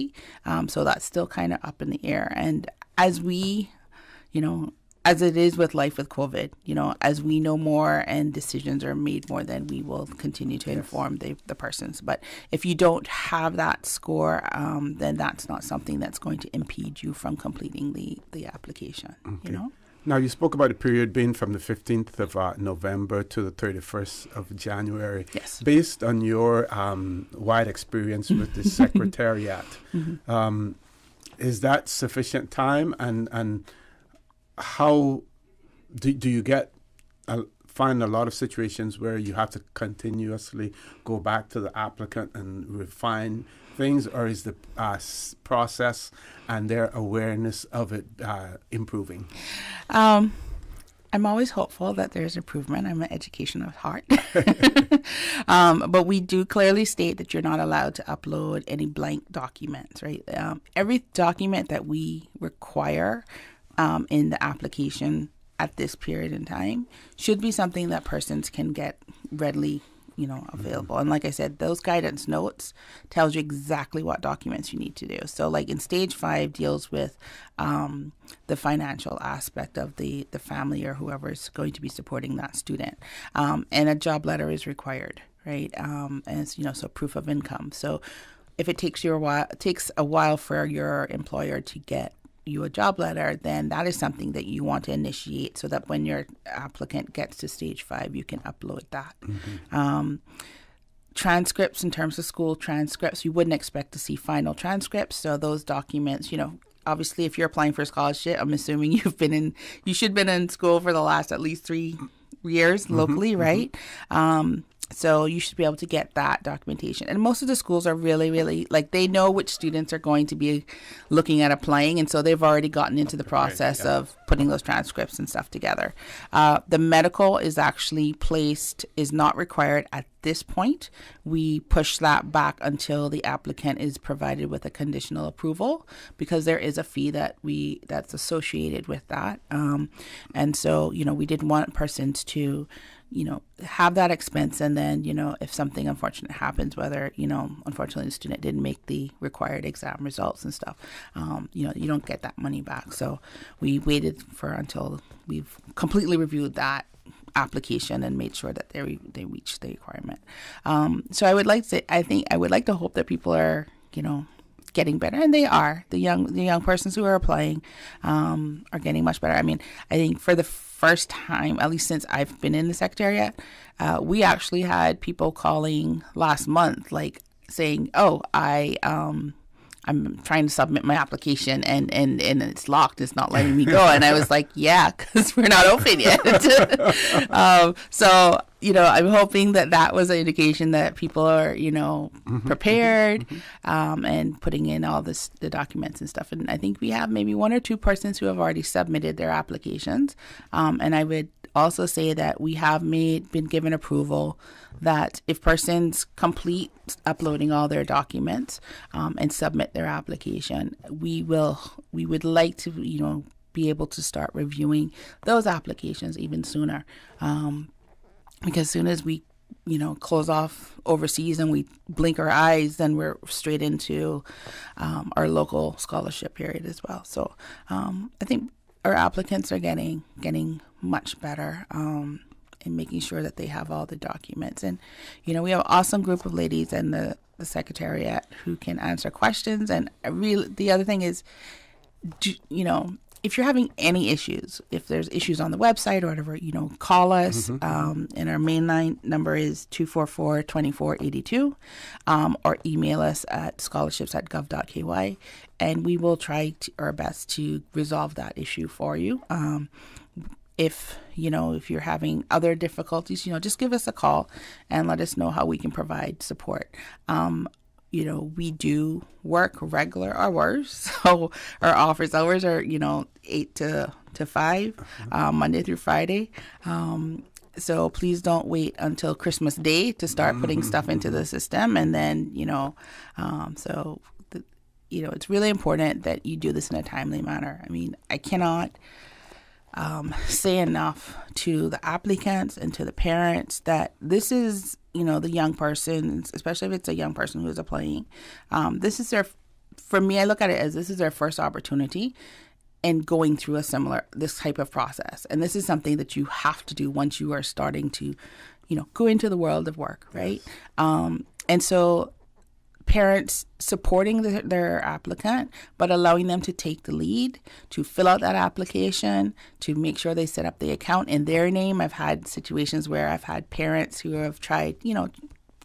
So that's still kind of up in the air. And as we, as it is with life with COVID, as we know more and decisions are made more, then we will continue to inform the persons. But if you don't have that score, then that's not something that's going to impede you from completing the application, Now, you spoke about the period being from the 15th of November to the 31st of January. Yes. Based on your wide experience with the Secretariat, is that sufficient time? And how do you find a lot of situations where you have to continuously go back to the applicant and refine things, or is the process and their awareness of it improving? I'm always hopeful that there's improvement. I'm an education at heart. But we do clearly state that you're not allowed to upload any blank documents, right? Every document that we require in the application at this period in time should be something that persons can get readily available. And like I said, those guidance notes tells you exactly what documents you need to do. So like in stage 5 deals with the financial aspect of the family or whoever is going to be supporting that student. And a job letter is required, right? And it's, so proof of income. So if it takes a while for your employer to get you a job letter, then that is something that you want to initiate so that when your applicant gets to stage 5, you can upload that. Transcripts, in terms of school transcripts, you wouldn't expect to see final transcripts. So those documents, obviously if you're applying for a scholarship, I'm assuming you should have been in school for the last at least 3 years locally, right? So you should be able to get that documentation. And most of the schools are really, really, they know which students are going to be looking at applying. And so they've already gotten into the process of putting those transcripts and stuff together. The medical is not required at this point. We push that back until the applicant is provided with a conditional approval, because there is a fee that's associated with that. And so, we didn't want persons to have that expense, and then, if something unfortunate happens, whether, unfortunately the student didn't make the required exam results and stuff, you don't get that money back. So we waited until we've completely reviewed that application and made sure that they reach the requirement. So I would like to hope that people are, getting better, and they are. The young persons who are applying are getting much better. I mean, I think for the first time, at least since I've been in the secretariat, we actually had people calling last month, saying, "Oh, I'm trying to submit my application and it's locked. It's not letting me go." And I was like, "Yeah, because we're not open yet." So, I'm hoping that was an indication that people are, prepared and putting in all the documents and stuff. And I think we have maybe 1 or 2 persons who have already submitted their applications. And I would also say that we have been given approval that if persons complete uploading all their documents and submit their application, we would like to, be able to start reviewing those applications even sooner. Because as soon as we, close off overseas and we blink our eyes, then we're straight into our local scholarship period as well. So I think our applicants are getting much better in making sure that they have all the documents. And, we have an awesome group of ladies in the secretariat who can answer questions. And the other thing is, if you're having any issues, if there's issues on the website or whatever, call us. And our main line number is 244-2482, or email us at scholarships@gov.ky, and we will try our best to resolve that issue for you. If you're having other difficulties, just give us a call and let us know how we can provide support. We do work regular hours, so our office hours are, 8 to 5, Monday through Friday. So please don't wait until Christmas Day to start putting stuff into the system. And then, it's really important that you do this in a timely manner. I mean, I cannot say enough to the applicants and to the parents that this is, the young person, especially if it's a young person who is applying, for me, I look at it as this is their first opportunity in going through this type of process. And this is something that you have to do once you are starting to, go into the world of work, right? And so parents supporting their applicant, but allowing them to take the lead, to fill out that application, to make sure they set up the account in their name. I've had situations where I've had parents who have tried,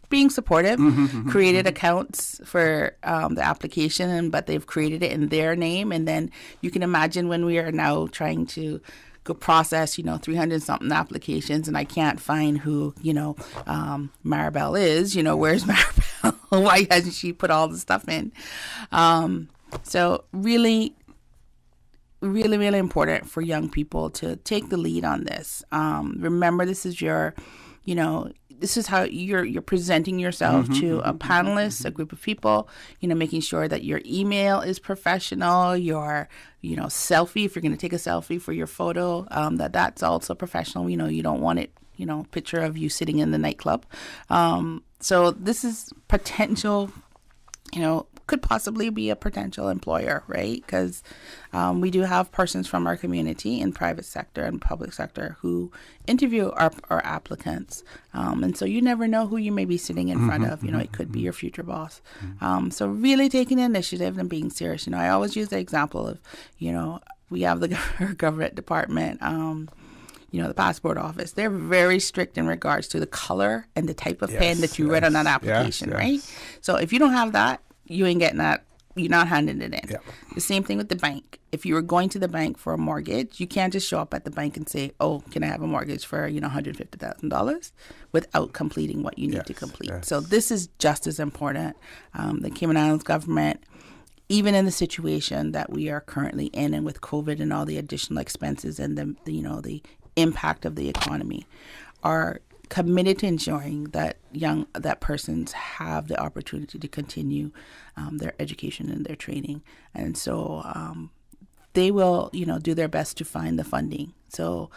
being supportive, created accounts for the application, but they've created it in their name. And then you can imagine when we are now trying to go process, 300 something applications, and I can't find who, Maribel is, where's Maribel? Why hasn't she put all the stuff in? So really, really, really important for young people to take the lead on this. Remember, this is this is how you're presenting yourself to a panelist, a group of people, making sure that your email is professional, your, selfie, if you're going to take a selfie for your photo, that's also professional. You don't want it picture of you sitting in the nightclub. So this is potential, could possibly be a potential employer, right? Because we do have persons from our community in private sector and public sector who interview our applicants. And so you never know who you may be sitting in front of. It could be your future boss. So really taking the initiative and being serious. I always use the example of, we have the government department, the passport office. They're very strict in regards to the color and the type of pen that you read on that application, right? So if you don't have that, you ain't getting that. You're not handing it in. The same thing with the bank. If you were going to the bank for a mortgage, you can't just show up at the bank and say, "Oh, can I have a mortgage for $150,000?" without completing what you need to complete. So this is just as important. The Cayman Islands government, even in the situation that we are currently in, and with COVID and all the additional expenses and the impact of the economy, are committed to ensuring that persons have the opportunity to continue their education and their training. And so they will, do their best to find the funding. So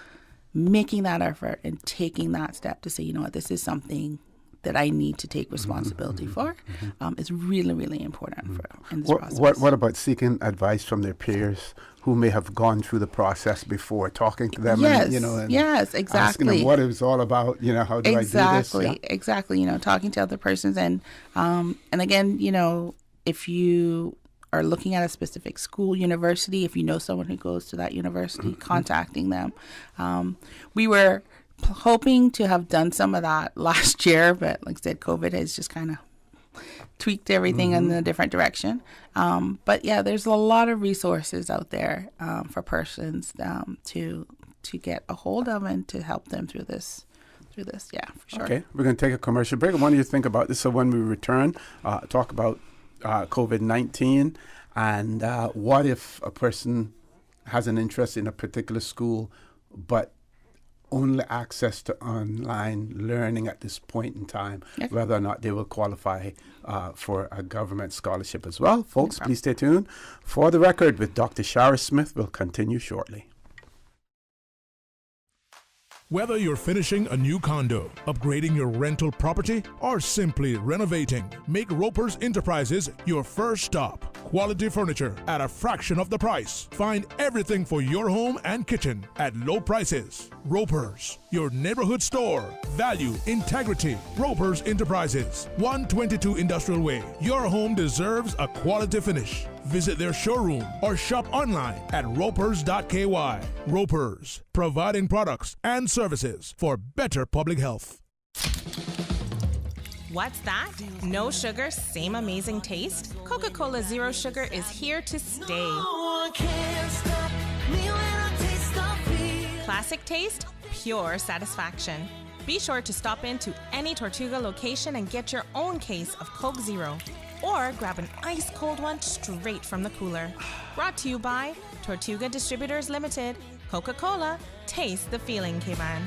making that effort and taking that step to say, this is something that I need to take responsibility for is really, really important in this process. What about seeking advice from their peers who may have gone through the process before, talking to them and exactly. asking them what it was all about, how do I do this? Exactly, talking to other persons and again, if you are looking at a specific school, university, if you know someone who goes to that university, contacting them. We were hoping to have done some of that last year, but like I said, COVID has just kind of tweaked everything in a different direction. But yeah, there's a lot of resources out there for persons to get a hold of and to help them through this. Yeah, for sure. Okay, we're going to take a commercial break. I want you to think about this. So when we return, talk about COVID-19 and what if a person has an interest in a particular school, but only access to online learning at this point in time, whether or not they will qualify for a government scholarship as well. Folks, please stay tuned. For the Record with Dr. Shara Smith will continue shortly. Whether you're finishing a new condo, upgrading your rental property, or simply renovating, make Roper's Enterprises your first stop. Quality furniture at a fraction of the price. Find everything for your home and kitchen at low prices. Roper's, your neighborhood store. Value, integrity. Roper's Enterprises, 122 Industrial Way. Your home deserves a quality finish. Visit their showroom or shop online at ropers.ky. Ropers, providing products and services for better public health. What's that? No sugar, same amazing taste? Coca-Cola Zero Sugar is here to stay. Classic taste, pure satisfaction. Be sure to stop into any Tortuga location and get your own case of Coke Zero. Or grab an ice cold one straight from the cooler. Brought to you by Tortuga Distributors Limited. Coca-Cola, taste the feeling, Cayman.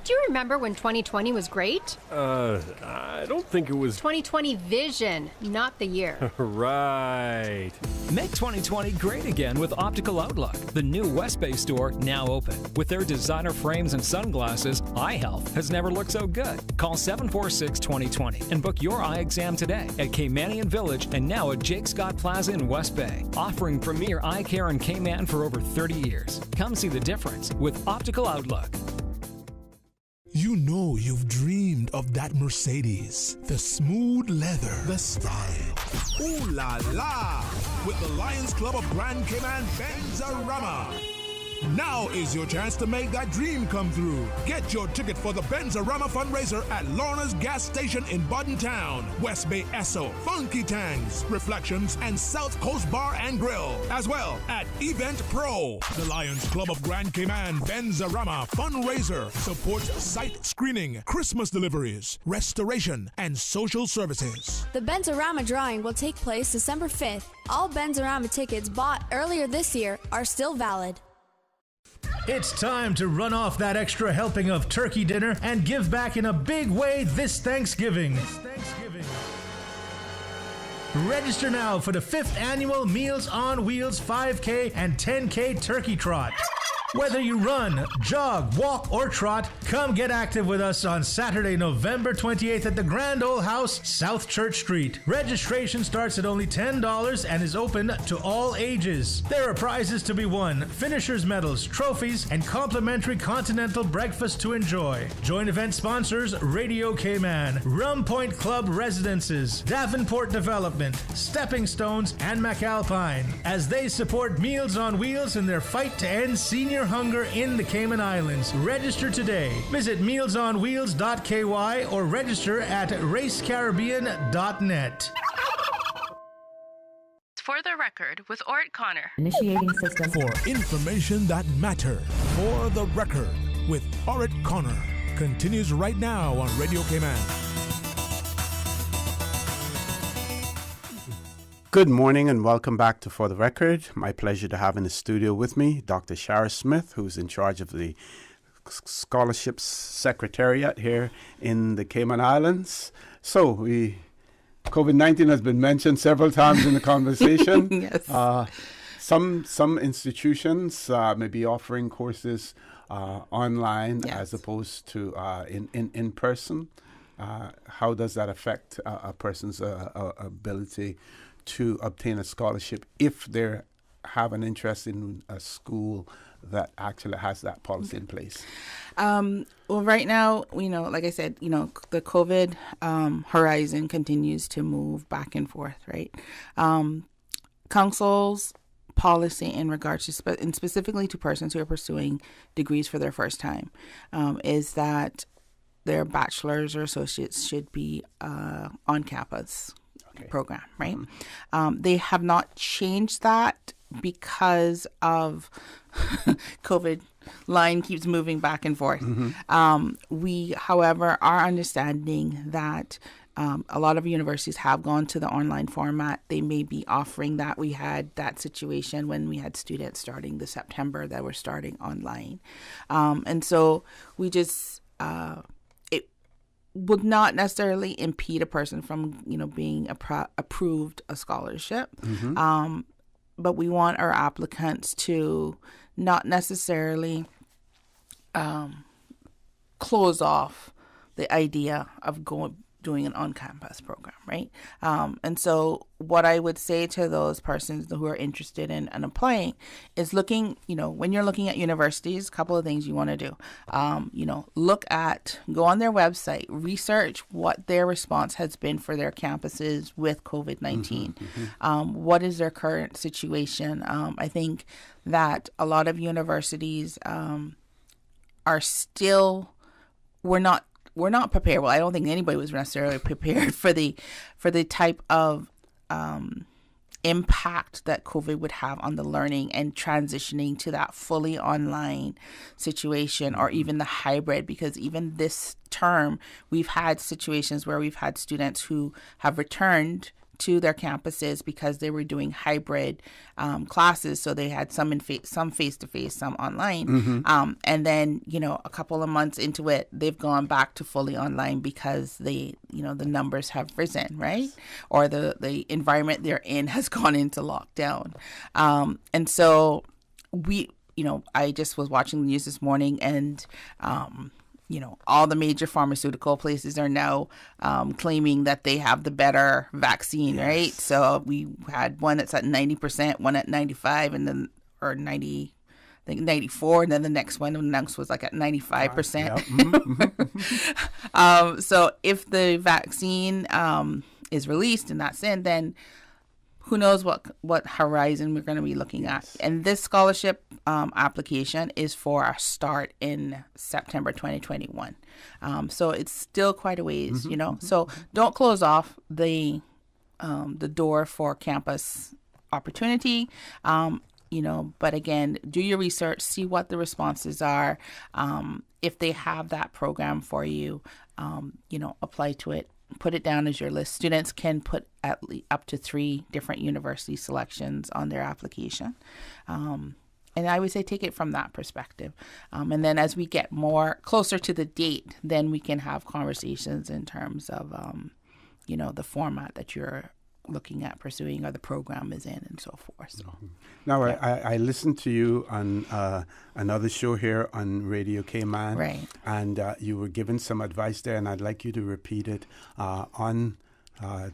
Do you remember when 2020 was great? I don't think it was 2020 vision, not the year. Right. Make 2020 great again with Optical Outlook, the new West Bay store now open. With their designer frames and sunglasses, eye health has never looked so good. Call 746-2020 and book your eye exam today at Caymanian Village and now at Jake Scott Plaza in West Bay, offering premier eye care in Cayman for over 30 years. Come see the difference with Optical Outlook. You know you've dreamed of that Mercedes. The smooth leather, the style. Ooh la la! With the Lions Club of Grand Cayman Benzarama. Now is your chance to make that dream come through. Get your ticket for the Benzarama fundraiser at Lorna's Gas Station in Budden Town, West Bay Esso, Funky Tangs, Reflections, and South Coast Bar and Grill. As well at Event Pro. The Lions Club of Grand Cayman Benzarama fundraiser supports site screening, Christmas deliveries, restoration, and social services. The Benzarama drawing will take place December 5th. All Benzarama tickets bought earlier this year are still valid. It's time to run off that extra helping of turkey dinner and give back in a big way this Thanksgiving. Register now for the 5th annual Meals on Wheels 5K and 10K Turkey Trot. Whether you run, jog, walk, or trot, come get active with us on Saturday, November 28th at the Grand Ole House, South Church Street. Registration starts at only $10 and is open to all ages. There are prizes to be won, finishers' medals, trophies, and complimentary continental breakfast to enjoy. Joint event sponsors Radio Cayman, Rum Point Club Residences, Davenport Development, Stepping Stones, and McAlpine, as they support Meals on Wheels in their fight to end senior hunger in the Cayman Islands. Register today. Visit mealsonwheels.ky or register at racecaribbean.net. For the record, with Orrett Connor. Initiating system. For information that matters. For the record, with Orrett Connor. Continues right now on Radio Cayman. Good morning and welcome back to For the Record. My pleasure to have in the studio with me Dr. Shara Smith, who's in charge of the Scholarships Secretariat here in the Cayman Islands. So, COVID-19 has been mentioned several times in the conversation. Yes. Some institutions may be offering courses online as opposed to in person. How does that affect a person's ability to obtain a scholarship if they have an interest in a school that actually has that policy in place? Well, right now, like I said, the COVID horizon continues to move back and forth, right? Council's policy in regards to, and specifically to persons who are pursuing degrees for their first time, is that their bachelor's or associates should be on campus program, right? They have not changed that because of COVID. Line keeps moving back and forth. We, however, are understanding that a lot of universities have gone to the online format. They may be offering that. We had that situation when we had students starting this September that were starting online. And so we just, it would not necessarily impede a person from, being approved a scholarship. But we want our applicants to not necessarily close off the idea of doing an on-campus program, right? And so what I would say to those persons who are interested in applying is looking, when you're looking at universities, a couple of things you want to do. Go on their website, research what their response has been for their campuses with COVID-19. What is their current situation? I think that a lot of universities are still, we're not prepared. Well, I don't think anybody was necessarily prepared for the type of impact that COVID would have on the learning and transitioning to that fully online situation or even the hybrid, because even this term, we've had situations where we've had students who have returned to their campuses because they were doing hybrid classes. So they had some some face-to-face, some online. And then, a couple of months into it, they've gone back to fully online because the numbers have risen, right? Or the environment they're in has gone into lockdown. And so I just was watching the news this morning and, all the major pharmaceutical places are now claiming that they have the better vaccine, right? So we had one that's at 90%, one at 95, and then, or 90, I think 94, and then the next was like at 95%. So if the vaccine is released and that's in, then who knows what horizon we're going to be looking at. And this scholarship application is for our start in September 2021. So it's still quite a ways, So don't close off the door for campus opportunity. But again, do your research, see what the responses are. If they have that program for you, apply to it. Put it down as your list. Students can put at least up to 3 different university selections on their application. And I would say take it from that perspective. And then as we get more closer to the date, then we can have conversations in terms of, the format that you're looking at pursuing or the program is in and so forth. So Now, I listened to you on another show here on Radio Cayman, right, and you were giving some advice there, and I'd like you to repeat it on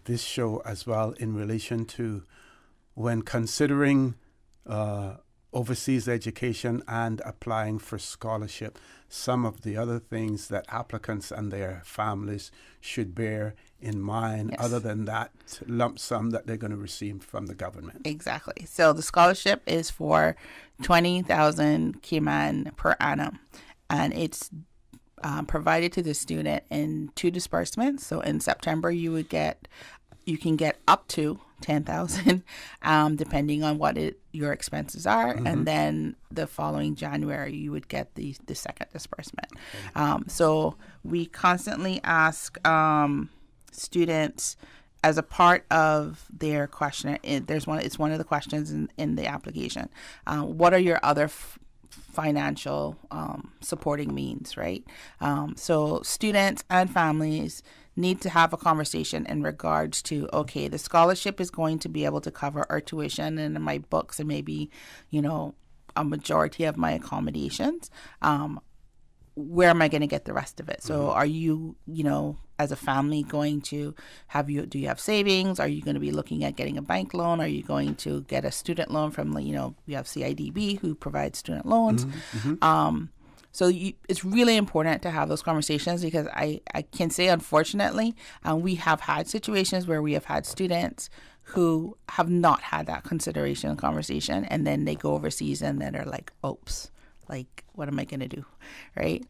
this show as well in relation to when considering overseas education and applying for scholarship, some of the other things that applicants and their families should bear in mind, other than that lump sum that they're going to receive from the government. Exactly. So the scholarship is for 20,000 Cayman per annum, and it's provided to the student in 2 disbursements. So in September, you can get up to 10,000, depending on what your expenses are, and then the following January you would get the second disbursement. So we constantly ask students, as a part of their questionnaire, it's one of the questions in the application. What are your other financial supporting means, right? So students and families need to have a conversation in regards to, okay, the scholarship is going to be able to cover our tuition and my books and maybe, a majority of my accommodations. Where am I going to get the rest of it? So are you, as a family going to do you have savings? Are you going to be looking at getting a bank loan? Are you going to get a student loan from, we have CIDB who provides student loans. So it's really important to have those conversations, because I can say, unfortunately, we have had situations where we have had students who have not had that consideration and conversation, and then they go overseas and then they're like, oops, like, what am I going to do, right?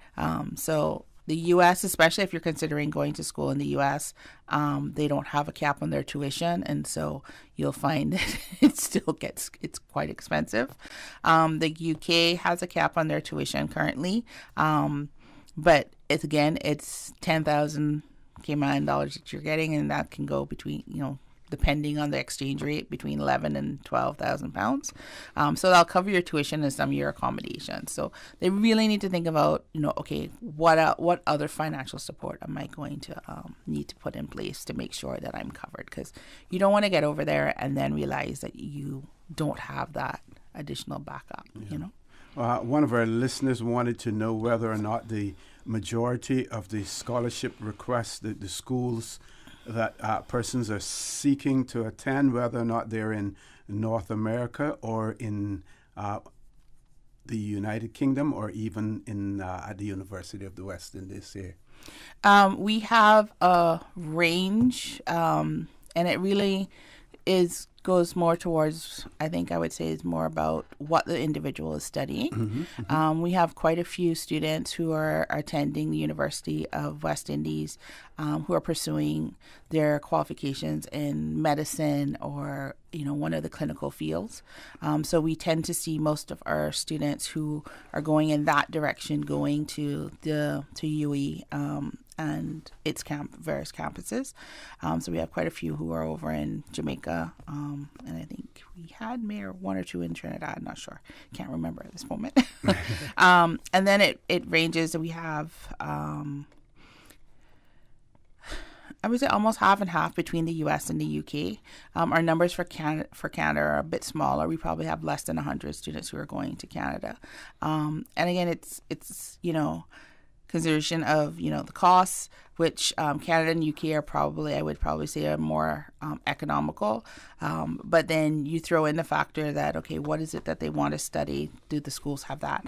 So the U.S., especially if you're considering going to school in the U.S., they don't have a cap on their tuition, and so you'll find that it's quite expensive. The U.K. has a cap on their tuition currently, but it's 10,000 Cayman dollars that you're getting, and that can go between, depending on the exchange rate, between 11 and 12,000 pounds. So that'll cover your tuition and some of your accommodations. So they really need to think about, okay, what other financial support am I going to need to put in place to make sure that I'm covered? Because you don't want to get over there and then realize that you don't have that additional backup, One of our listeners wanted to know whether or not the majority of the scholarship requests that the schools that persons are seeking to attend, whether or not they're in North America or in the United Kingdom or even at the University of the West Indies here. We have a range, and it really goes more towards, I think I would say, is more about what the individual is studying. We have quite a few students who are attending the University of West Indies, who are pursuing their qualifications in medicine or one of the clinical fields. So we tend to see most of our students who are going in that direction going to UE and its various campuses. So we have quite a few who are over in Jamaica, and I think we had one or two in Trinidad. I'm not sure, can't remember at this moment. And then it ranges. We have I would say almost half and half between the U.S. and the U.K. Our numbers for Canada are a bit smaller. We probably have less than 100 students who are going to Canada. And again, it's consideration of the costs, which Canada and UK I would probably say are more economical. But then you throw in the factor that, okay, what is it that they want to study? Do the schools have that?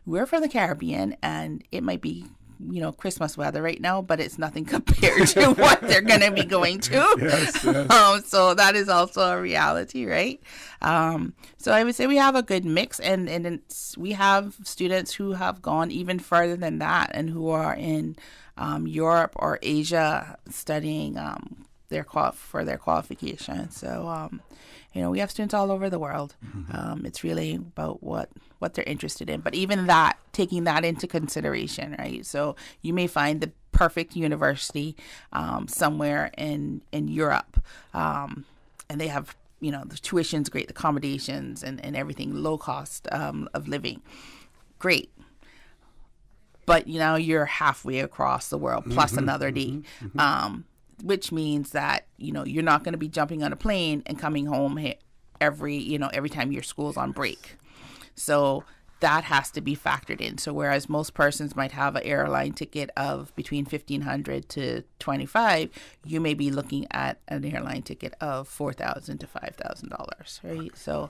We're from the Caribbean, and it might be Christmas weather right now, but it's nothing compared to what they're going to be going to. Yes. So that is also a reality, right? So I would say we have a good mix, and we have students who have gone even further than that and who are in Europe or Asia studying for their qualification. So we have students all over the world. It's really about what they're interested in. But even that, taking that into consideration, right? So you may find the perfect university somewhere in Europe, and they have, the tuition's great, the accommodations and everything, low cost of living. Great. But, you're halfway across the world plus another day. which means that, you're not going to be jumping on a plane and coming home every time your school's on break. So that has to be factored in. So whereas most persons might have an airline ticket of between $1,500 to $25, you may be looking at an airline ticket of $4,000 to $5,000, right? So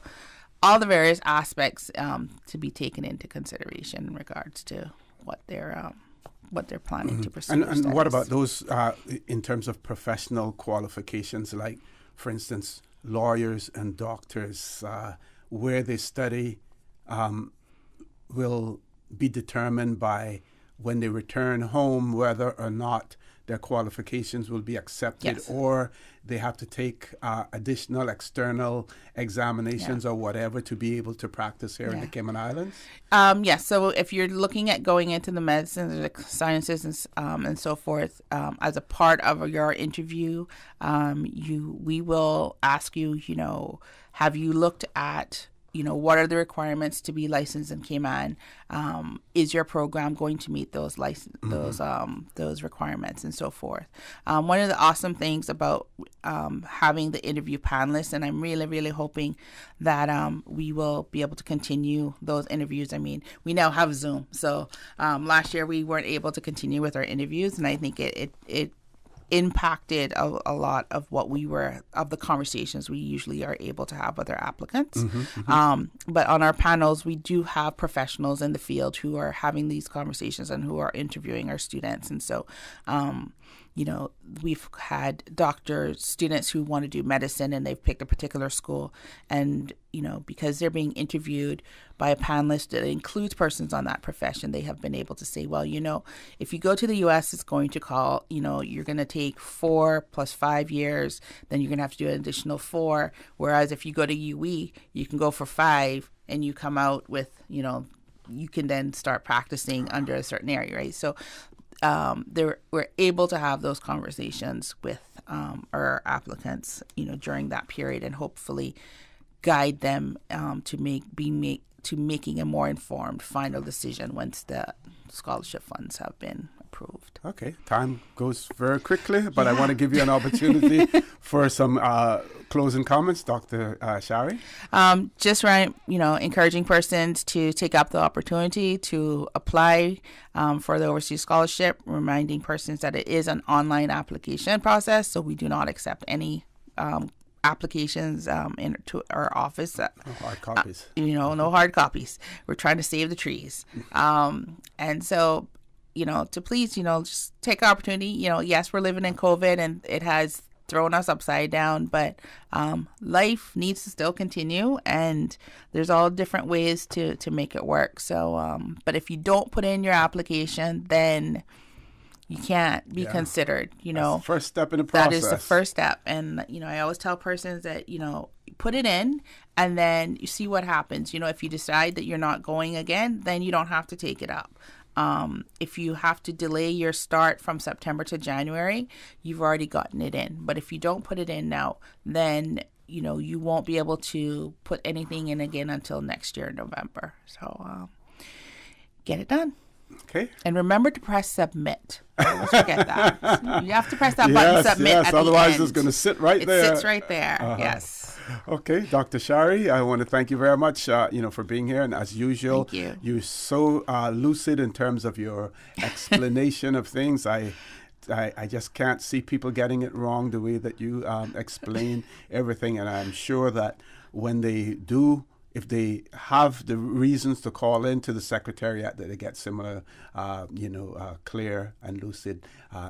all the various aspects to be taken into consideration in regards to what they're planning to pursue. And what about those in terms of professional qualifications, like, for instance, lawyers and doctors, where they study will be determined by when they return home whether or not their qualifications will be accepted, or they have to take additional external examinations or whatever to be able to practice here in the Cayman Islands? Yes. So if you're looking at going into the medicine, the sciences, and so forth, as a part of your interview, we will ask you, have you looked at what are the requirements to be licensed in Cayman? Is your program going to meet those those requirements and so forth? One of the awesome things about having the interview panelists, and I'm really, really hoping that we will be able to continue those interviews. I mean, we now have Zoom. So last year we weren't able to continue with our interviews, and I think it impacted a lot of the conversations we usually are able to have with our applicants. But on our panels, we do have professionals in the field who are having these conversations and who are interviewing our students. And so, we've had students who want to do medicine and they've picked a particular school, and, because they're being interviewed by a panelist that includes persons on that profession, they have been able to say, well, if you go to the U.S., it's going to you're going to take 4 plus 5 years, then you're going to have to do an additional 4. Whereas if you go to UE, you can go for 5 and you come out with, you can then start practicing under a certain area, right? So we're able to have those conversations with our applicants, during that period, and hopefully guide them to making a more informed final decision once the scholarship funds have been approved. Okay, time goes very quickly, but I want to give you an opportunity for some closing comments, Dr. Shari. Just encouraging persons to take up the opportunity to apply for the overseas scholarship, reminding persons that it is an online application process, so we do not accept any applications into our office. No hard copies. No hard copies. We're trying to save the trees. And so, to please, just take opportunity. Yes, we're living in COVID and it has thrown us upside down, but life needs to still continue, and there's all different ways to make it work. So, but if you don't put in your application, then you can't be considered, That's the first step in the process. That is the first step. And, I always tell persons that, put it in and then you see what happens. If you decide that you're not going again, then you don't have to take it up. If you have to delay your start from September to January, you've already gotten it in. But if you don't put it in now, then, you won't be able to put anything in again until next year in November. So get it done. Okay. And remember to press submit. Don't forget that. You have to press that button, submit at otherwise the end. it's going to sit right there. It sits right there, yes. Okay, Dr. Shari, I want to thank you very much, for being here. And as usual, you're so lucid in terms of your explanation of things. I just can't see people getting it wrong the way that you explain everything. And I'm sure that when they do, if they have the reasons to call into the Secretariat, that they get similar, clear and lucid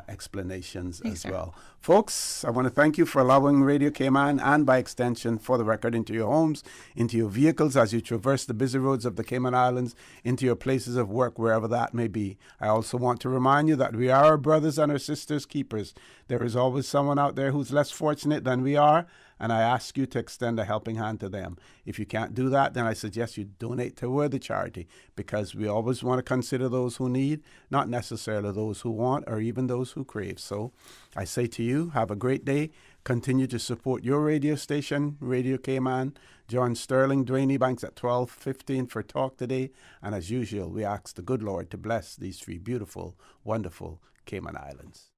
explanations as well. Folks, I want to thank you for allowing Radio Cayman, and by extension, For the Record, into your homes, into your vehicles as you traverse the busy roads of the Cayman Islands, into your places of work, wherever that may be. I also want to remind you that we are our brothers and our sisters' keepers. There is always someone out there who's less fortunate than we are, and I ask you to extend a helping hand to them. If you can't do that, then I suggest you donate to a worthy charity, because we always want to consider those who need, not necessarily those who want or even those who crave. So I say to you, have a great day. Continue to support your radio station, Radio Cayman. Join Sterling Dwayne Banks at 12:15 for Talk Today. And as usual, we ask the good Lord to bless these 3 beautiful, wonderful Cayman Islands.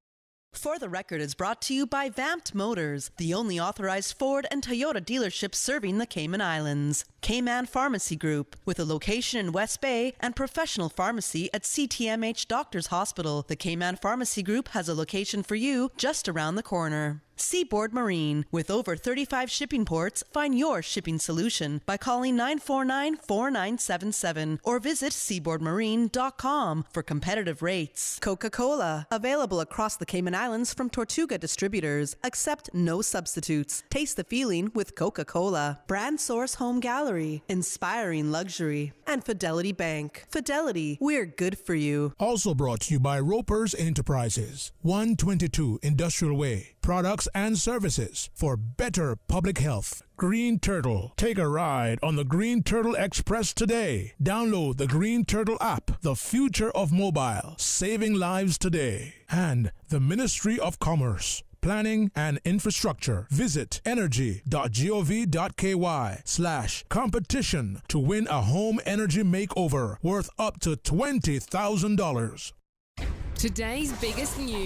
For the Record is brought to you by Vamped Motors, the only authorized Ford and Toyota dealership serving the Cayman Islands. Cayman Pharmacy Group, with a location in West Bay and professional pharmacy at CTMH Doctors Hospital. The Cayman Pharmacy Group has a location for you just around the corner. Seaboard Marine, with over 35 shipping ports, find your shipping solution by calling 949-4977 or visit seaboardmarine.com for competitive rates. Coca-Cola, available across the Cayman Islands from Tortuga distributors. Accept no substitutes. Taste the feeling with Coca-Cola. Brand Source Home Gallery, inspiring luxury. And Fidelity Bank. Fidelity, we're good for you. Also brought to you by Ropers Enterprises, 122 Industrial Way. Products and services for better public health. Green Turtle. Take a ride on the Green Turtle Express today. Download the Green Turtle app, the future of mobile, saving lives today. And the Ministry of Commerce, Planning and Infrastructure. Visit energy.gov.ky/competition to win a home energy makeover worth up to $20,000. Today's biggest news.